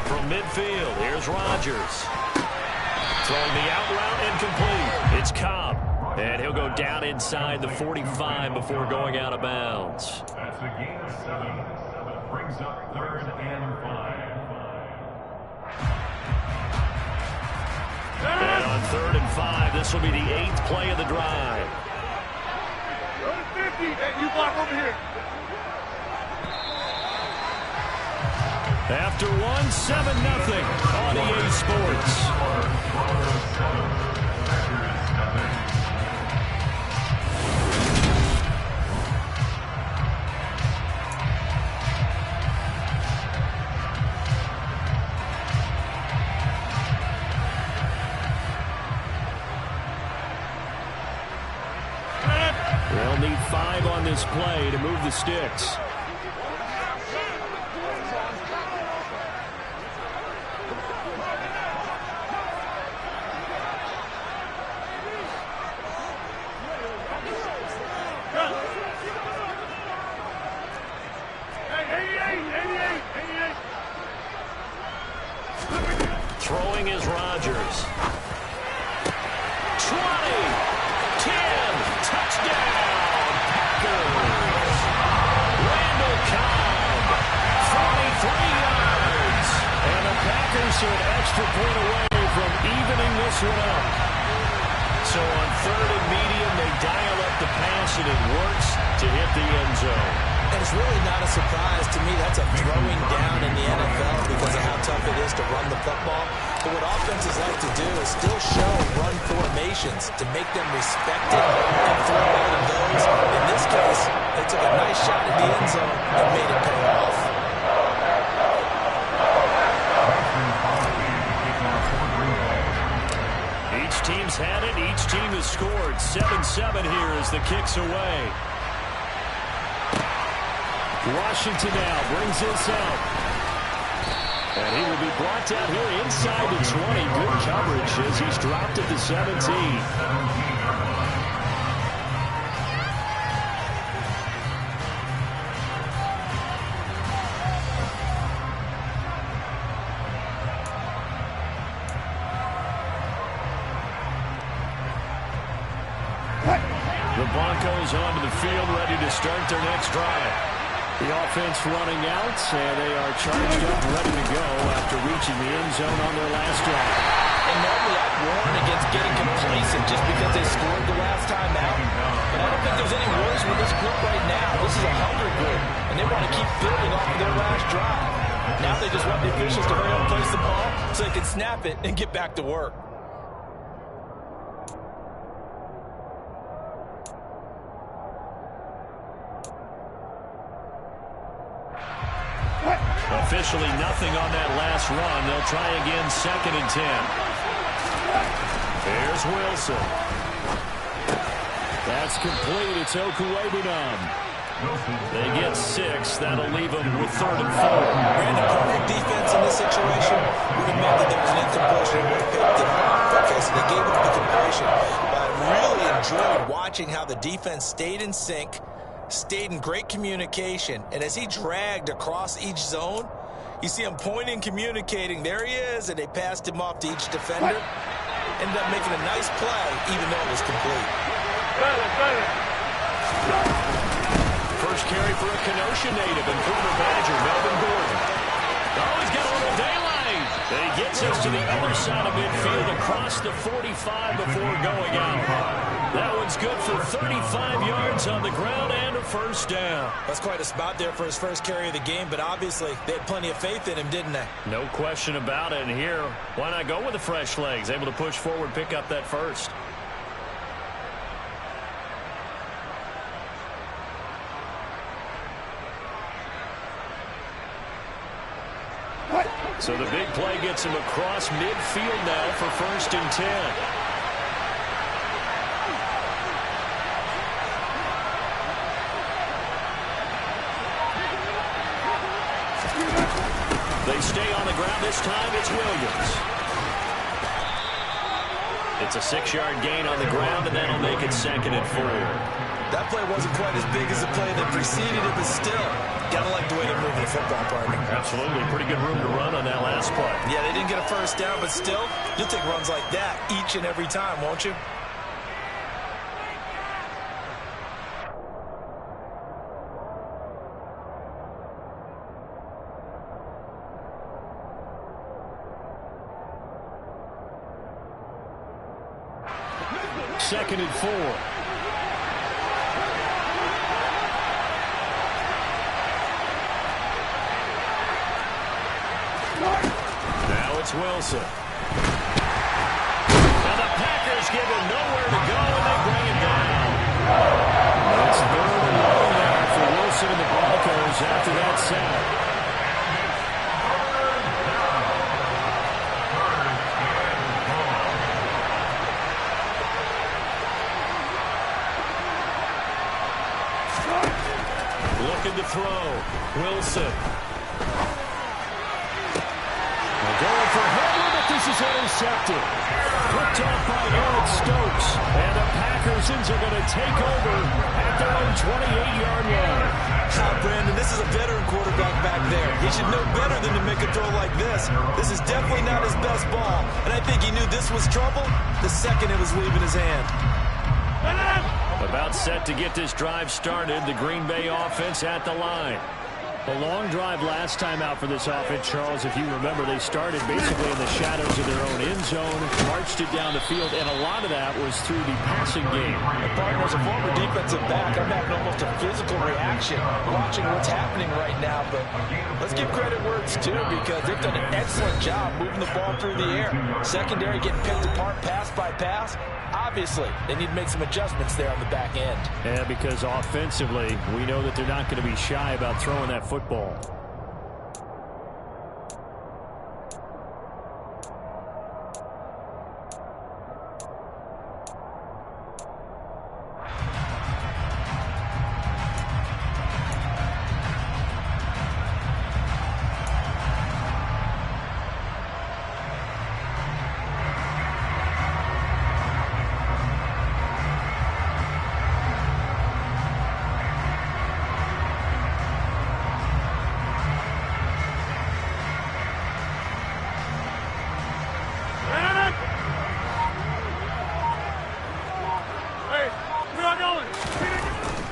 From midfield, here's Rodgers. Throwing the out route incomplete. It's Cobb. And he'll go down inside the 45 before going out of bounds. That's a gain of 7. Brings up 3rd and 5. And on 3rd and 5, this will be the 8th play of the drive. Go to 50. Hey, you block over here. After 7-0 on EA Sports. They'll need 5 on this play to move the sticks. Throwing is Rodgers. 20, 10, touchdown, Packers. Randall Cobb, 43 yards. And the Packers are an extra point away from evening this one up. So on 3rd and medium, they dial up the pass, and it works to hit the end zone. And it's really not a surprise to me. That's a throwing down in the NFL because of how tough it is to run the football. But what offenses like to do is still show run formations to make them respect it and throw out of those. In this case, they took a nice shot at the end zone and made it pay off. Each team's had it. Each team has scored. 7-7 here as the kick's away. Washington now brings this out. And he will be brought down here inside the 20. Good coverage as he's dropped at the 17. The Broncos onto the field, ready to start their next drive. The offense running out, and they are charged up, ready to go after reaching the end zone on their last drive. And normally I'd warn against getting complacent just because they scored the last time out. But I don't think there's any worries with this group right now. This is a hungry group, and they want to keep building off of their last drive. Now they just want the officials to hurry up and place the ball so they can snap it and get back to work. Officially nothing on that last run. They'll try again, 2nd and 10. Here's Wilson. That's complete. It's Okuwebunam. They get 6. That'll leave them with 3rd and 4. Brandon, perfect defense in this situation would have meant that there was an incompletion. It would have picked it up. Okay, so they gave up the completion. But I really enjoyed watching how the defense stayed in sync, stayed in great communication, and as he dragged across each zone, you see him pointing, communicating. There he is, and they passed him off to each defender. Ended up making a nice play, even though it was complete. First carry for a Kenosha native and former Badger, Melvin Gordon. Oh, he's got a little daylight. And he gets us to the other side of midfield across the 45 before going out. That one's good for 35 yards on the ground and a first down. That's quite a spot there for his first carry of the game, but obviously they had plenty of faith in him, didn't they? No question about it. And here, why not go with the fresh legs? Able to push forward, pick up that first. So the big play gets him across midfield now for 1st and 10. They stay on the ground this time. It's Williams. It's a 6-yard gain on the ground, and that'll make it 2nd and 4. That play wasn't quite as big as the play that preceded it, but still, gotta like the way they're moving the football, partner. Absolutely. Pretty good room to run on that last play. Yeah, they didn't get a first down, but still, you'll take runs like that each and every time, won't you? Second and 4. Now it's Wilson. And the Packers give him nowhere to go, and they bring him down. It's 3rd and long there for Wilson and the Broncos after that sack. Looking to throw. Wilson. Going for Herbert, but this is intercepted. Picked off by Eric Stokes. And the Packersons are going to take over at their own 28-yard line. Brandon, this is a veteran quarterback back there. He should know better than to make a throw like this. This is definitely not his best ball. And I think he knew this was trouble the second it was leaving his hand. About set to get this drive started. The Green Bay offense at the line. A long drive last time out for this offense, Charles. If you remember, they started basically in the shadows of their own end zone, marched it down the field, and a lot of that was through the passing game. As a former defensive back, I'm having almost a physical reaction watching what's happening right now. But let's give credit where it's due, because they've done an excellent job moving the ball through the air. Secondary getting picked apart pass by pass. Obviously, they need to make some adjustments there on the back end. Yeah, because offensively, we know that they're not going to be shy about throwing that football.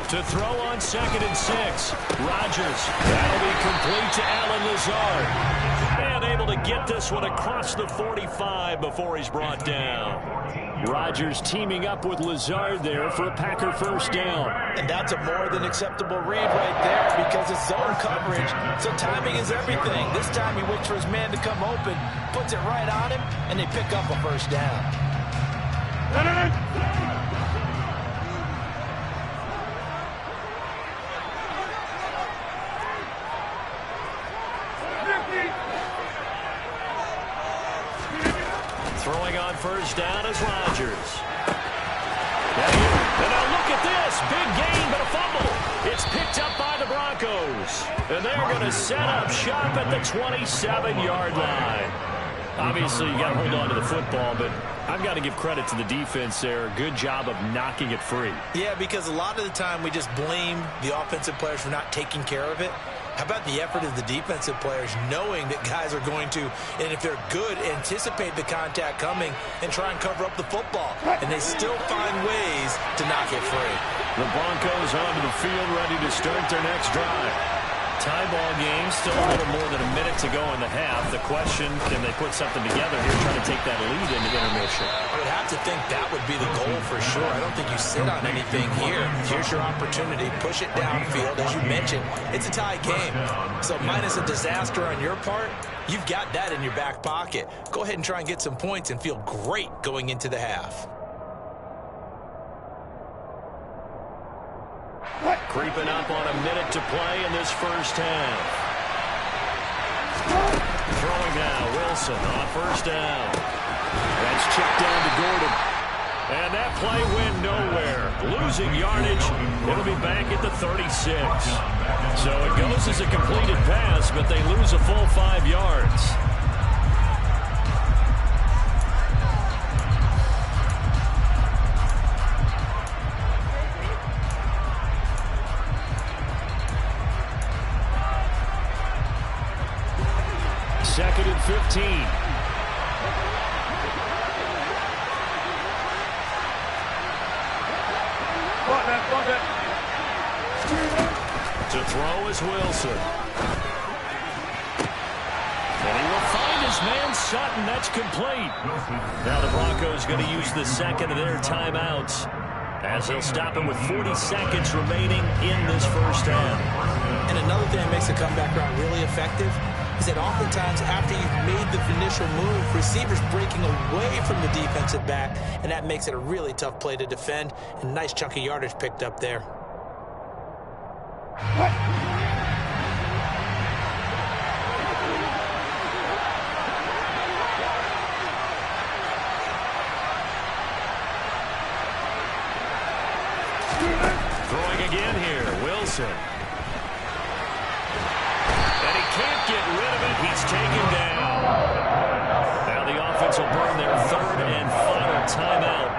To throw on 2nd and 6. Rodgers. That'll be complete to Allen Lazard. And able to get this one across the 45 before he's brought down. Rodgers teaming up with Lazard there for a Packer first down. And that's a more than acceptable read right there, because it's zone coverage. So timing is everything. This time he waits for his man to come open, puts it right on him, and they pick up a first down. Throwing on first down is Rodgers. And now look at this. Big gain, but a fumble. It's picked up by the Broncos. And they're going to set up shop at the 27-yard line. Obviously, you got to hold on to the football, but I've got to give credit to the defense there. Good job of knocking it free. Yeah, because a lot of the time we just blame the offensive players for not taking care of it. How about the effort of the defensive players knowing that guys are going to, and if they're good, anticipate the contact coming and try and cover up the football. And they still find ways to knock it free. The Broncos onto the field ready to start their next drive. Tie ball game, still a little more than a minute to go in the half. The question, can they put something together here, trying to take that lead into intermission? I would have to think that would be the goal for sure. I don't think you sit on anything here. Here's your opportunity. Push it downfield. As you mentioned, it's a tie game. So minus a disaster on your part, you've got that in your back pocket. Go ahead and try and get some points and feel great going into the half. Creeping up on a minute to play in this first half. Throwing now, Wilson on first down. That's chipped down to Gordon. And that play went nowhere. Losing yardage. It'll be back at the 36. So it goes as a completed pass, but they lose a full 5 yards. Second and 15. To throw is Wilson. And he will find his man Sutton. That's complete. Now the Broncos going to use the second of their timeouts as they'll stop him with 40 seconds remaining in this first half. And another thing that makes the comeback route really effective is that oftentimes after you've made the initial move, receivers breaking away from the defensive back, and that makes it a really tough play to defend. And a nice chunk of yardage picked up there. Throwing again here, Wilson. And he can't get rid of it. He's taken down. Now the offense will burn their third and final timeout.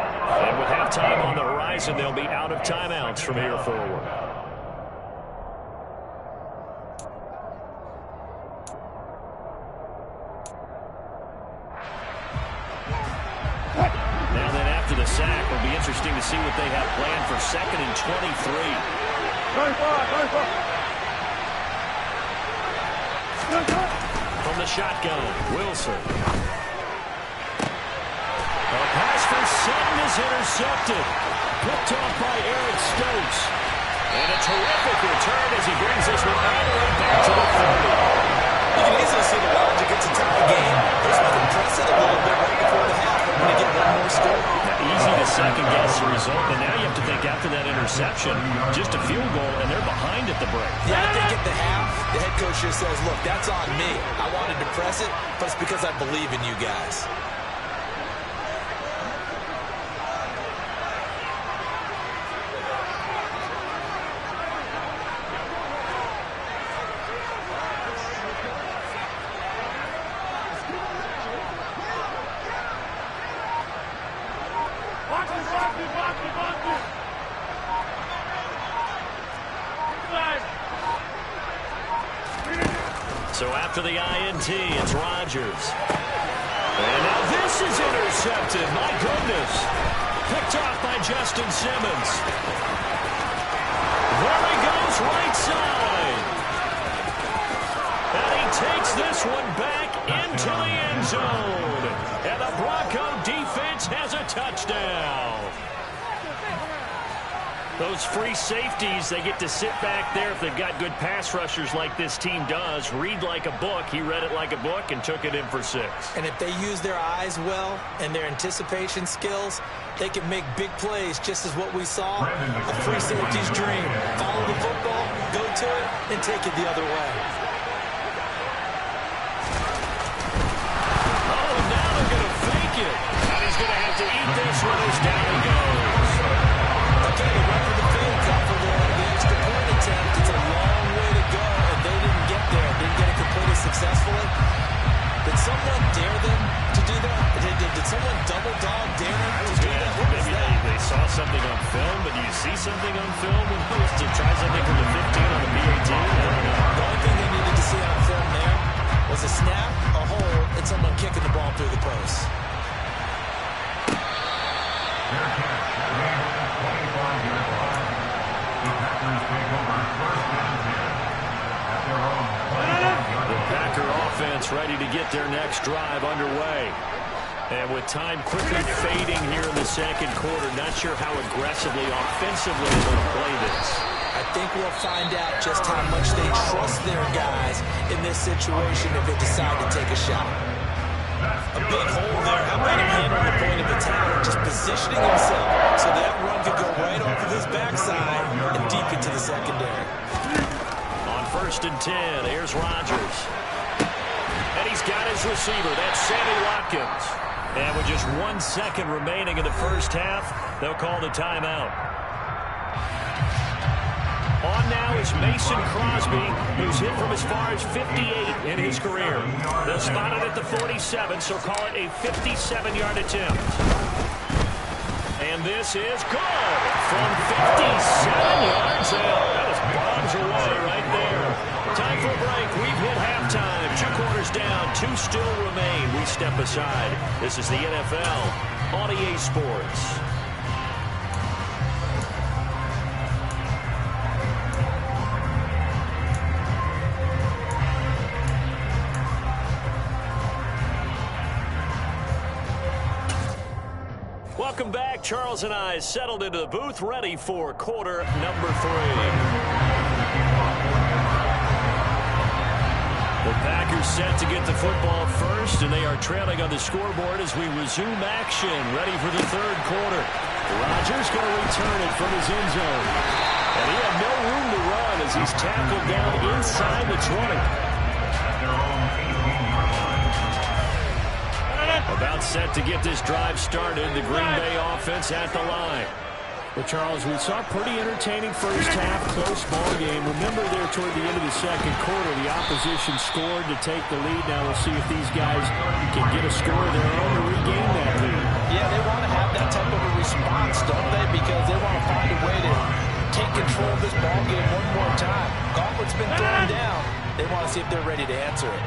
And with halftime on the horizon, they'll be out of timeouts from here forward. Now then, after the sack, it'll be interesting to see what they have planned for second and 23. From the shotgun, Wilson. A pass for Sutton is intercepted. Picked off by Eric Stokes. And a terrific return as he brings this one all the way back to the 30. You can easily see the logic. It's a tie game. This one compressed it a little bit right before the half. We're going to get one more score. Easy to second-guess the result, but now you have to think after that interception, just a field goal, and they're behind at the break. Yeah, I think at the half, the head coach just says, look, that's on me. I wanted to press it, but it's because I believe in you guys. So after the INT, it's Rodgers. And now this is intercepted. My goodness. Picked off by Justin Simmons. There he goes, right side. And he takes this one back into the end zone. And the Bronco defense has a touchdown. Those free safeties, they get to sit back there if they've got good pass rushers like this team does. Read like a book. He read it like a book and took it in for 6. And if they use their eyes well and their anticipation skills, they can make big plays, just as what we saw. A free safety's dream. Follow the football, go to it, and take it the other way. Oh, now they're going to fake it. And he's going to have to eat this one as down he goes. Okay, they went for the field cut for the extra point attempt. It's a long way to go, and they didn't get there. Didn't get it completed successfully. Did someone dare them to do that? Did someone double dog dare them to do that? What was that? They saw something on film, but do you see something on film when he was to try something from the 15 on the PAT? I don't know. The only thing they needed to see on film there was a snap, a hold, and someone kicking the ball through the post. The Packer offense ready to get their next drive underway. And with time quickly fading here in the second quarter, not sure how aggressively, offensively they're going to play this. I think we'll find out just how much they trust their guys in this situation if they decide to take a shot. A big hole there. How about him handling the point of attack? Just positioning himself so that run could go right off of his backside and deep into the secondary. On 1st and 10, here's Rodgers. And he's got his receiver. That's Sammy Watkins. And with just 1 second remaining in the first half, they'll call the timeout. On now is Mason Crosby, who's hit from as far as 58 in his career. They'll spot it at the 47, so call it a 57-yard attempt. And this is good from 57 yards out. That was bombs away right there. Time for a break. We've hit halftime. 2 quarters down. 2 still remain. We step aside. This is the NFL on EA Sports. Welcome back. Charles and I settled into the booth, ready for quarter number 3. The Packers set to get the football first, and they are trailing on the scoreboard as we resume action, ready for the third quarter. Rodgers going to return it from his end zone. And he had no room to run as he's tackled down inside the 20. About set to get this drive started. The Green Bay offense at the line. Well, Charles, we saw a pretty entertaining first half, close ball game. Remember there toward the end of the second quarter, the opposition scored to take the lead. Now we'll see if these guys can get a score of their own to regain that lead. Yeah, they want to have that type of a response, don't they? Because they want to find a way to take control of this ball game one more time. Gauntlet's been thrown down. They want to see if they're ready to answer it.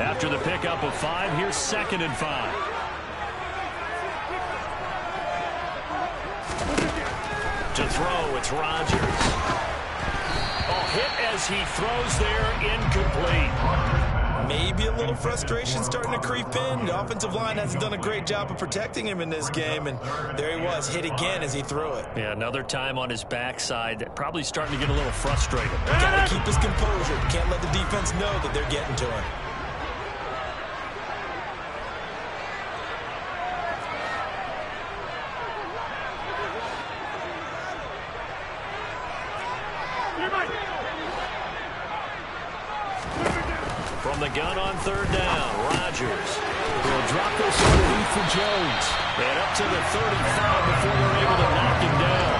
After the pickup of 5, here's 2nd and 5. To throw, it's Rodgers. Hit as he throws there, incomplete. Maybe a little frustration starting to creep in. The offensive line hasn't done a great job of protecting him in this game, and there he was, hit again as he threw it. Yeah, another time on his backside, probably starting to get a little frustrated. Got to keep his composure. Can't let the defense know that they're getting to him. From the gun on 3rd down, Rodgers. They'll drop this underneath for Jones. And up to the 35 before they're able to knock him down.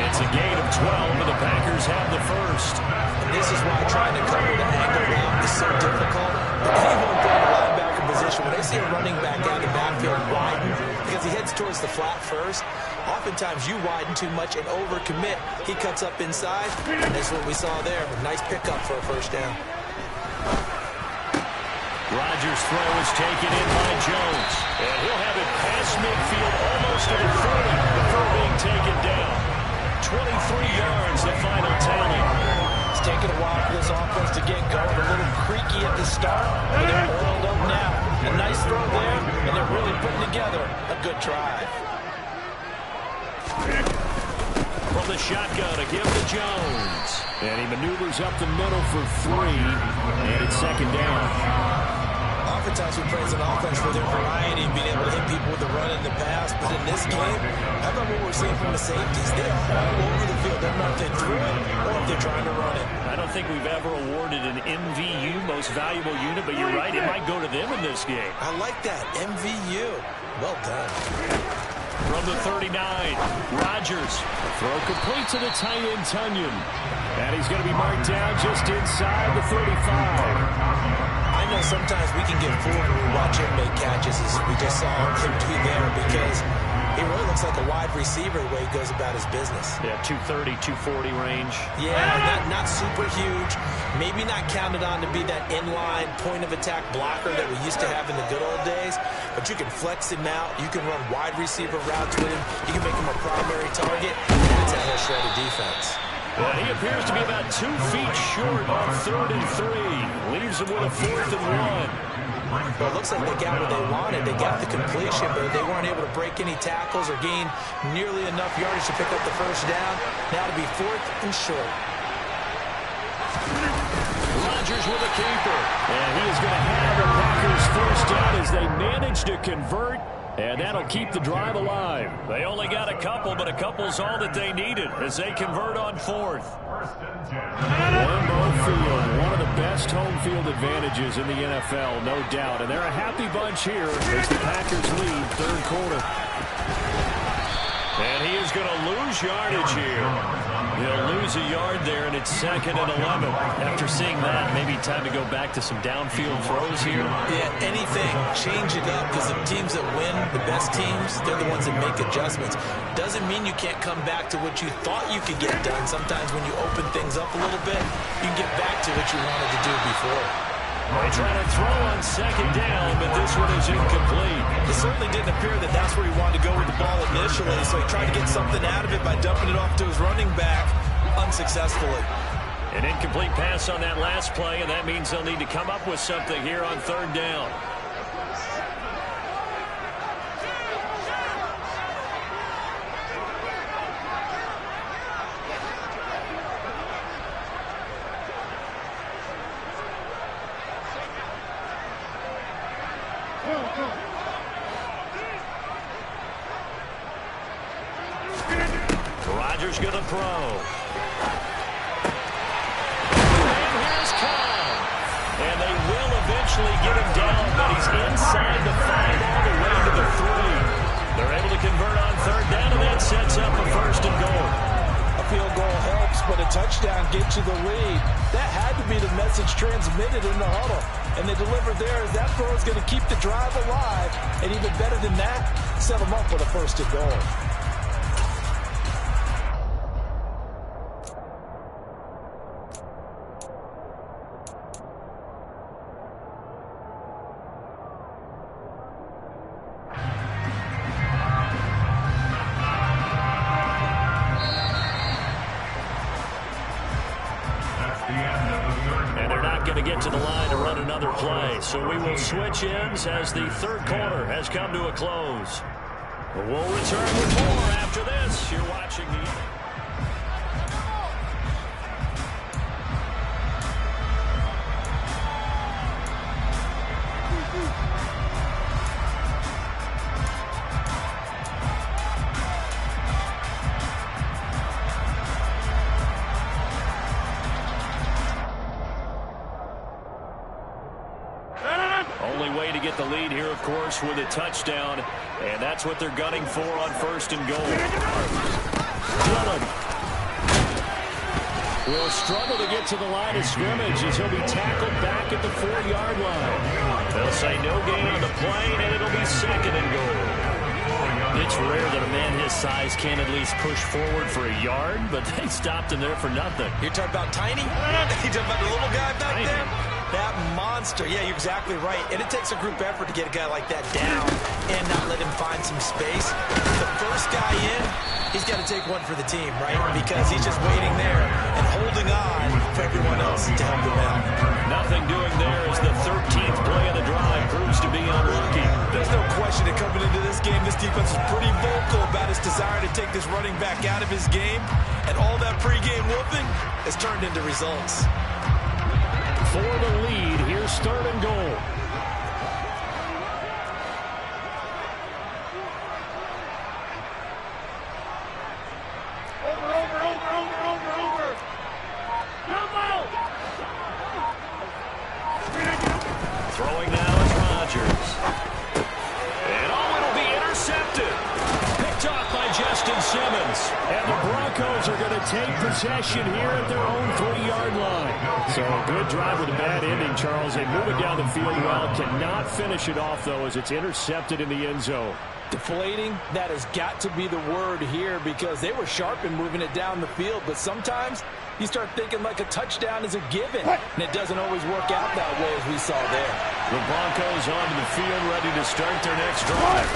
It's a gain of 12, and the Packers have the first. And this is why trying to cover the angle route is so difficult. Anyone playing the linebacker position, when they see a running back out of the backfield widen, because he heads towards the flat first, oftentimes you widen too much and overcommit. He cuts up inside, and that's what we saw there. A nice pickup for a first down. Rodgers' throw is taken in by Jones. And he'll have it past midfield almost to the 30 before being taken down. 23 yards, the final tally. It's taken a while for this offense to get going. A little creaky at the start, but they're oiled up now. A nice throw there, and they're really putting together a good drive. From the shotgun, a give to Jones. And he maneuvers up the middle for 3, and it's 2nd down. Oftentimes we praise an offense for their variety and being able to hit people with the run in the pass, but in this game, how about what we're seeing from the safeties? They're all over the field. They're not if they threw it or if they're trying to run it. I don't think we've ever awarded an MVU, most valuable unit, but you're right, it might go to them in this game. I like that, MVU. Well done. From the 39, Rodgers. Throw complete to the tight end, Tunyon. And he's going to be marked down just inside the 35. I know sometimes we can get fooled when we watch him make catches, as we just saw him do there, because he really looks like a wide receiver the way he goes about his business. Yeah, 230, 240 range. Yeah, not super huge. Maybe not counted on to be that inline point-of-attack blocker that we used to have in the good old days, but you can flex him out. You can run wide receiver routes with him. You can make him a primary target, and it's a whole shredded defense. Well, he appears to be about 2 feet short on 3rd and 3. Leaves him with a 4th and 1. Well, it looks like they got what they wanted. They got the completion, but they weren't able to break any tackles or gain nearly enough yardage to pick up the first down. Now to be 4th and short. Rodgers with a keeper. And he is going to have the Packers first down as they manage to convert. And that'll keep the drive alive. They only got a couple, but a couple's all that they needed as they convert on 4th. Lambeau Field, one of the best home field advantages in the NFL, no doubt. And they're a happy bunch here as the Packers lead third quarter. And he is going to lose yardage here. He'll lose a yard there, and it's 2nd and 11. After seeing that, maybe time to go back to some downfield throws here. Yeah, anything. Change it up, because the teams that win, the best teams, they're the ones that make adjustments. Doesn't mean you can't come back to what you thought you could get done. Sometimes when you open things up a little bit, you can get back to what you wanted to do before. They try to throw on 2nd down, but this one is incomplete. It certainly didn't appear that that's where he wanted to go with the ball initially, so he tried to get something out of it by dumping it off to his running back unsuccessfully. An incomplete pass on that last play, and that means they'll need to come up with something here on 3rd down. Rodgers going to throw. And here's Cobb. And they will eventually get him down, but he's inside the 5 all the way to the 3. They're able to convert on 3rd down, and that sets up a 1st and goal. A field goal helps, but a touchdown gets you the lead. That had to be the message transmitted in the huddle. And they delivered there as that throw is going to keep the drive alive. And even better than that, set them up with a 1st and goal. And they're not going to get to the line to run another play. So we will switch ends as the 3rd quarter has come to a close. We'll return with more after this. You're watching the... Only way to get the lead here, of course, with a touchdown, and that's what they're gunning for on 1st and goal. Dillon will struggle to get to the line of scrimmage as he'll be tackled back at the 4-yard line. They'll say no gain on the play, and it'll be 2nd and goal. It's rare that a man his size can at least push forward for a yard, but they stopped him there for nothing. You're talking about tiny? You're talking about the little guy back there? That monster. Yeah, you're exactly right. And it takes a group effort to get a guy like that down and not let him find some space. The first guy in, he's got to take one for the team, right? Because he's just waiting there and holding on for everyone else to help him out. Nothing doing there as the 13th play of the drive proves to be unlucky. There's no question that coming into this game, this defense is pretty vocal about his desire to take this running back out of his game. And all that pregame whooping has turned into results. For the lead, here's 3rd and goal. Over. Come out. Throwing now is Rodgers. And it'll be intercepted. Picked off by Justin Simmons. And the Broncos are going to take possession here at their own 3-yard line. So a good drive with a bad ending, Charles. They move it down the field well. Cannot finish it off, though, as it's intercepted in the end zone. Deflating, that has got to be the word here because they were sharp in moving it down the field. But sometimes you start thinking like a touchdown is a given. And it doesn't always work out that way as we saw there. The Broncos onto the field ready to start their next drive.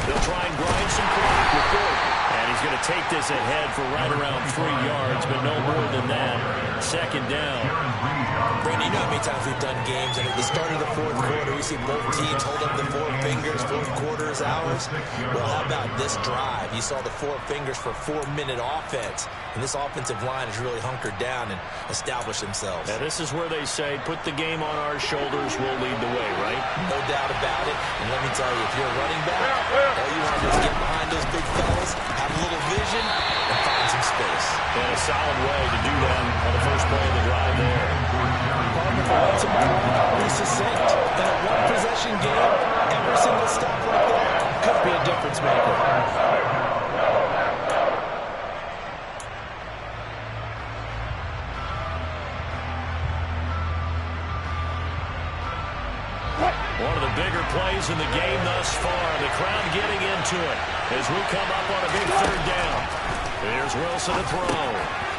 They'll try and grind some clock with Gordon. And he's going to take this ahead for right around 3 yards, but no more than that. 2nd down. Brandon, you know how many times we've done games, and at the start of the 4th quarter, we see both teams hold up the 4 fingers, 4th quarter is ours. Well, how about this drive? You saw the 4 fingers for 4-minute offense, and this offensive line has really hunkered down and established themselves. Now, this is where they say, put the game on our shoulders, we'll lead the way, right? No doubt about it, and let me tell you, if you're a running back, all you want to do is get behind those big fellas, have a little vision, and find some space. And a solid way to do that on the first play of the drive there. careful. Let somebody be succinct. In a one-possession game, every single stop like that could be a difference maker. One of the bigger plays in the game thus far. The crowd getting into it as we come up on a big third down. Here's Wilson to throw.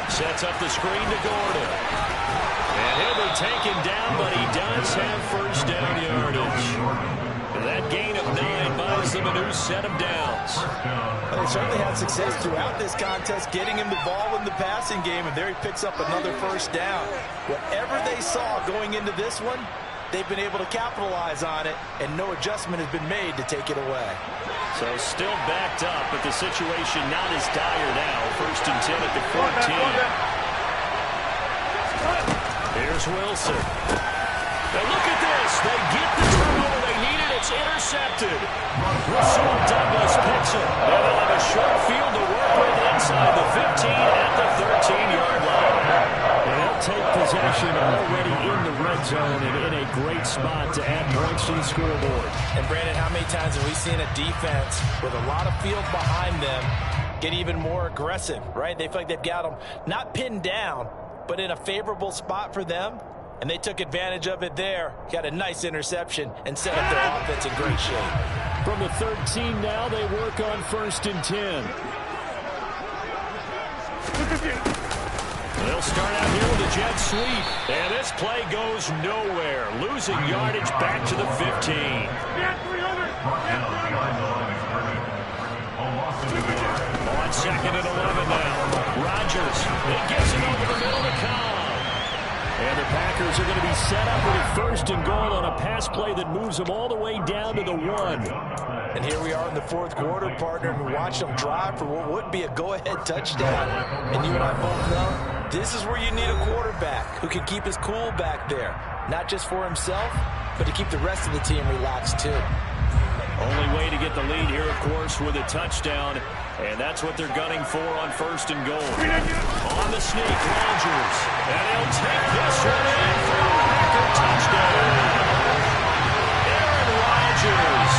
Sets up the screen to Gordon. And he'll be taken down, but he does have first down yardage. And that gain of 9 buys them a new set of downs. Well, they certainly had success throughout this contest, getting him the ball in the passing game, and there he picks up another first down. Whatever they saw going into this one, they've been able to capitalize on it, and no adjustment has been made to take it away. So still backed up, but the situation not as dire now. First and 10 at the 14. Here's Wilson. Now look at this. They get the turnover they needed. It's intercepted. Russell Douglas picks it. Now they'll have a short field to work with inside the 15 at the 13-yard line. They'll take possession already in the red zone and in a great spot to add points to the scoreboard. And Brandon, how many times have we seen a defense with a lot of field behind them get even more aggressive, right? They feel like they've got them not pinned down, but in a favorable spot for them, and they took advantage of it there. Got a nice interception and set up their offense in great shape. From the 13 now, they work on first and 10. They'll start out here with a jet sweep. And this play goes nowhere. Losing yardage back to the 15. On second and 11 now. Rodgers. It gives it over the middle to Cobb. And the Packers are going to be set up with a first and goal on a pass play that moves them all the way down to the 1. And here we are in the fourth quarter, partner, and we watch them drive for what would be a go-ahead touchdown. And you and I both know this is where you need a quarterback who can keep his cool back there. Not just for himself, but to keep the rest of the team relaxed too. Only way to get the lead here, of course, with a touchdown. And that's what they're gunning for on first and goal. On the sneak, Rodgers. And he'll take this one in for a Packer touchdown. Aaron Rodgers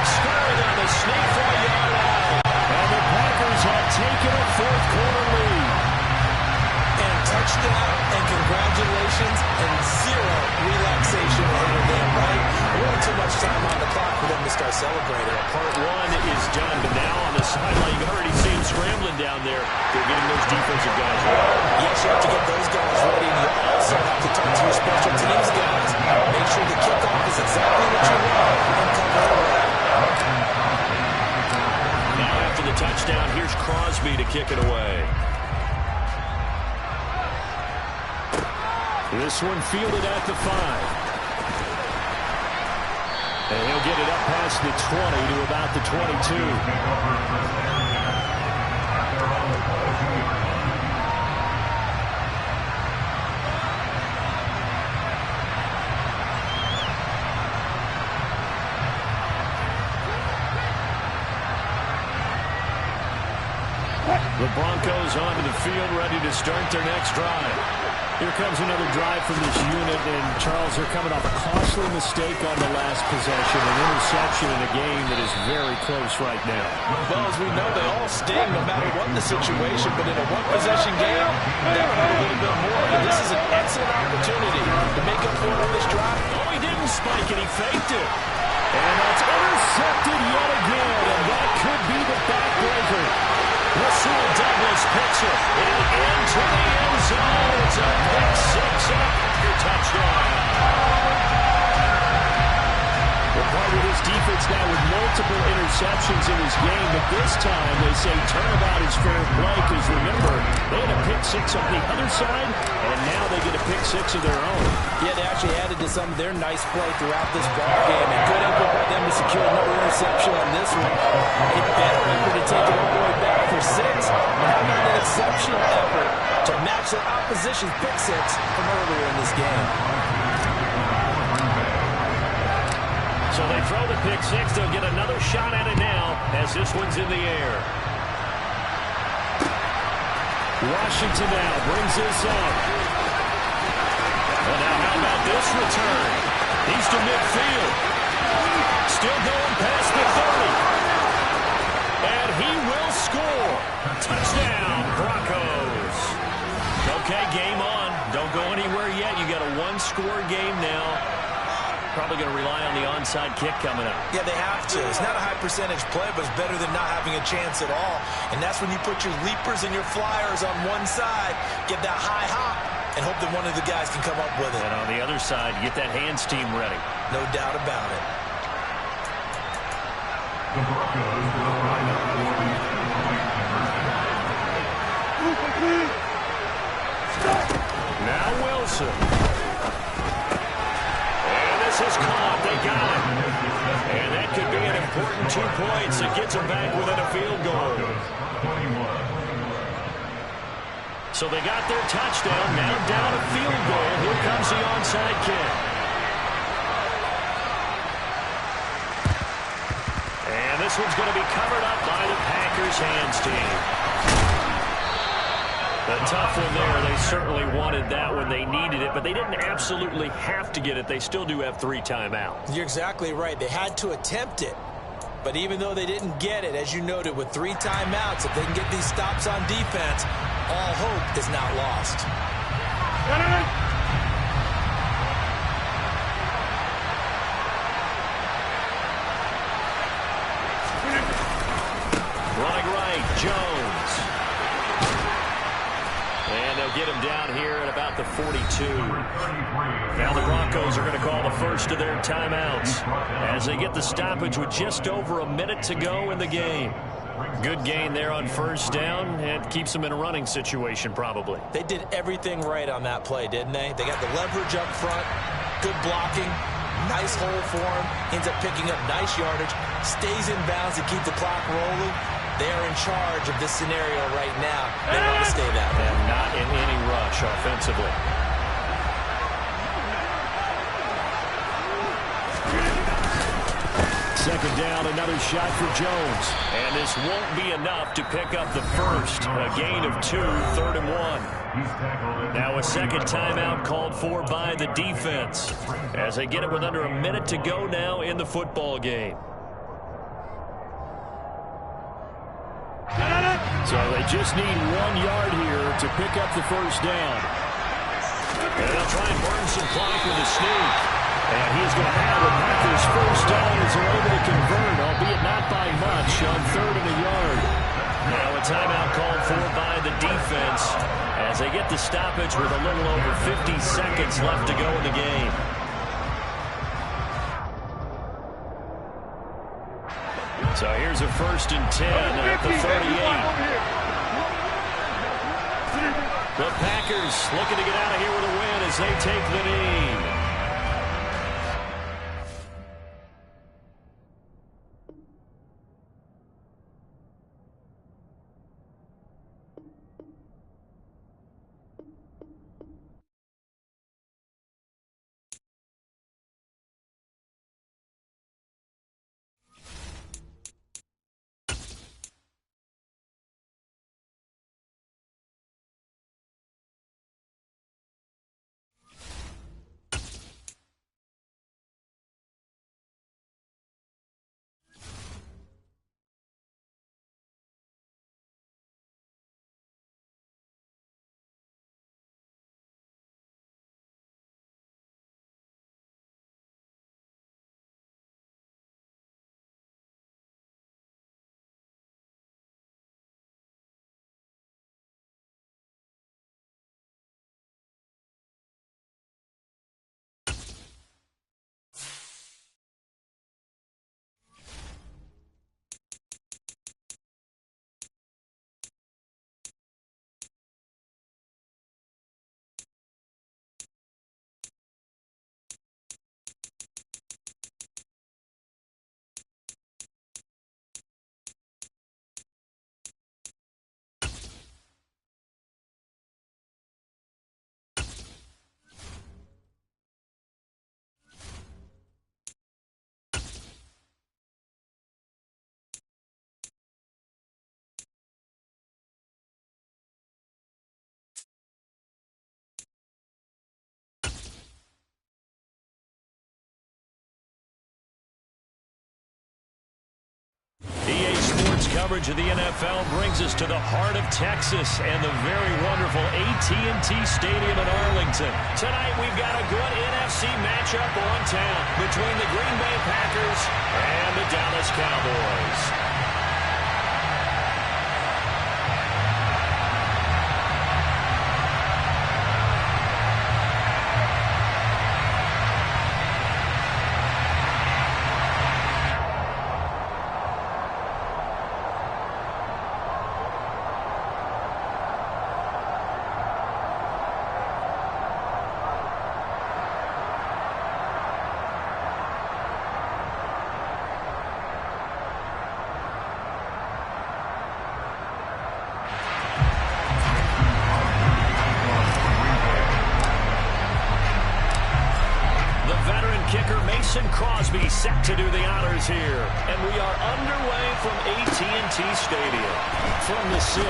scoring on the sneak for a yard out. And the Packers have taken a fourth quarter lead. And touchdown and congratulations and zero relaxation over them, right? Way too much time on the clock for them to start celebrating. Part one is done, but now on the sideline, you can already see him scrambling down there. They're getting those defensive guys ready. Yes, you have to get those guys ready, and you also have to talk to your special teams guys. Make sure the kickoff is exactly what you want and cover it away. Now after the touchdown, here's Crosby to kick it away. This one fielded at the 5. And he'll get it up past the 20 to about the 22. The Broncos onto the field, ready to start their next drive. Here comes another drive from this unit, and Charles, they're coming off a costly mistake on the last possession, an interception in a game that is very close right now. Well, as we know, they all sting no matter what the situation, but in a one-possession game, that hurt a little bit more. And this is an excellent opportunity to make up for it on this drive. Oh, he didn't spike it. He faked it. And that's intercepted yet again, and that could be the backbreaker. Russell Douglas picks it and into the end zone. It's a pick six and a Packer touchdown. We're part of this defense now with multiple interceptions in this game, but this time they say turnabout is fair play because remember, they had a pick six on the other side, and now they get a pick six of their own. Yeah, they actually added to some of their nice play throughout this ball game. And good effort by them to secure another interception on this one. A better effort to take it all the way back for 6. And how about an exceptional effort to match the opposition's pick six from earlier in this game. So they throw the pick six. They'll get another shot at it now as this one's in the air. Washington now brings this up. And now how about this return? He's to midfield. Still going past the 30. And he will score. Touchdown, Broncos. Okay, game on. Don't go anywhere yet. You got a one-score game now. Probably going to rely on the onside kick coming up. Yeah, they have to. It's not a high percentage play, but it's better than not having a chance at all. And that's when you put your leapers and your flyers on one side, get that high hop, and hope that one of the guys can come up with it. And on the other side, get that hands team ready. No doubt about it. The Broncos will line up for the Now Wilson. And this is caught. They got it. And that could be an important 2 points. It gets them back within a field goal. So they got their touchdown. Now down a field goal. Here comes the onside kick. And this one's going to be covered up by the Packers hands team. A tough one there. They certainly wanted that when they needed it, but they didn't absolutely have to get it. They still do have 3 timeouts. You're exactly right. They had to attempt it. But even though they didn't get it, as you noted, with 3 timeouts, if they can get these stops on defense, all hope is not lost. Running right, Jones. And they'll get him down here at about the 42. Now the Broncos are going to call the first of their timeouts as they get the stoppage with just over a minute to go in the game. Good gain there on first down, and keeps them in a running situation probably. They did everything right on that play, didn't they? They got the leverage up front, good blocking, nice hole for him, ends up picking up nice yardage, stays in bounds to keep the clock rolling. They're in charge of this scenario right now. They want to stay that way. And not in any rush offensively. Second down, another shot for Jones. And this won't be enough to pick up the first. A gain of 2, 3rd and 1. Now a second timeout called for by the defense as they get it with under a minute to go now in the football game. So they just need 1 yard here to pick up the first down. And they'll try and burn some clock with a sneak. And he's going to have the Packers first down as they're able to convert, albeit not by much, on 3rd and a yard. Now a timeout called for by the defense as they get the stoppage with a little over 50 seconds left to go in the game. So here's a 1st and 10 at the 38. The Packers looking to get out of here with a win as they take the knee. EA Sports coverage of the NFL brings us to the heart of Texas and the very wonderful AT&T Stadium in Arlington. Tonight we've got a good NFC matchup on town between the Green Bay Packers and the Dallas Cowboys. Crosby set to do the honors here. And we are underway from AT&T Stadium. From the 6.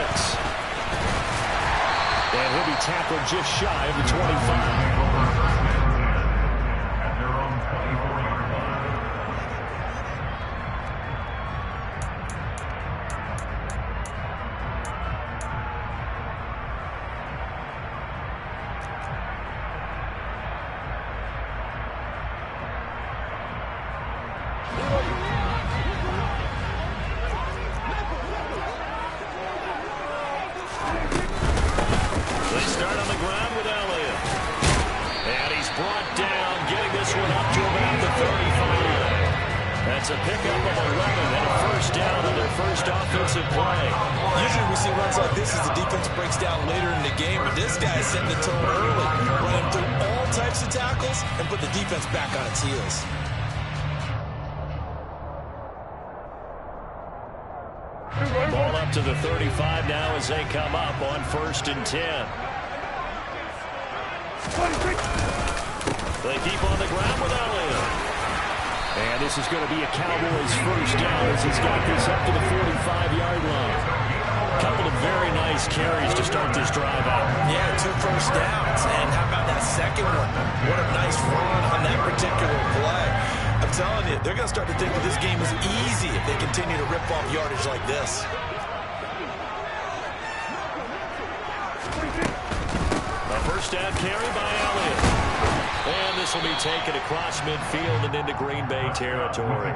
And he'll be tackled just shy of the 25. That's a pickup of 11 and a first down on their first offensive play. Usually we see runs like this as the defense breaks down later in the game, but this guy is setting the tone early, running through all types of tackles and put the defense back on its heels. Ball up to the 35 now as they come up on 1st and 10. They keep on the ground with Elliott. And this is going to be a Cowboys first down as he's got this up to the 45-yard line. A couple of very nice carries to start this drive out. Yeah, 2 first downs. And how about that second one? What a nice run on that particular play. I'm telling you, they're going to start to think that this game is easy if they continue to rip off yardage like this. A first down carry by Elliott. And this will be taken across midfield and into Green Bay territory.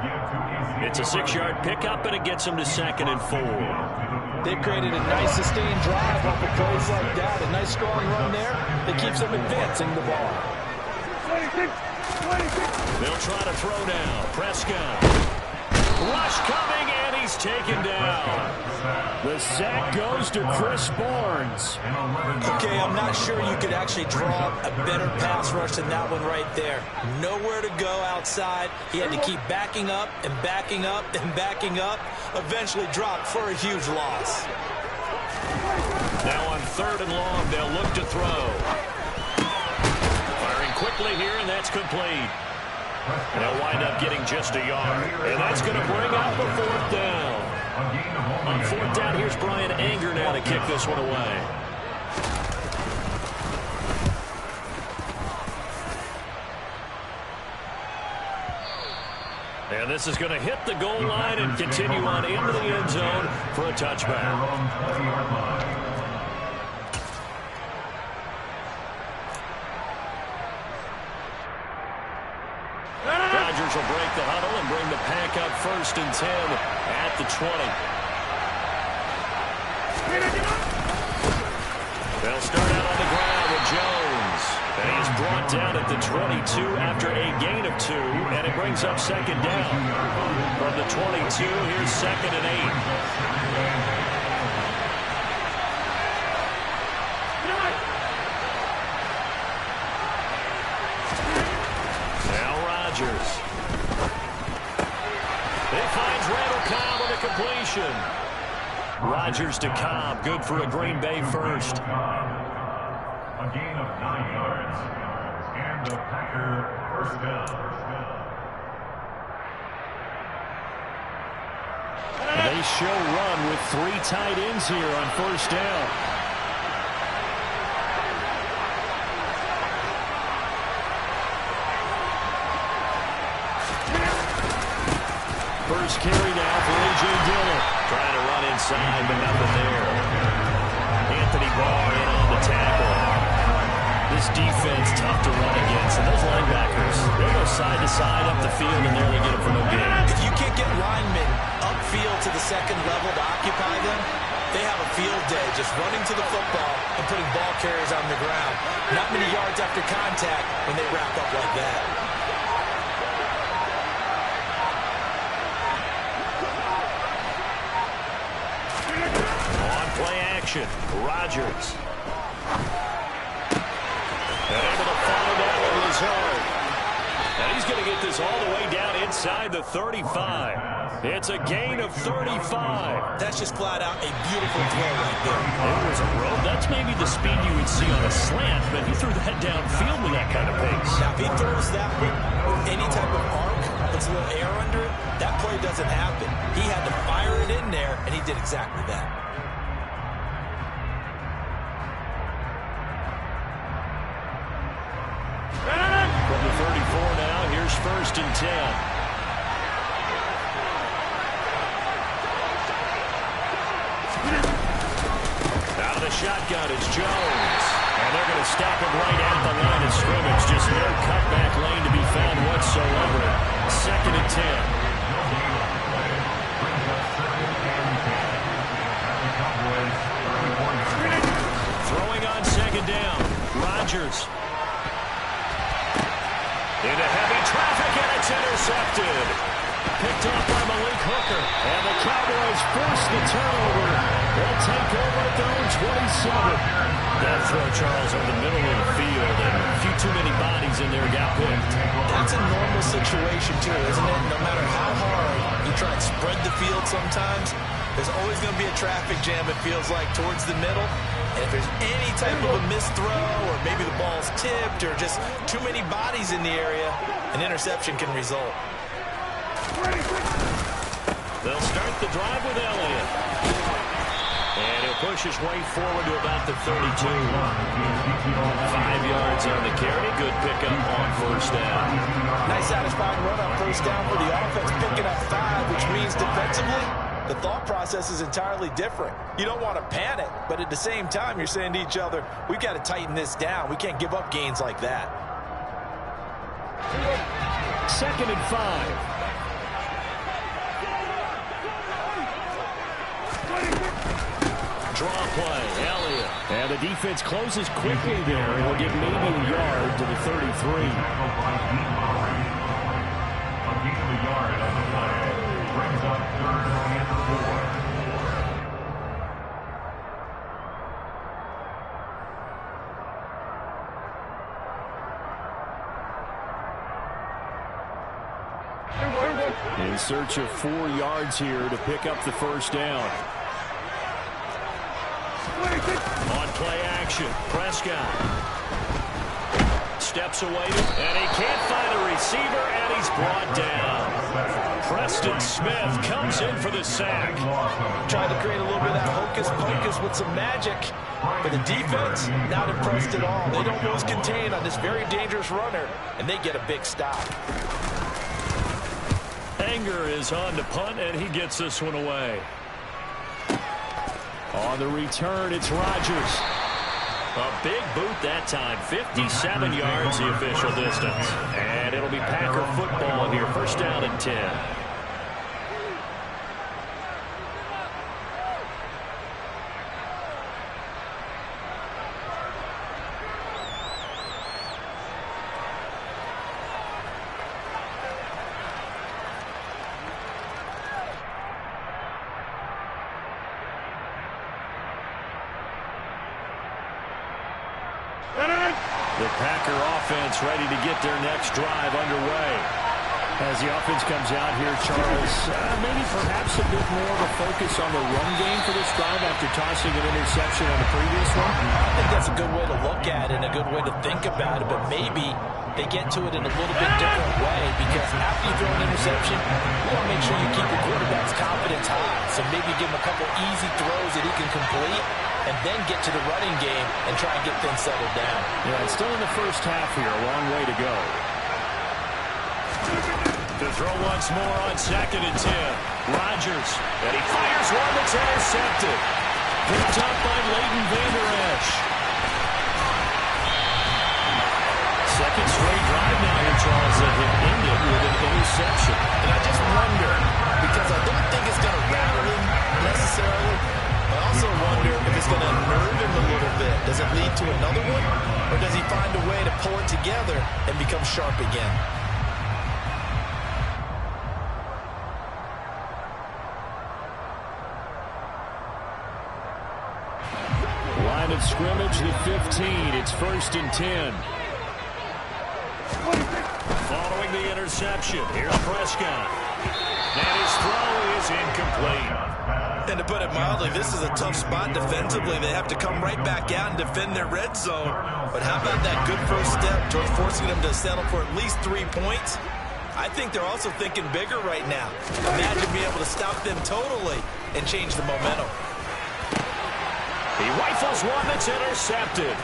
It's a 6-yard pickup, and it gets them to 2nd and 4. They've created a nice sustained drive off of plays like that. A nice strong run there that keeps them advancing the ball. They'll try to throw now. Prescott. Rush coming, and he's taken down. The sack goes to Chris Barnes. Okay, I'm not sure you could actually draw a better pass rush than that one right there. Nowhere to go outside. He had to keep backing up and backing up and backing up. Eventually dropped for a huge loss. Now on 3rd and long, they'll look to throw. Firing quickly here, and that's complete. And they'll wind up getting just a yard. And that's going to bring up a 4th down. On 4th down, here's Brian Anger now to kick this one away. And this is going to hit the goal line and continue on into the end zone for a touchback. Will break the huddle and bring the pack up 1st and 10 at the 20. They'll start out on the ground with Jones. And he's brought down at the 22 after a gain of 2, and it brings up 2nd down. From the 22, here's 2nd and 8. Completion. Rodgers to Cobb, good for a Green Bay first. A gain of 9 yards, and the Packer first down. They show run with 3 tight ends here on 1st down. first carry now for A.J. Dillon. Trying to run inside, but nothing there. Anthony Barr in on the tackle. This defense tough to run against, and those linebackers, they go side to side up the field and nearly get them for no gain. If you can't get linemen upfield to the second level to occupy them, they have a field day just running to the football and putting ball carriers on the ground. Not many yards after contact when they wrap up like that. On play action, Rodgers. And able to follow down on Lazard. And he's going to get this all the way down inside the 35. It's a gain of 35. That's just flat out a beautiful throw right there. It was a rope. That's maybe the speed you would see on a slant, but he threw that downfield with that kind of pace. Now, if he throws that with any type of arc, puts a little air under it, that play doesn't happen. He had to fire it in there, and he did exactly that. From the 34 now, here's 1st and 10. Out of the shotgun is Jones. And they're going to stop him right at the line of scrimmage. Just no cutback lane to be found whatsoever. 2nd and 10. Throwing on 2nd down. Rodgers. Into heavy traffic, and it's intercepted. Picked off by Malik Hooker. And the Cowboys force the turnover. They'll take over at their own 27. That throw, Charles, over the middle of the field, and a few too many bodies in there got picked. That's a normal situation, too, isn't it? No matter how hard you try and spread the field sometimes, there's always going to be a traffic jam, it feels like, towards the middle. And if there's any type of a missed throw, or maybe the ball's tipped, or just too many bodies in the area, an interception can result. They'll start the drive with Elliott. And he'll push his way forward to about the 32. 5 yards on the carry. Good pickup on 1st down. Nice satisfying run on 1st down for the offense, picking up 5, which means defensively, the thought process is entirely different. You don't want to panic, but at the same time, you're saying to each other, we've got to tighten this down. We can't give up gains like that. 2nd and 5. Draw play, Elliott. And the defense closes quickly there. He'll get maybe a yard to the 33. A gain of a yard on the play. Brings up 3rd and 4. In search of 4 yards here to pick up the 1st down. On play action, Prescott. Steps away, and he can't find a receiver, and he's brought down. Preston Smith comes in for the sack. Trying to create a little bit of that hocus-pocus with some magic. But the defense, not impressed at all. They don't lose contain on this very dangerous runner, and they get a big stop. Anger is on to punt, and he gets this one away. On the return, it's Rodgers. A big boot that time. 57 yards the official distance. And it'll be Packer football here. 1st down and 10. The Packer offense ready to get their next drive underway. As the offense comes out here, Charles, maybe perhaps a bit more of a focus on the run game for this drive after tossing an interception on the previous one. I think that's a good way to look at it and a good way to think about it, but maybe they get to it in a little bit different way, because after you throw an interception, you want to make sure you keep your quarterback's confidence high. So maybe give him a couple easy throws that he can complete, and then get to the running game and try and get things settled down. Yeah, it's still in the 1st half here. A long way to go. To throw once more on 2nd and 10. Rodgers, and he fires one that's intercepted. Picked up by Leighton Vander Esch. Second straight drive now in Charles that have ended with an interception. And I just wonder, because I don't think it's going to rattle him necessarily, I also wonder if it's going to unnerve him a little bit. Does it lead to another one? Or does he find a way to pull it together and become sharp again? Line of scrimmage, the 15. It's 1st and 10. Following the interception, here's Prescott. And his throw is incomplete. And to put it mildly, this is a tough spot defensively. They have to come right back out and defend their red zone. But how about that good first step towards forcing them to settle for at least 3 points? I think they're also thinking bigger right now. Imagine being able to stop them totally and change the momentum. He rifles one that's intercepted.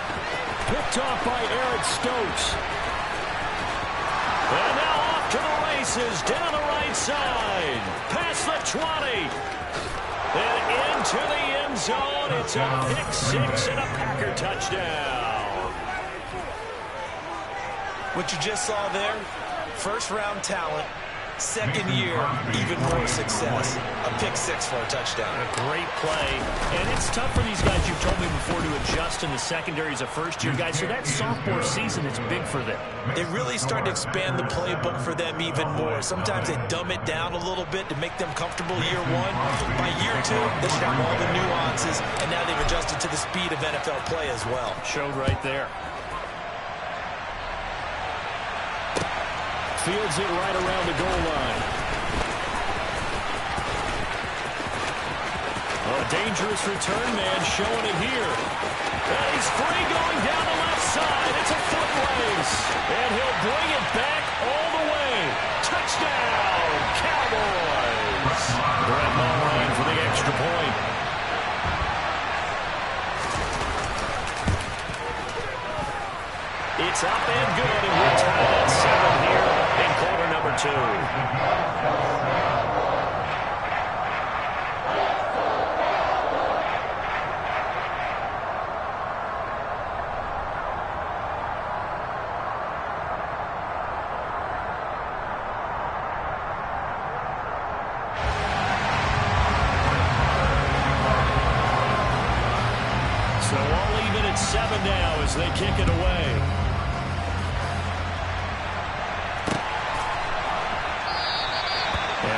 Picked off by Eric Stokes. And now off to the races down the right side. Past the 20. And into the end zone. It's a pick six and a Packer touchdown. What you just saw there, first-round talent, second year, even more success. A pick six for a touchdown. A great play. And it's tough for these guys, you've told me before, to adjust in the secondary as a first-year guy. So that sophomore season is big for them. They really start to expand the playbook for them even more. Sometimes they dumb it down a little bit to make them comfortable year one. By year two, they should have all the nuances, and now they've adjusted to the speed of NFL play as well. Showed right there. Fields it right around the goal line. A dangerous return man showing it here. And he's free going down the left side. It's a foot race. And he'll bring it back all the way. Touchdown, Cowboys. Brett Maher for the extra point. It's up and good, and we're tied at 7 here in quarter number 2. So all even at 7 now as they kick it away.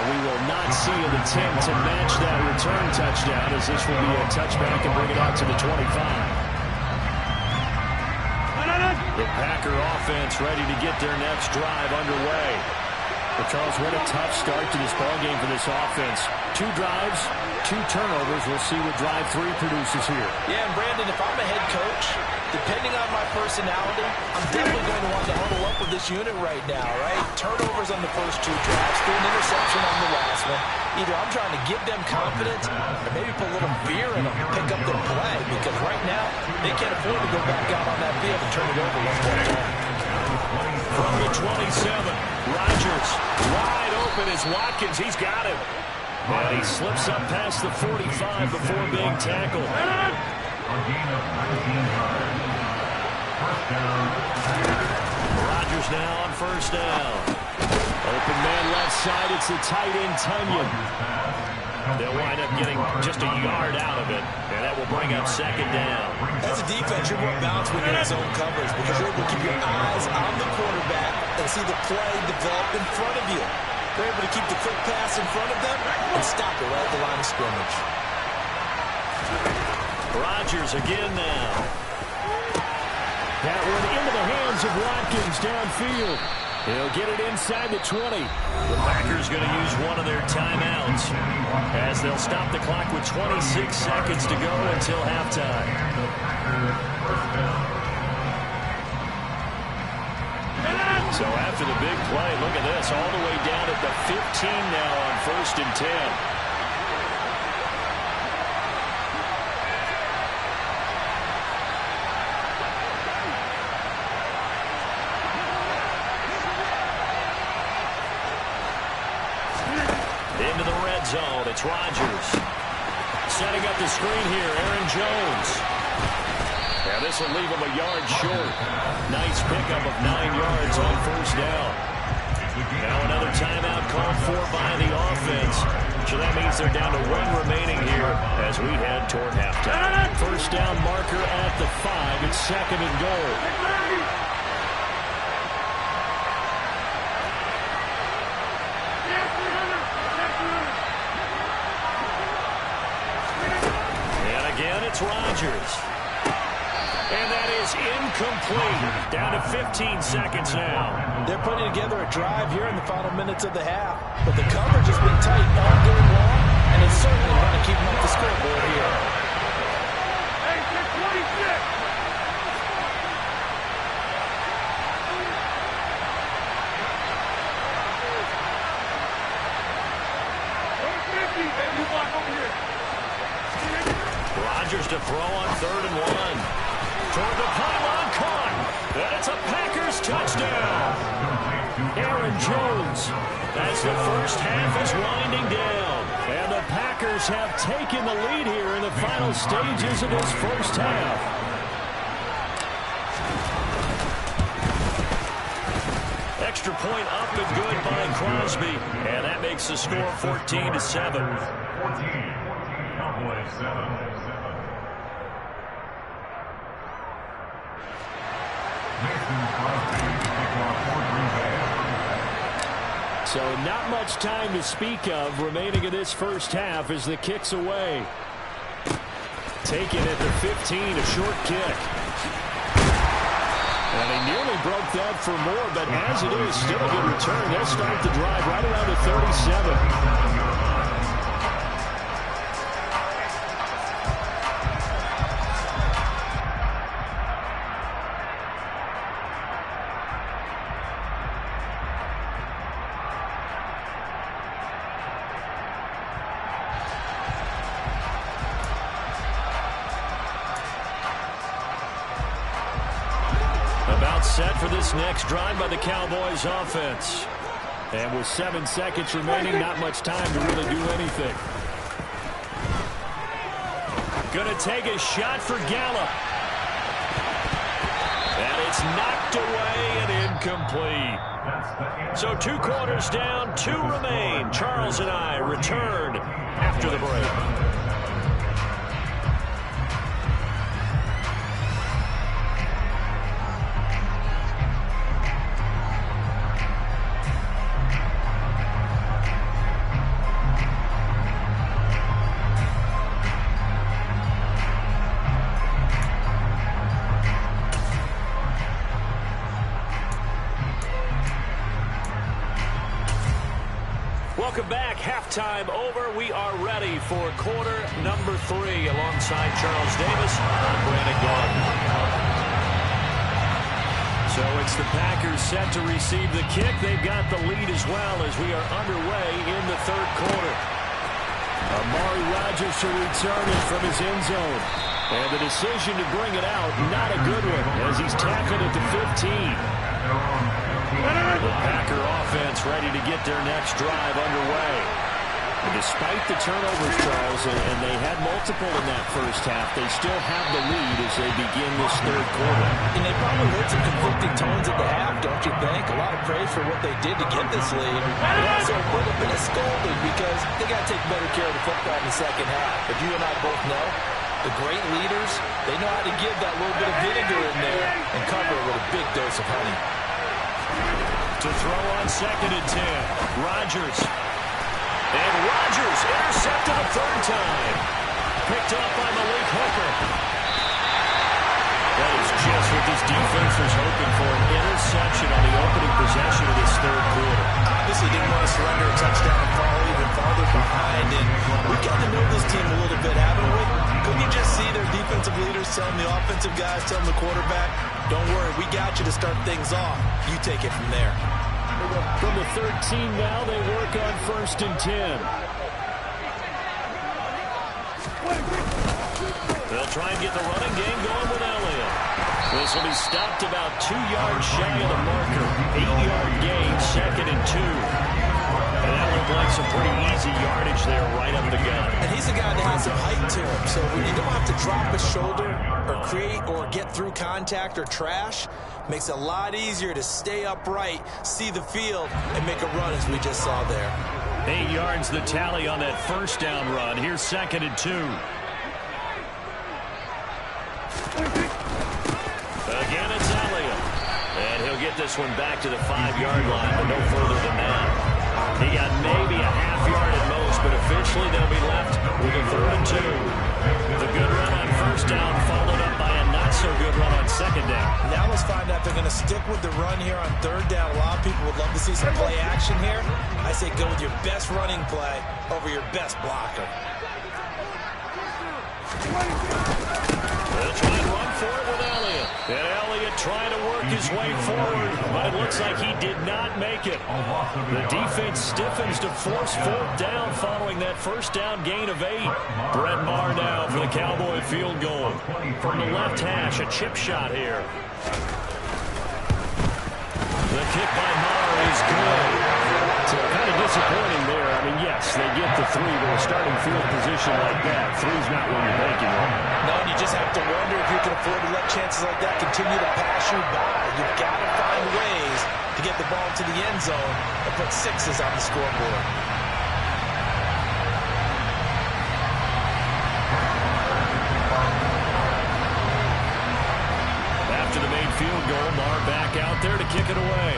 We will not see an attempt to match that return touchdown, as this will be a touchback and bring it out to the 25. The Packer offense ready to get their next drive underway. But Charles, what a tough start to this ballgame for this offense. 2 drives, 2 turnovers. We'll see what drive 3 produces here. Yeah, and Brandon, if I'm a head coach, depending on my personality, I'm definitely going to want to huddle up with this unit right now, right? Turnovers on the first 2 drives, through an interception on the last one. Either I'm trying to give them confidence or maybe put a little fear in them to pick up their play, because right now they can't afford to go back out on that field and turn it over one more time. From the 27, Rodgers wide open as Watkins. He's got him. And he slips up past the 45 before being tackled. A gain of 19 yards. First down. Rodgers now on first down. Open man left side. It's the tight end, Tunyon. They'll wind up getting just a yard out of it, and that will bring up second down. As a defense, you're more balanced when you're in zone coverage because you're able to keep your eyes on the quarterback and see the play develop in front of you. They're able to keep the quick pass in front of them and stop it right at the line of scrimmage. Rodgers again now. That one into the hands of Watkins downfield. He'll get it inside the 20. The Packers going to use one of their timeouts as they'll stop the clock with 26 seconds to go until halftime. So after the big play, look at this, all the way down at the 15 now on 1st and 10. It's Rodgers. Setting up the screen here, Aaron Jones. And this will leave him a yard short. Nice pickup of 9 yards on first down. Now another timeout called for by the offense. So that means they're down to 1 remaining here as we head toward halftime. First down marker at the 5. It's 2nd and goal. And again, it's Rodgers. And that is incomplete. Down to 15 seconds now. They're putting together a drive here in the final minutes of the half. But the coverage has been tight all game long, and it's certainly going to keep them up the scoreboard here. Hey, 626. Rodgers to throw on 3rd and 1. Toward the pylon, caught. And it's a Packers touchdown. Aaron Jones, as the first half is winding down. And the Packers have taken the lead here in the final stages of this first half. Extra point up and good by Crosby. And that makes the score 14-7. 14, Cowboys 7. So not much time to speak of remaining in this first half as the kick's away. Taken at the 15, a short kick. And he nearly broke that for more, but as it is, still a good return. They'll start the drive right around the 37. Set for this next drive by the Cowboys offense. And with 7 seconds remaining, not much time to really do anything. Gonna take a shot for Gallup. And it's knocked away and incomplete. So 2 quarters down, 2 remain. Charles and I return after the break. Welcome back. Halftime over. We are ready for quarter number 3 alongside Charles Davis. I'm Brandon Gordon. So it's the Packers set to receive the kick. They've got the lead as well as we are underway in the 3rd quarter. Amari Rodgers to return it from his end zone. And the decision to bring it out, not a good one as he's tackled at the 15. The Packer offense ready to get their next drive underway. And despite the turnovers, Charles, and they had multiple in that first half, they still have the lead as they begin this 3rd quarter. And they probably heard some conflicting tones at the half, don't you think? A lot of praise for what they did to get this lead. But also a little bit of scolding because they got to take better care of the football in the second half. But you and I both know the great leaders, they know how to give that little bit of vinegar in there and cover it with a big dose of honey. To throw on 2nd and 10. Rodgers. And Rodgers intercepted a 3rd time. Picked up by Malik Hooker. That is just what this defense was hoping for, an interception on the opening possession of this 3rd quarter. Obviously didn't want to surrender a touchdown and fall even farther behind. And we've gotten to know this team a little bit, haven't we? Couldn't you just see their defensive leaders telling the offensive guys, telling the quarterback, don't worry, we got you to start things off. You take it from there. From the 13 now, they work on 1st and 10. They'll try and get the running game going with Elliott. This will be stopped about 2 yards shy of the marker. 8-yard gain, 2nd and 2. And that will like some pretty easy yardage there right up the gut. And he's a guy that has some height to him. So when you don't have to drop a shoulder or create or get through contact or trash, makes it a lot easier to stay upright, see the field, and make a run as we just saw there. 8 yards the tally on that first down run. Here's 2nd and 2. Again, it's Elliott. And he'll get this one back to the 5-yard line, but no further than that. He got maybe a half yard at most, but officially they'll be left with a 3rd and 2. The good run on first down followed up by a not-so-good run on 2nd down. Now let's find out if they're going to stick with the run here on 3rd down. A lot of people would love to see some play action here. I say go with your best running play over your best blocker. They'll try and run for it with Elliott. And Elliott trying to work his way forward, but it looks like he did not make it. The defense stiffens to force 4th down following that first down gain of 8. Brett Maher now for the Cowboy field goal. From the left hash, a chip shot here. The kick by Maher is good. So kind of disappointing there. I mean, yes, they get the 3, but a starting field position like that, 3's not what you're banking on. No, and you just have to wonder if you can afford to let chances like that continue to pass you by. You've got to find ways to get the ball to the end zone and put 6s on the scoreboard. After the made field goal, Maher back out there to kick it away.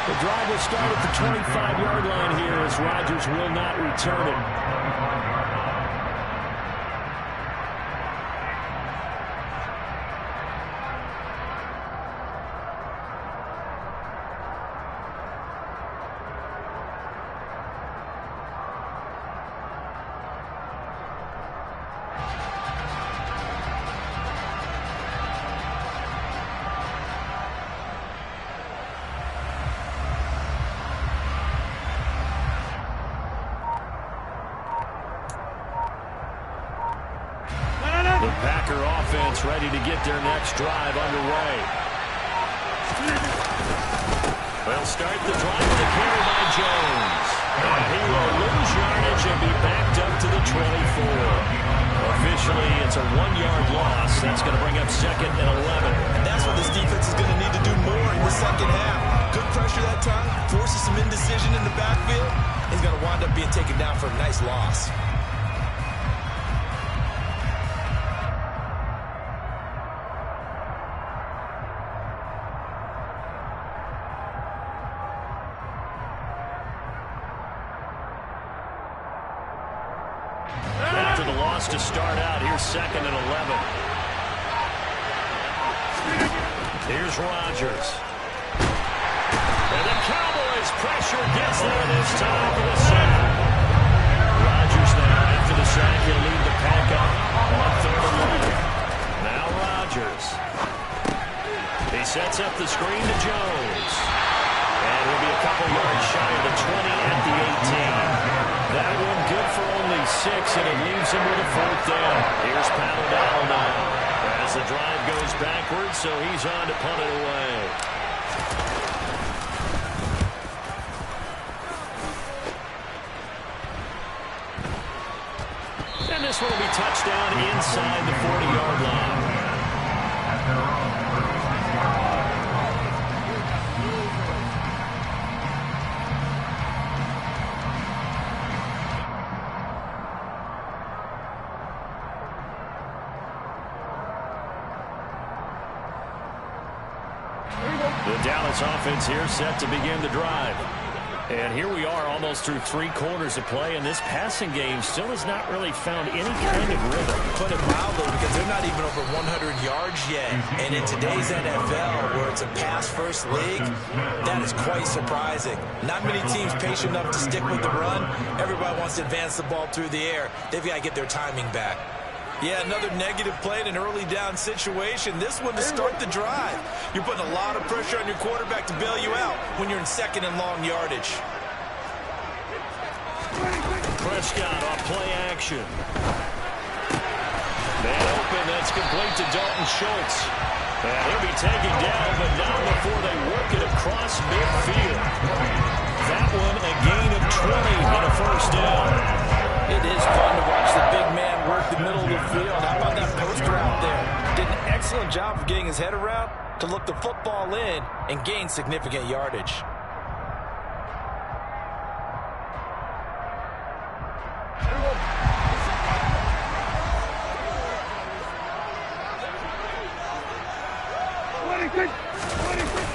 The drive will start at the 25-yard line here as Rodgers will not return it. Ready to get their next drive underway. They'll start the drive with a carry by Jones. And he will lose yardage and be backed up to the 24. Officially, it's a 1-yard loss. That's going to bring up 2nd and 11. And that's what this defense is going to need to do more in the second half. Good pressure that time, forces some indecision in the backfield. He's going to wind up being taken down for a nice loss. To start out, here's 2nd and 11. Here's Rodgers. And the Cowboys pressure gets there this time for the sack. Rodgers now after the sack, he'll lead the pack up on 3rd and 11. Now Rodgers. He sets up the screen to Jones. And he'll be a couple yards shy of the 20 at the 18. That one good for only 6, and it leaves him with a 4th down. Here's Paddle now as the drive goes backwards, so he's on to punt it away. And this one will be touchdown inside the 40-yard line. Offense here set to begin the drive. And here we are almost through 3 quarters of play, and this passing game still has not really found any kind of rhythm. Put it mildly, because they're not even over 100 yards yet. And in today's NFL, where it's a pass-first league, that is quite surprising. Not many teams patient enough to stick with the run. Everybody wants to advance the ball through the air. They've got to get their timing back. Yeah, another negative play in an early down situation. This one to start the drive. You're putting a lot of pressure on your quarterback to bail you out when you're in 2nd and long yardage. Prescott off play action. Man open, that's complete to Dalton Schultz. And he'll be taken down, but not before they work it across midfield. That one a gain of 20 and a first down. It is fun to watch the big man work the middle of the field. How about that post route there? Did an excellent job of getting his head around to look the football in and gain significant yardage.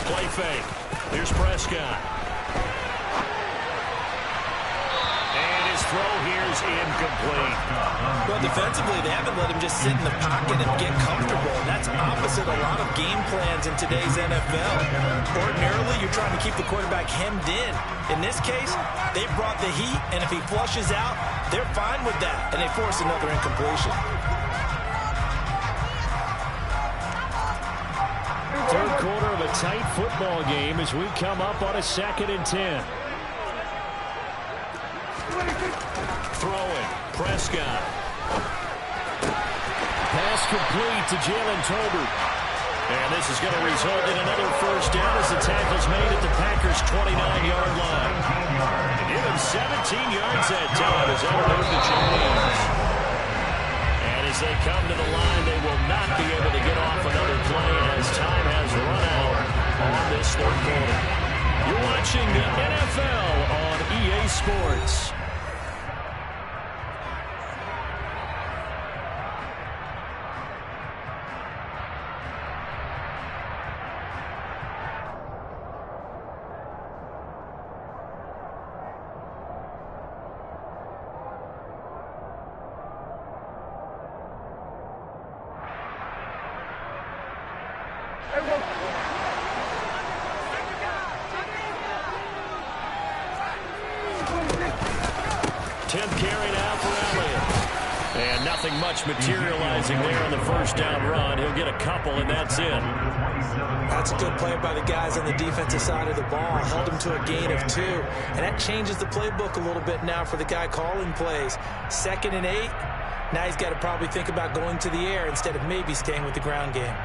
Play fake. Here's Prescott. And his throw here's incomplete. Well, defensively, they haven't let him just sit in the pocket and get comfortable. And that's opposite a lot of game plans in today's NFL. Ordinarily, you're trying to keep the quarterback hemmed in. In this case, they brought the heat, and if he flushes out, they're fine with that, and they force another incompletion. Third quarter of a tight football game as we come up on a 2nd and 10. Throwing. Prescott. Pass complete to Jalen Tolbert. And this is going to result in another first down as the tackle's made at the Packers' 29-yard line. Give him 17 yards that time as underneath the chains. And as they come to the line, they will not be able to get off another play as time has run out on this third quarter. You're watching the NFL on EA Sports. Materializing there on the first down run. He'll get a couple, and that's it. That's a good play by the guys on the defensive side of the ball. Held him to a gain of 2. And that changes the playbook a little bit now for the guy calling plays. 2nd and 8. Now he's got to probably think about going to the air instead of maybe staying with the ground game.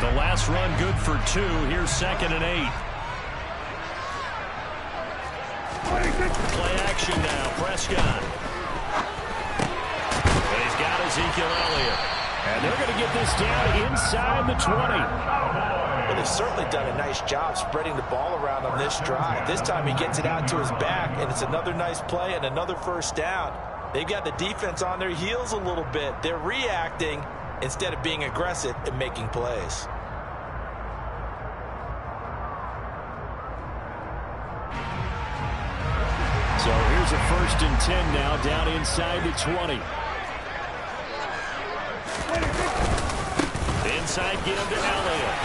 The last run good for 2. Here's 2nd and 8. Play action now, Prescott. And he's got Ezekiel Elliott. And they're going to get this down inside the 20. Well, they've certainly done a nice job spreading the ball around on this drive. This time he gets it out to his back, and it's another nice play and another first down. They've got the defense on their heels a little bit. They're reacting instead of being aggressive and making plays. So here's a 1st and 10 now, down inside the 20. The inside give to Elliott.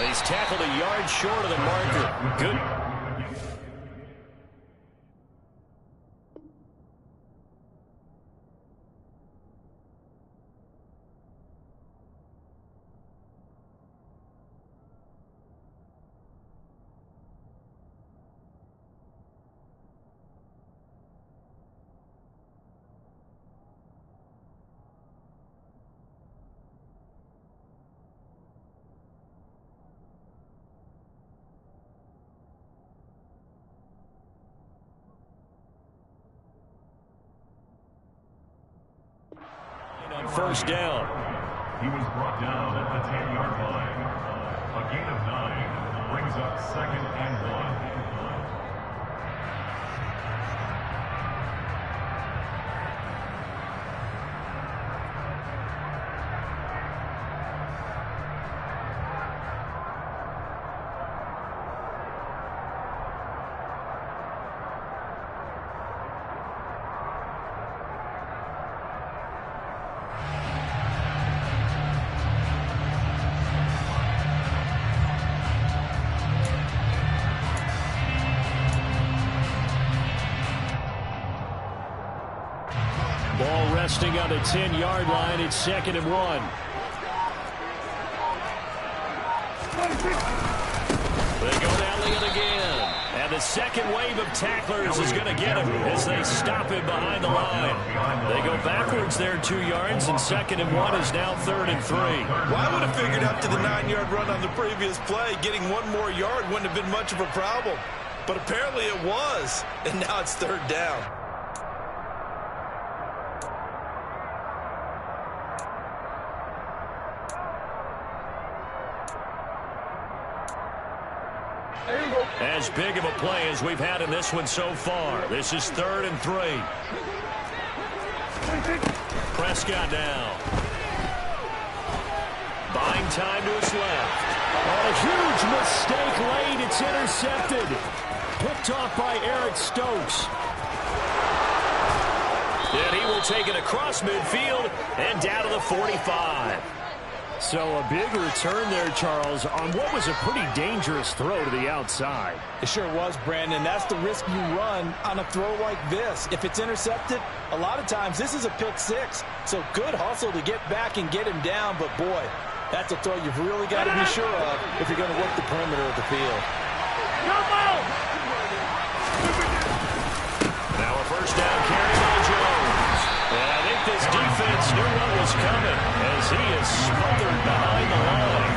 He's tackled a yard short of the marker. Good. First down. He was brought down at the 10-yard line. A gain of 9 brings up 2nd and 1. Ball resting on the 10-yard line. It's 2nd and 1. They go to Elliott again. And the second wave of tacklers is going to get him as they stop him behind the line. They go backwards there 2 yards, and 2nd and 1 is now 3rd and 3. Well, I would have figured after the 9-yard run on the previous play, getting 1 more yard wouldn't have been much of a problem. But apparently it was, and now it's 3rd down. As big of a play as we've had in this one so far. This is 3rd and 3. Prescott now. Buying time to his left. Oh, a huge mistake late. It's intercepted. Picked off by Eric Stokes. And he will take it across midfield and down to the 45. So a big return there, Charles, on what was a pretty dangerous throw to the outside. It sure was, Brandon. That's the risk you run on a throw like this. If it's intercepted, a lot of times this is a pick 6. So good hustle to get back and get him down. But, boy, that's a throw you've really got to be sure of if you're going to work the perimeter of the field. Now a first down carry by Jones. And I think this defense knew what was coming as he is smothered behind the line.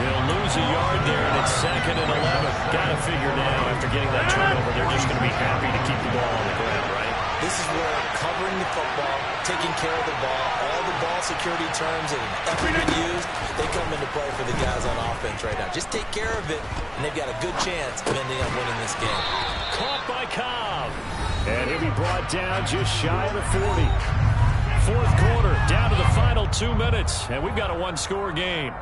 He'll lose a yard there, and it's 2nd and 11. Got to figure now, after getting that turnover, they're just going to be happy to keep the ball on the ground, right? This is where covering the football, taking care of the ball, all the ball security terms that have ever been used, they come into play for the guys on offense right now. Just take care of it, and they've got a good chance of ending up winning this game. Caught by Cobb. And he'll be brought down just shy of the 40. 4th quarter, down to the final 2 minutes, and we've got a 1-score game.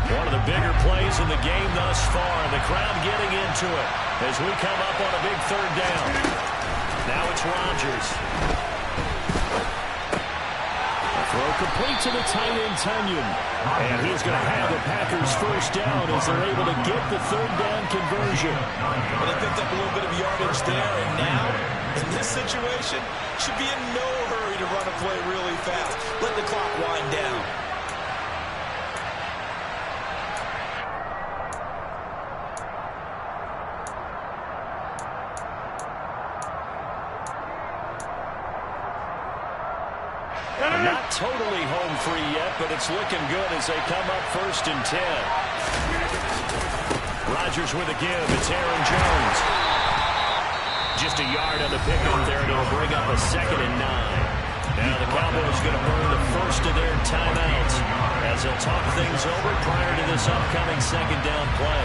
One of the bigger plays in the game thus far, and the crowd getting into it as we come up on a big 3rd down. Now it's Rodgers. Throw complete to the tight end, Tunyon. And he's going to have the Packers first down as they're able to get the 3rd down conversion. Well, they picked up a little bit of yardage there, and now, in this situation, should be in no hurry to run a play really fast. Let the clock wind down. Not totally home free yet, but it's looking good as they come up 1st and 10. Rodgers with a give. It's Aaron Jones. Just a yard on the pickup there, and it'll bring up a 2nd and 9. Now the Cowboys going to burn the first of their timeouts as they'll talk things over prior to this upcoming 2nd down play.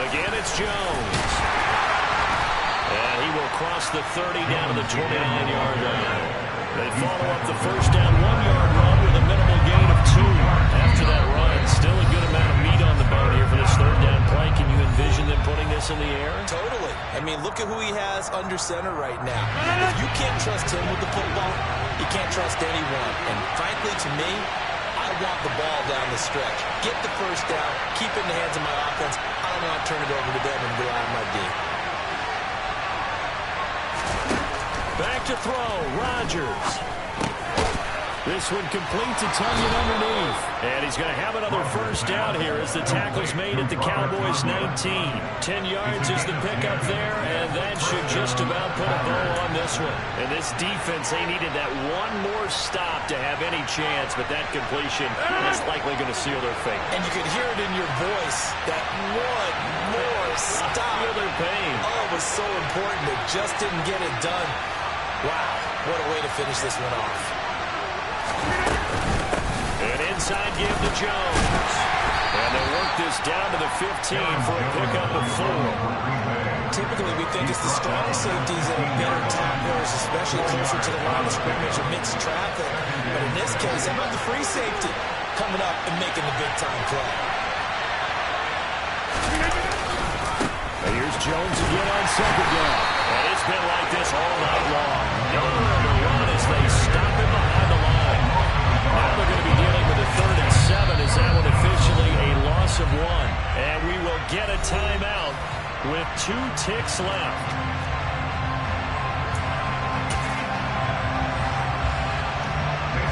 Again, it's Jones. And he will cross the 30 down to the 29-yard line. They follow up the first down 1-yard run with a minimal gain of 2 after that run. Still a good amount of meat on the bone here for this 3rd down play. Can you envision them putting this in the air? Totally. I mean, look at who he has under center right now. If you can't trust him with the football, you can't trust anyone. And frankly, to me, I want the ball down the stretch. Get the first down, keep it in the hands of my offense. I don't want to turn it over to them and rely on my D. Back to throw, Rodgers. This one complete to Tunyon underneath. And he's going to have another first down here as the tackle's made at the Cowboys' 19. 10 yards is the pickup there, and that should just about put a bow on this one. And this defense, they needed that one more stop to have any chance, but that completion is likely going to seal their fate. And you could hear it in your voice, that one more stop. Feel their pain. Oh, it was so important. They just didn't get it done. Wow, what a way to finish this one off. An inside give to Jones. And they'll work this down to the 15 for a pickup of 4. Typically, we think it's the strong safeties that are better tacklers, especially closer to the line of scrimmage or mixed traffic. But in this case, how about the free safety coming up and making the big-time play? And here's Jones again on 2nd down. And it's been like this all night long. Nowhere to run as they stop him behind the line. Now they're going to be dealing with a kicks left.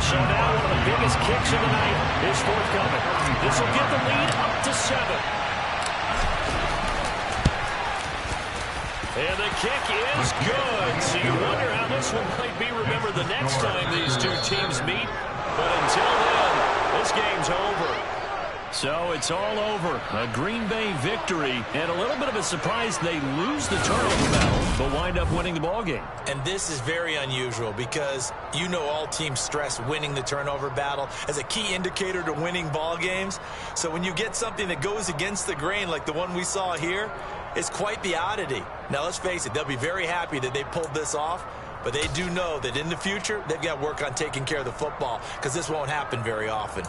So now one of the biggest kicks of the night is forthcoming. This will get the lead up to 7. And the kick is good. So you wonder how this one might be remembered the next time these two teams meet. But until then, this game's over. So it's all over. A Green Bay victory, and a little bit of a surprise they lose the turnover battle, but wind up winning the ballgame. And this is very unusual because you know all teams stress winning the turnover battle as a key indicator to winning ball games. So when you get something that goes against the grain like the one we saw here, it's quite the oddity. Now let's face it, they'll be very happy that they pulled this off, but they do know that in the future they've got to work on taking care of the football because this won't happen very often.